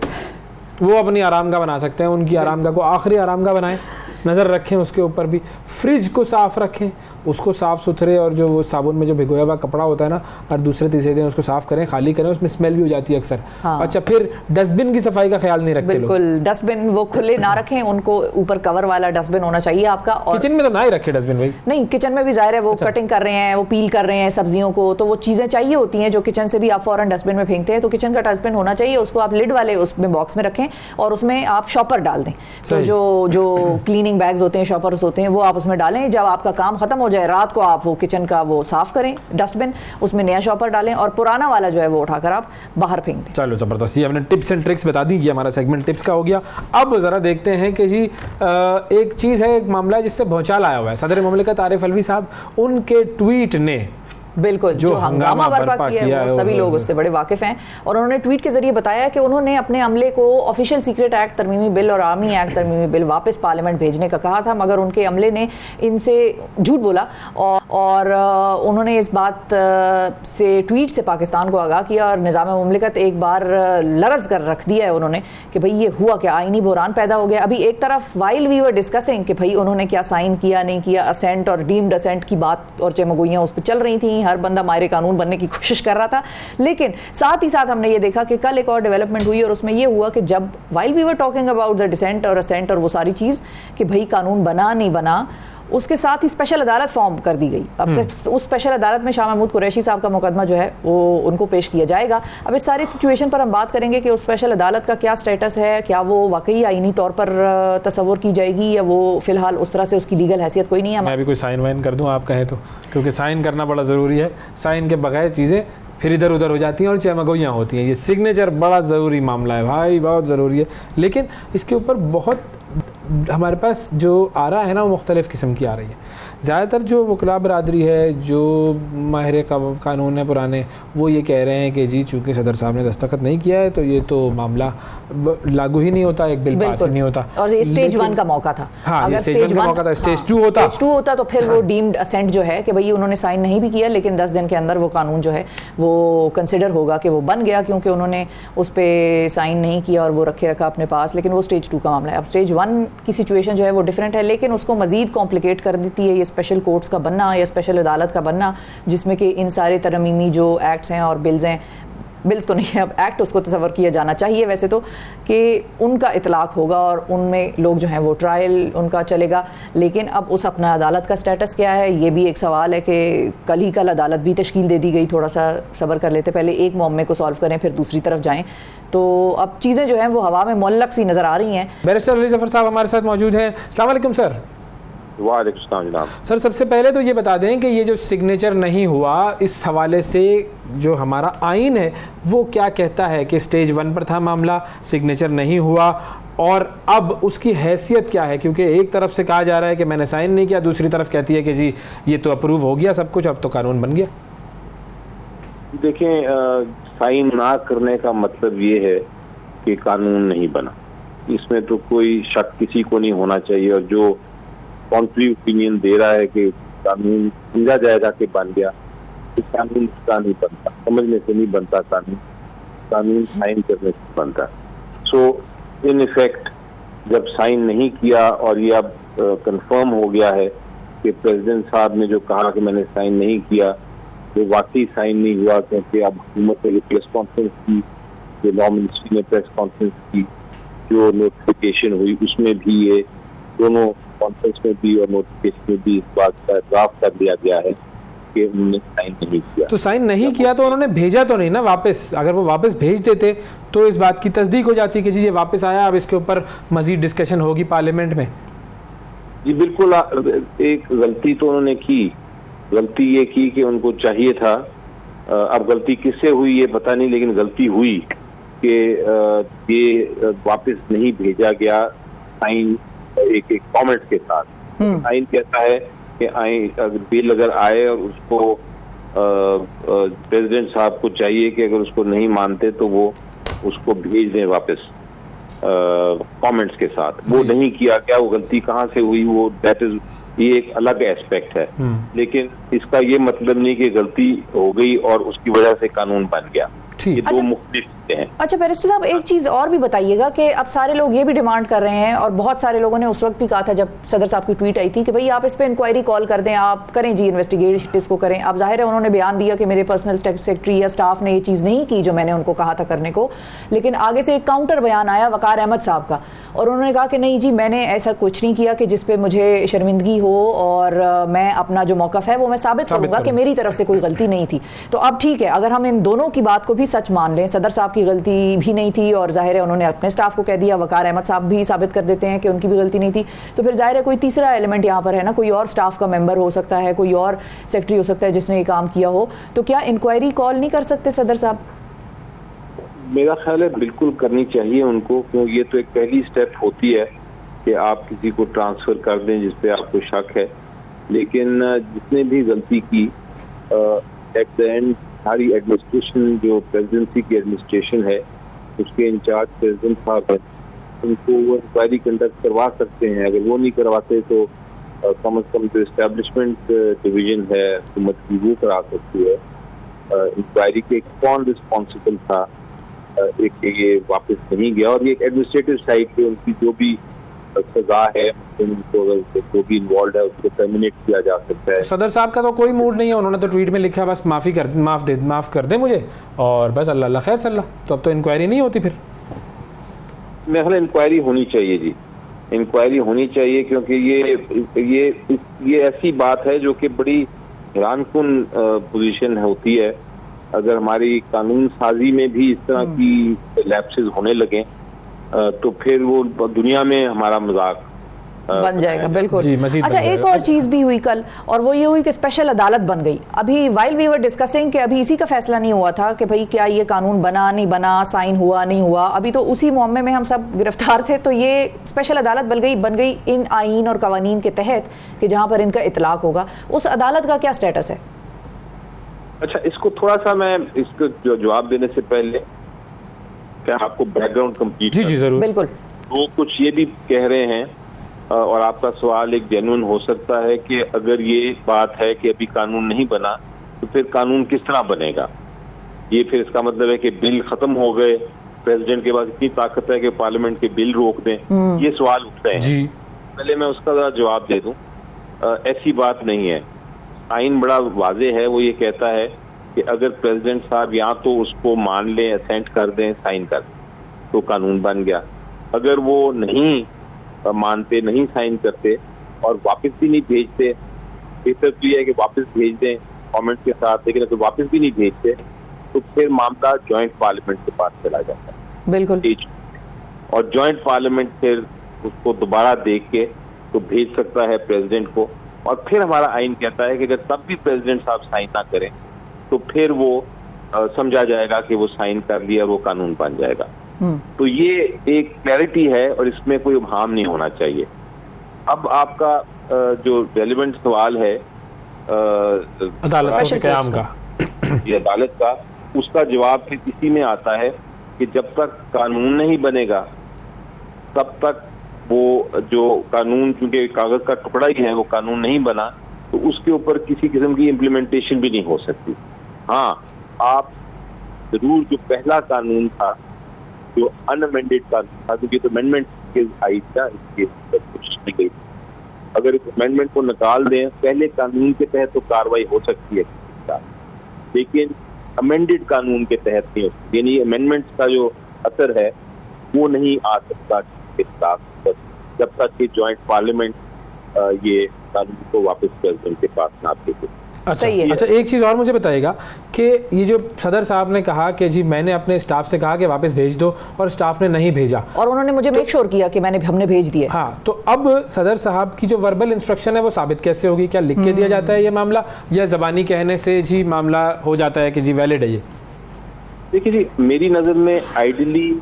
वो अपनी आरामगाह बना सकते हैं। उनकी आरामगाह को आखिरी आरामगाह बनाएं, नज़र रखें उसके ऊपर भी। फ्रिज को साफ़ रखें, उसको साफ़ सुथरे और जो वो साबुन में जो भिगोया हुआ कपड़ा होता है ना, और दूसरे तीसरे दिन उसको साफ़ करें, खाली करें, उसमें स्मेल भी हो जाती है अक्सर। हाँ। अच्छा, फिर डस्टबिन की सफाई का ख्याल नहीं रखते बिल्कुल लोग। डस्टबिन वो खुले ना रखें, उनको ऊपर कवर वाला डस्टबिन होना चाहिए आपका। और किचन में तो ना ही रखे डस्टबिन भाई। नहीं, किचन में भी जाहिर है वो कटिंग कर रहे हैं, वो पील कर रहे हैं सब्जियों को, तो वो चीज़ें चाहिए होती हैं जो किचन से भी आप फौरन डस्टबिन में फेंकते हैं। तो किचन का डस्टबिन होना चाहिए, उसको आप लिड वाले उसमें बॉक्स में रखें और उसमें आप शॉपर डाल दें। तो जो क्लीनिंग बैग्स होते हैं, शॉपर होते हैं, वो आप उसमें डालें। जब आपका काम खत्म हो जाए रात को, आप वो किचन का वो साफ करें डस्टबिन, उसमें नया शॉपर डालें और पुराना वाला जो है वो उठाकर आप बाहर फेंक दें। चलो जबरदस्त, ये हमने टिप्स एंड ट्रिक्स बता दी, ये हमारा सेगमेंट टिप्स का हो गया। अब जरा देखते हैं कि जी एक चीज़ है, एक मामला है जिससे भौचाल आया हुआ है। सदर मुमलिकत आरिफ अलवी साहब, उनके ट्वीट ने बिल्कुल जो हंगामा बर्पा किया है वो सभी लोग उससे बड़े वाकिफ हैं। और उन्होंने ट्वीट के जरिए बताया कि उन्होंने अपने अमले को ऑफिशियल सीक्रेट एक्ट तरमीमी बिल और आर्मी एक्ट तरमीमी बिल वापस पार्लियामेंट भेजने का कहा था, मगर उनके अमले ने इनसे झूठ बोला और उन्होंने इस बात से ट्वीट से पाकिस्तान को आगाह किया और निज़ाम मुमलिकत एक बार लरज़ कर रख दिया है उन्होंने कि भाई ये हुआ क्या, आईनी बहरान पैदा हो गया। अभी एक तरफ वाइल वी वर डिस्कसिंग कि भाई उन्होंने क्या साइन किया नहीं किया, असेंट और डीम्ड असेंट की बात और चमगोइयाँ उस पर चल रही थी, हर बंदा मायरे कानून बनने की कोशिश कर रहा था। लेकिन साथ ही साथ हमने ये देखा कि कल एक और डेवलपमेंट हुई और उसमें ये हुआ कि जब while we were talking about the dissent और असेंट और वो सारी चीज़ कि भाई कानून बना नहीं बना, उसके साथ ही स्पेशल अदालत फॉर्म कर दी गई। अब उस स्पेशल अदालत में शाह महमूद कुरैशी साहब का मुकदमा जो है वो उनको पेश किया जाएगा। अब इस सारी सिचुएशन पर हम बात करेंगे कि उस स्पेशल अदालत का क्या स्टेटस है, क्या वो वाकई आईनी तौर पर तस्वुर की जाएगी या वो फिलहाल उस तरह से उसकी लीगल हैसियत कोई नहीं है। मैं भी कोई साइन वाइन कर दूं आप कहें तो, क्योंकि साइन करना बड़ा ज़रूरी है। साइन के बगैर चीज़ें फिर इधर उधर हो जाती हैं और चमगोइयाँ होती हैं। ये सिग्नेचर बड़ा ज़रूरी मामला है भाई, बहुत ज़रूरी है। लेकिन इसके ऊपर बहुत हमारे पास जो आ रहा है ना वो मुख्तलिफ़ किस्म की आ रही है। ज़्यादातर जो वकला बरादरी है, जो माहिर कानून है पुराने, वो ये कह रहे हैं कि जी चूँकि सदर साहब ने दस्तखत नहीं किया है तो ये तो मामला लागू ही नहीं होता, एक बिल पास ही नहीं होता। और ये स्टेज 1 का मौका था। हाँ, अगर स्टेज 1 का मौका था, स्टेज 2 होता तो फिर वो डीम्ड असेंट जो है कि भाई उन्होंने साइन नहीं भी किया लेकिन 10 दिन के अंदर वो कानून जो है वो कंसिडर होगा कि वो बन गया, क्योंकि उन्होंने उस पर साइन नहीं किया और वो रखा अपने पास। लेकिन वो स्टेज 2 का मामला है। अब स्टेज 1 की सिचुएशन जो है वो डिफरेंट है, लेकिन उसको मजीद कॉम्प्लिकेट कर देती है ये स्पेशल कोर्ट्स का बनना या स्पेशल अदालत का बनना, जिसमें कि इन सारे तरमीमी जो एक्ट्स हैं और बिल्स हैं, बिल्स तो नहीं है अब एक्ट उसको तस्वर किया जाना चाहिए वैसे तो, कि उनका इतलाक होगा और उनमें लोग जो हैं वो ट्रायल उनका चलेगा। लेकिन अब उस अपना अदालत का स्टेटस क्या है, ये भी एक सवाल है कि कल अदालत भी तश्कील दे दी गई। थोड़ा सा सब्र कर लेते, पहले एक मुअम्मे को सॉल्व करें फिर दूसरी तरफ जाएं। तो अब चीज़ें जो हैं वो हवा में मुअल्लक सी नज़र आ रही हैं। बैरिस्टर अली ज़फ़र साहब हमारे साथ मौजूद हैं। अस्सलाम वालेकुम सर। वालेकुम जनाब। सर सबसे पहले तो ये बता दें कि ये जो सिग्नेचर नहीं हुआ, इस हवाले से जो हमारा आइन है वो क्या कहता है कि स्टेज 1 पर था मामला, सिग्नेचर नहीं हुआ, और अब उसकी हैसियत क्या है? क्योंकि एक तरफ से कहा जा रहा है कि मैंने साइन नहीं किया, दूसरी तरफ कहती है कि जी ये तो अप्रूव हो गया सब कुछ, अब तो कानून बन गया। देखें, साइन ना करने का मतलब ये है कि कानून नहीं बना, इसमें तो कोई शक किसी को नहीं होना चाहिए। और जो कॉन्ट्री ओपिनियन दे रहा है कि कानून समझा जाएगा कि बन गया, तो कानून का नहीं बनता, समझने से नहीं बनता कानून, कानून साइन करने से बनता। सो इन इफेक्ट जब साइन नहीं किया और ये अब कंफर्म हो गया है कि प्रेसिडेंट साहब ने जो कहा कि मैंने साइन नहीं किया, वो वाकई साइन नहीं हुआ, क्योंकि अब हुकूमत ने प्रेस कॉन्फ्रेंस की, जो लॉ मिनिस्ट्री ने प्रेस कॉन्फ्रेंस की, जो नोटिफिकेशन हुई उसमें भी ये दोनों कॉन्फ्रेंस में भी और नोटिफिकेशन में भी इस बात का ड्राफ्ट कर दिया गया है कि उन्होंने साइन नहीं किया। तो साइन नहीं किया तो उन्होंने भेजा तो नहीं ना वापस? अगर वो वापस भेज देते तो इस बात की तस्दीक हो जाती कि जी ये वापस आया, अब इसके ऊपर मजीद डिस्कशन होगी पार्लियामेंट में। जी बिल्कुल, एक गलती तो उन्होंने की, गलती ये की कि उनको चाहिए था, अब गलती किससे हुई ये पता नहीं, लेकिन गलती हुई कि ये वापस नहीं भेजा गया साइन एक कमेंट के साथ। साइन कहता है कि बिल अगर आए और उसको प्रेसिडेंट साहब को चाहिए कि अगर उसको नहीं मानते तो वो उसको भेज दें वापस कमेंट्स के साथ। वो नहीं किया गया, वो गलती कहाँ से हुई, वो दैट इज ये एक अलग एस्पेक्ट है, लेकिन इसका ये मतलब नहीं कि गलती हो गई और उसकी वजह से कानून बन गया। ये दो मुख्तलिफ चीजें हैं। अच्छा बैरिस्टर साहब, एक चीज और भी बताइएगा कि अब सारे लोग ये भी डिमांड कर रहे हैं, और बहुत सारे लोगों ने उस वक्त भी कहा था जब सदर साहब की ट्वीट आई थी कि भाई आप इस पे इंक्वायरी कॉल कर दें, आप करें जी इन्वेस्टिगेशन इसको करें। अब जाहिर है उन्होंने बयान दिया कि मेरे पर्सनल सेक्रेटरी या स्टाफ ने ये चीज़ नहीं की जो मैंने उनको कहा था करने को, लेकिन आगे से एक काउंटर बयान आया वकार अहमद साहब का, और उन्होंने कहा कि नहीं जी मैंने ऐसा कुछ नहीं किया कि जिसपे मुझे शर्मिंदगी हो, और मैं अपना जो मौकफ है वो मैं साबित करूंगा कि मेरी तरफ से कोई गलती नहीं थी। तो अब ठीक है, अगर हम इन दोनों की बात को भी सच मान लें, सदर साहब की गलती भी नहीं थी और जाहिर है उन्होंने अपने स्टाफ को कह दिया, वकार अहमद साहब भी साबित कर देते हैं कि उनकी भी गलती नहीं थी, तो फिर जाहिर है कोई तीसरा एलिमेंट यहाँ पर है ना, कोई और स्टाफ का मेंबर हो सकता है, कोई और सेक्रेटरी हो सकता है जिसने ये काम किया हो। तो क्या इंक्वायरी कॉल नहीं कर सकते सदर साहब? मेरा ख्याल है बिल्कुल करनी चाहिए उनको, क्योंकि ये तो एक पहली स्टेप होती है कि आप किसी को ट्रांसफर कर दें जिस पे आपको शक है, लेकिन जिसने भी गलती की एट द एंड सारी एडमिनिस्ट्रेशन, जो प्रेसिडेंसी की एडमिनिस्ट्रेशन है उसके इंचार्ज प्रेसिडेंट साहब हैं, उनको वो इंक्वायरी कंडक्ट करवा सकते हैं। अगर वो नहीं करवाते तो कम से कम जो एस्टेब्लिशमेंट डिवीजन है हुकूमत की वो करा सकती है इंक्वायरी के कौन रिस्पॉन्सिबल था, एक ये वापस नहीं गया, और ये एक एडमिनिस्ट्रेटिव साइड पे उनकी जो भी सजा है उनको जो भी इन्वॉल्व है उसको टर्मिनेट किया जा सकता है। सदर साहब का तो कोई मूड नहीं है, उन्होंने तो ट्वीट में लिखा बस माफ कर दे मुझे, और बस अल्लाह खैर सल्ला। तो अब तो इंक्वायरी नहीं होती फिर? मेरे ख्याल इंक्वायरी होनी चाहिए जी, इंक्वायरी होनी चाहिए, क्योंकि ये ऐसी बात है जो कि बड़ी हैरानकुन पोजीशन होती है। अगर हमारी कानून साजी में भी इस तरह की लैप्सेस होने लगे तो फिर वो दुनिया में हमारा मजाक बन जाएगा। बिल्कुल। अच्छा, एक और चीज भी हुई कल, और वो ये हुई कि स्पेशल अदालत बन गई। अभी वाइल वी वर डिस्कसिंग कि अभी इसी का फैसला नहीं हुआ था कि भाई क्या ये कानून बना नहीं बना, साइन हुआ नहीं हुआ, अभी तो उसी मामले में हम सब गिरफ्तार थे। तो ये स्पेशल अदालत बन गई इन आईन और कवानीन के तहत कि जहां पर इनका इतलाक होगा। उस अदालत का क्या स्टेटस है? अच्छा, इसको थोड़ा सा मैं इसको जवाब देने से पहले क्या आपको बैकग्राउंड कंप्लीट? जी जरूर। बिल्कुल। वो कुछ ये भी कह रहे हैं, और आपका सवाल एक जेन्युइन हो सकता है कि अगर ये बात है कि अभी कानून नहीं बना तो फिर कानून किस तरह बनेगा? ये फिर इसका मतलब है कि बिल खत्म हो गए, प्रेसिडेंट के पास इतनी ताकत है कि पार्लियामेंट के बिल रोक दें? ये सवाल उठते हैं। पहले मैं उसका जवाब दे दूं, ऐसी बात नहीं है। आइन बड़ा वाज़ेह है, वो ये कहता है कि अगर प्रेसिडेंट साहब या तो उसको मान लें, असेंट कर दें, साइन कर दें, तो कानून बन गया। अगर वो नहीं मानते, नहीं साइन करते और वापस भी नहीं भेजते, बेहतर तो ये है कि वापस भेज दें कमेंट के साथ, लेकिन अगर वापस भी नहीं भेजते तो फिर मामला जॉइंट पार्लियामेंट के पास चला जाता है। बिल्कुल। और जॉइंट पार्लियामेंट फिर उसको दोबारा देख के तो भेज सकता है प्रेसिडेंट को, और फिर हमारा आइन कहता है कि अगर तब भी प्रेसिडेंट साहब साइन ना करें तो फिर वो समझा जाएगा कि वो साइन कर लिया, वो कानून बन जाएगा। तो ये एक क्लैरिटी है और इसमें कोई उबहाम नहीं होना चाहिए। अब आपका जो रेलिवेंट सवाल है अदालत के क़याम का, ये अदालत का, उसका जवाब फिर इसी में आता है कि जब तक कानून नहीं बनेगा तब तक वो जो कानून, चूंकि कागज का टुकड़ा ही है, वो कानून नहीं बना तो उसके ऊपर किसी किस्म की इम्प्लीमेंटेशन भी नहीं हो सकती। हाँ, आप जरूर जो पहला कानून था, जो अनअमेंडेड कानून था, क्योंकि तो अमेंडमेंट के आई था, इसकी कोशिश की गई, अगर इस अमेंडमेंट को निकाल दें पहले कानून के तहत तो कार्रवाई हो सकती है, लेकिन अमेंडेड कानून के तहत नहीं होती। यानी अमेंडमेंट का जो असर है वो नहीं आ सकता जब तक कि जॉइंट पार्लियामेंट ये कानून को वापस प्रेसिडेंट के पास ना भेजे। अच्छा, एक चीज़ और मुझे बताइएगा कि ये जो सदर साहब ने कहा कि जी मैंने अपने स्टाफ से कहा कि वापस भेज दो और स्टाफ ने नहीं भेजा, और उन्होंने मुझे मेक श्योर किया कि हमने भेज दिया। हाँ, तो अब सदर साहब की जो वर्बल इंस्ट्रक्शन है वो साबित कैसे होगी? क्या लिख के दिया जाता है ये मामला, या ज़बानी कहने से जी मामला हो जाता है कि जी वैलिड है ये? देखिए जी, मेरी नज़र में आइडियली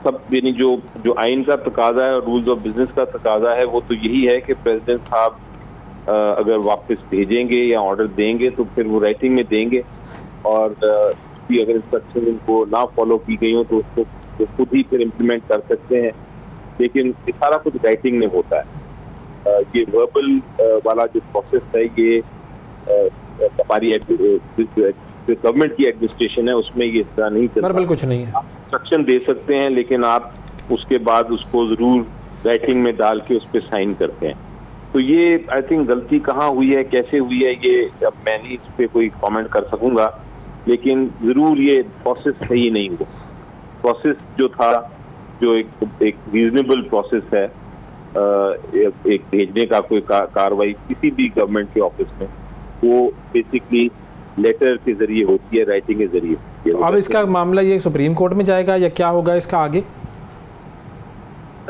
सब, यानी जो आइन का तकाजा है और रूल्स ऑफ बिजनेस का तकाजा है वो तो यही है कि प्रेसिडेंट साहब अगर वापस भेजेंगे या ऑर्डर देंगे तो फिर वो राइटिंग में देंगे, और अगर इंस्ट्रक्शन इनको ना फॉलो की गई हो तो उसको तो खुद ही फिर इम्प्लीमेंट कर सकते हैं। लेकिन ये सारा कुछ राइटिंग में होता है। ये वर्बल वाला जो प्रोसेस है, ये हमारी गवर्नमेंट की एडमिनिस्ट्रेशन है, उसमें ये इस तरह नहीं चलता। वर्बल कुछ नहीं है, आप इंस्ट्रक्शन दे सकते हैं लेकिन आप उसके बाद उसको जरूर राइटिंग में डाल के उस पर साइन करते हैं। तो ये आई थिंक गलती कहाँ हुई है, कैसे हुई है, ये अब मैं नहीं इस पर कोई कमेंट कर सकूंगा, लेकिन जरूर ये प्रोसेस सही नहीं हुआ। प्रोसेस जो था, जो एक रीजनेबल प्रोसेस है, एक भेजने का कोई कार्रवाई किसी भी गवर्नमेंट के ऑफिस में, वो बेसिकली लेटर के जरिए होती है, राइटिंग के जरिए। अब इसका मामला ये सुप्रीम कोर्ट में जाएगा या क्या होगा इसका आगे?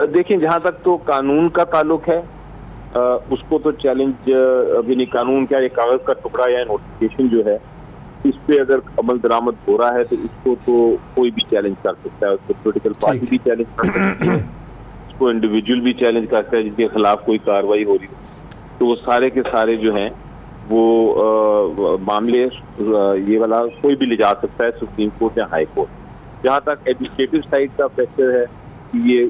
देखिए, जहाँ तक तो कानून का ताल्लुक है उसको तो चैलेंज अभी नहीं, कानून क्या, ये कागज का टुकड़ा या नोटिफिकेशन जो है, इस पे अगर अमल दरामद हो रहा है तो इसको तो कोई भी चैलेंज कर सकता है। उसको पॉलिटिकल पार्टी भी चैलेंज कर सकती है, उसको इंडिविजुअल भी चैलेंज कर सकता है जिसके खिलाफ कोई कार्रवाई हो रही हो। तो वो सारे के सारे जो हैं वो मामले ये वाला कोई भी ले जा सकता है सुप्रीम कोर्ट या हाई कोर्ट। जहाँ तक एडमिनिस्ट्रेटिव साइड का प्रेशर है कि ये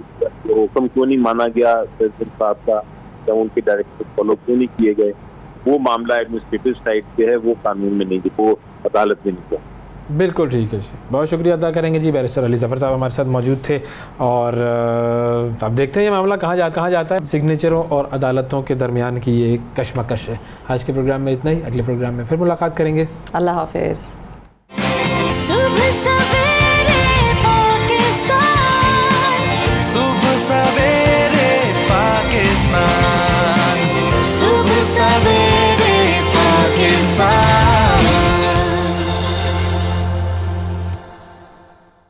हुक्म क्यों नहीं माना गया प्रेसिडेंट साहब का, या उनके डायरेक्टिव फॉलो क्यों नहीं किए गए, वो मामला एडमिनिस्ट्रेटिव साइड पे है, वो कानून में नहीं, वो अदालत में नहीं किया। बिल्कुल ठीक है जी, बहुत शुक्रिया अदा करेंगे जी। बैरिस्टर अली ज़फ़र साहब हमारे साथ मौजूद थे, और अब देखते हैं ये मामला कहाँ जाता है। सिग्नेचरों और अदालतों के दरमियान की ये कशमकश है। आज के प्रोग्राम में इतना ही, अगले प्रोग्राम में फिर मुलाकात करेंगे। अल्लाह हाफिज़।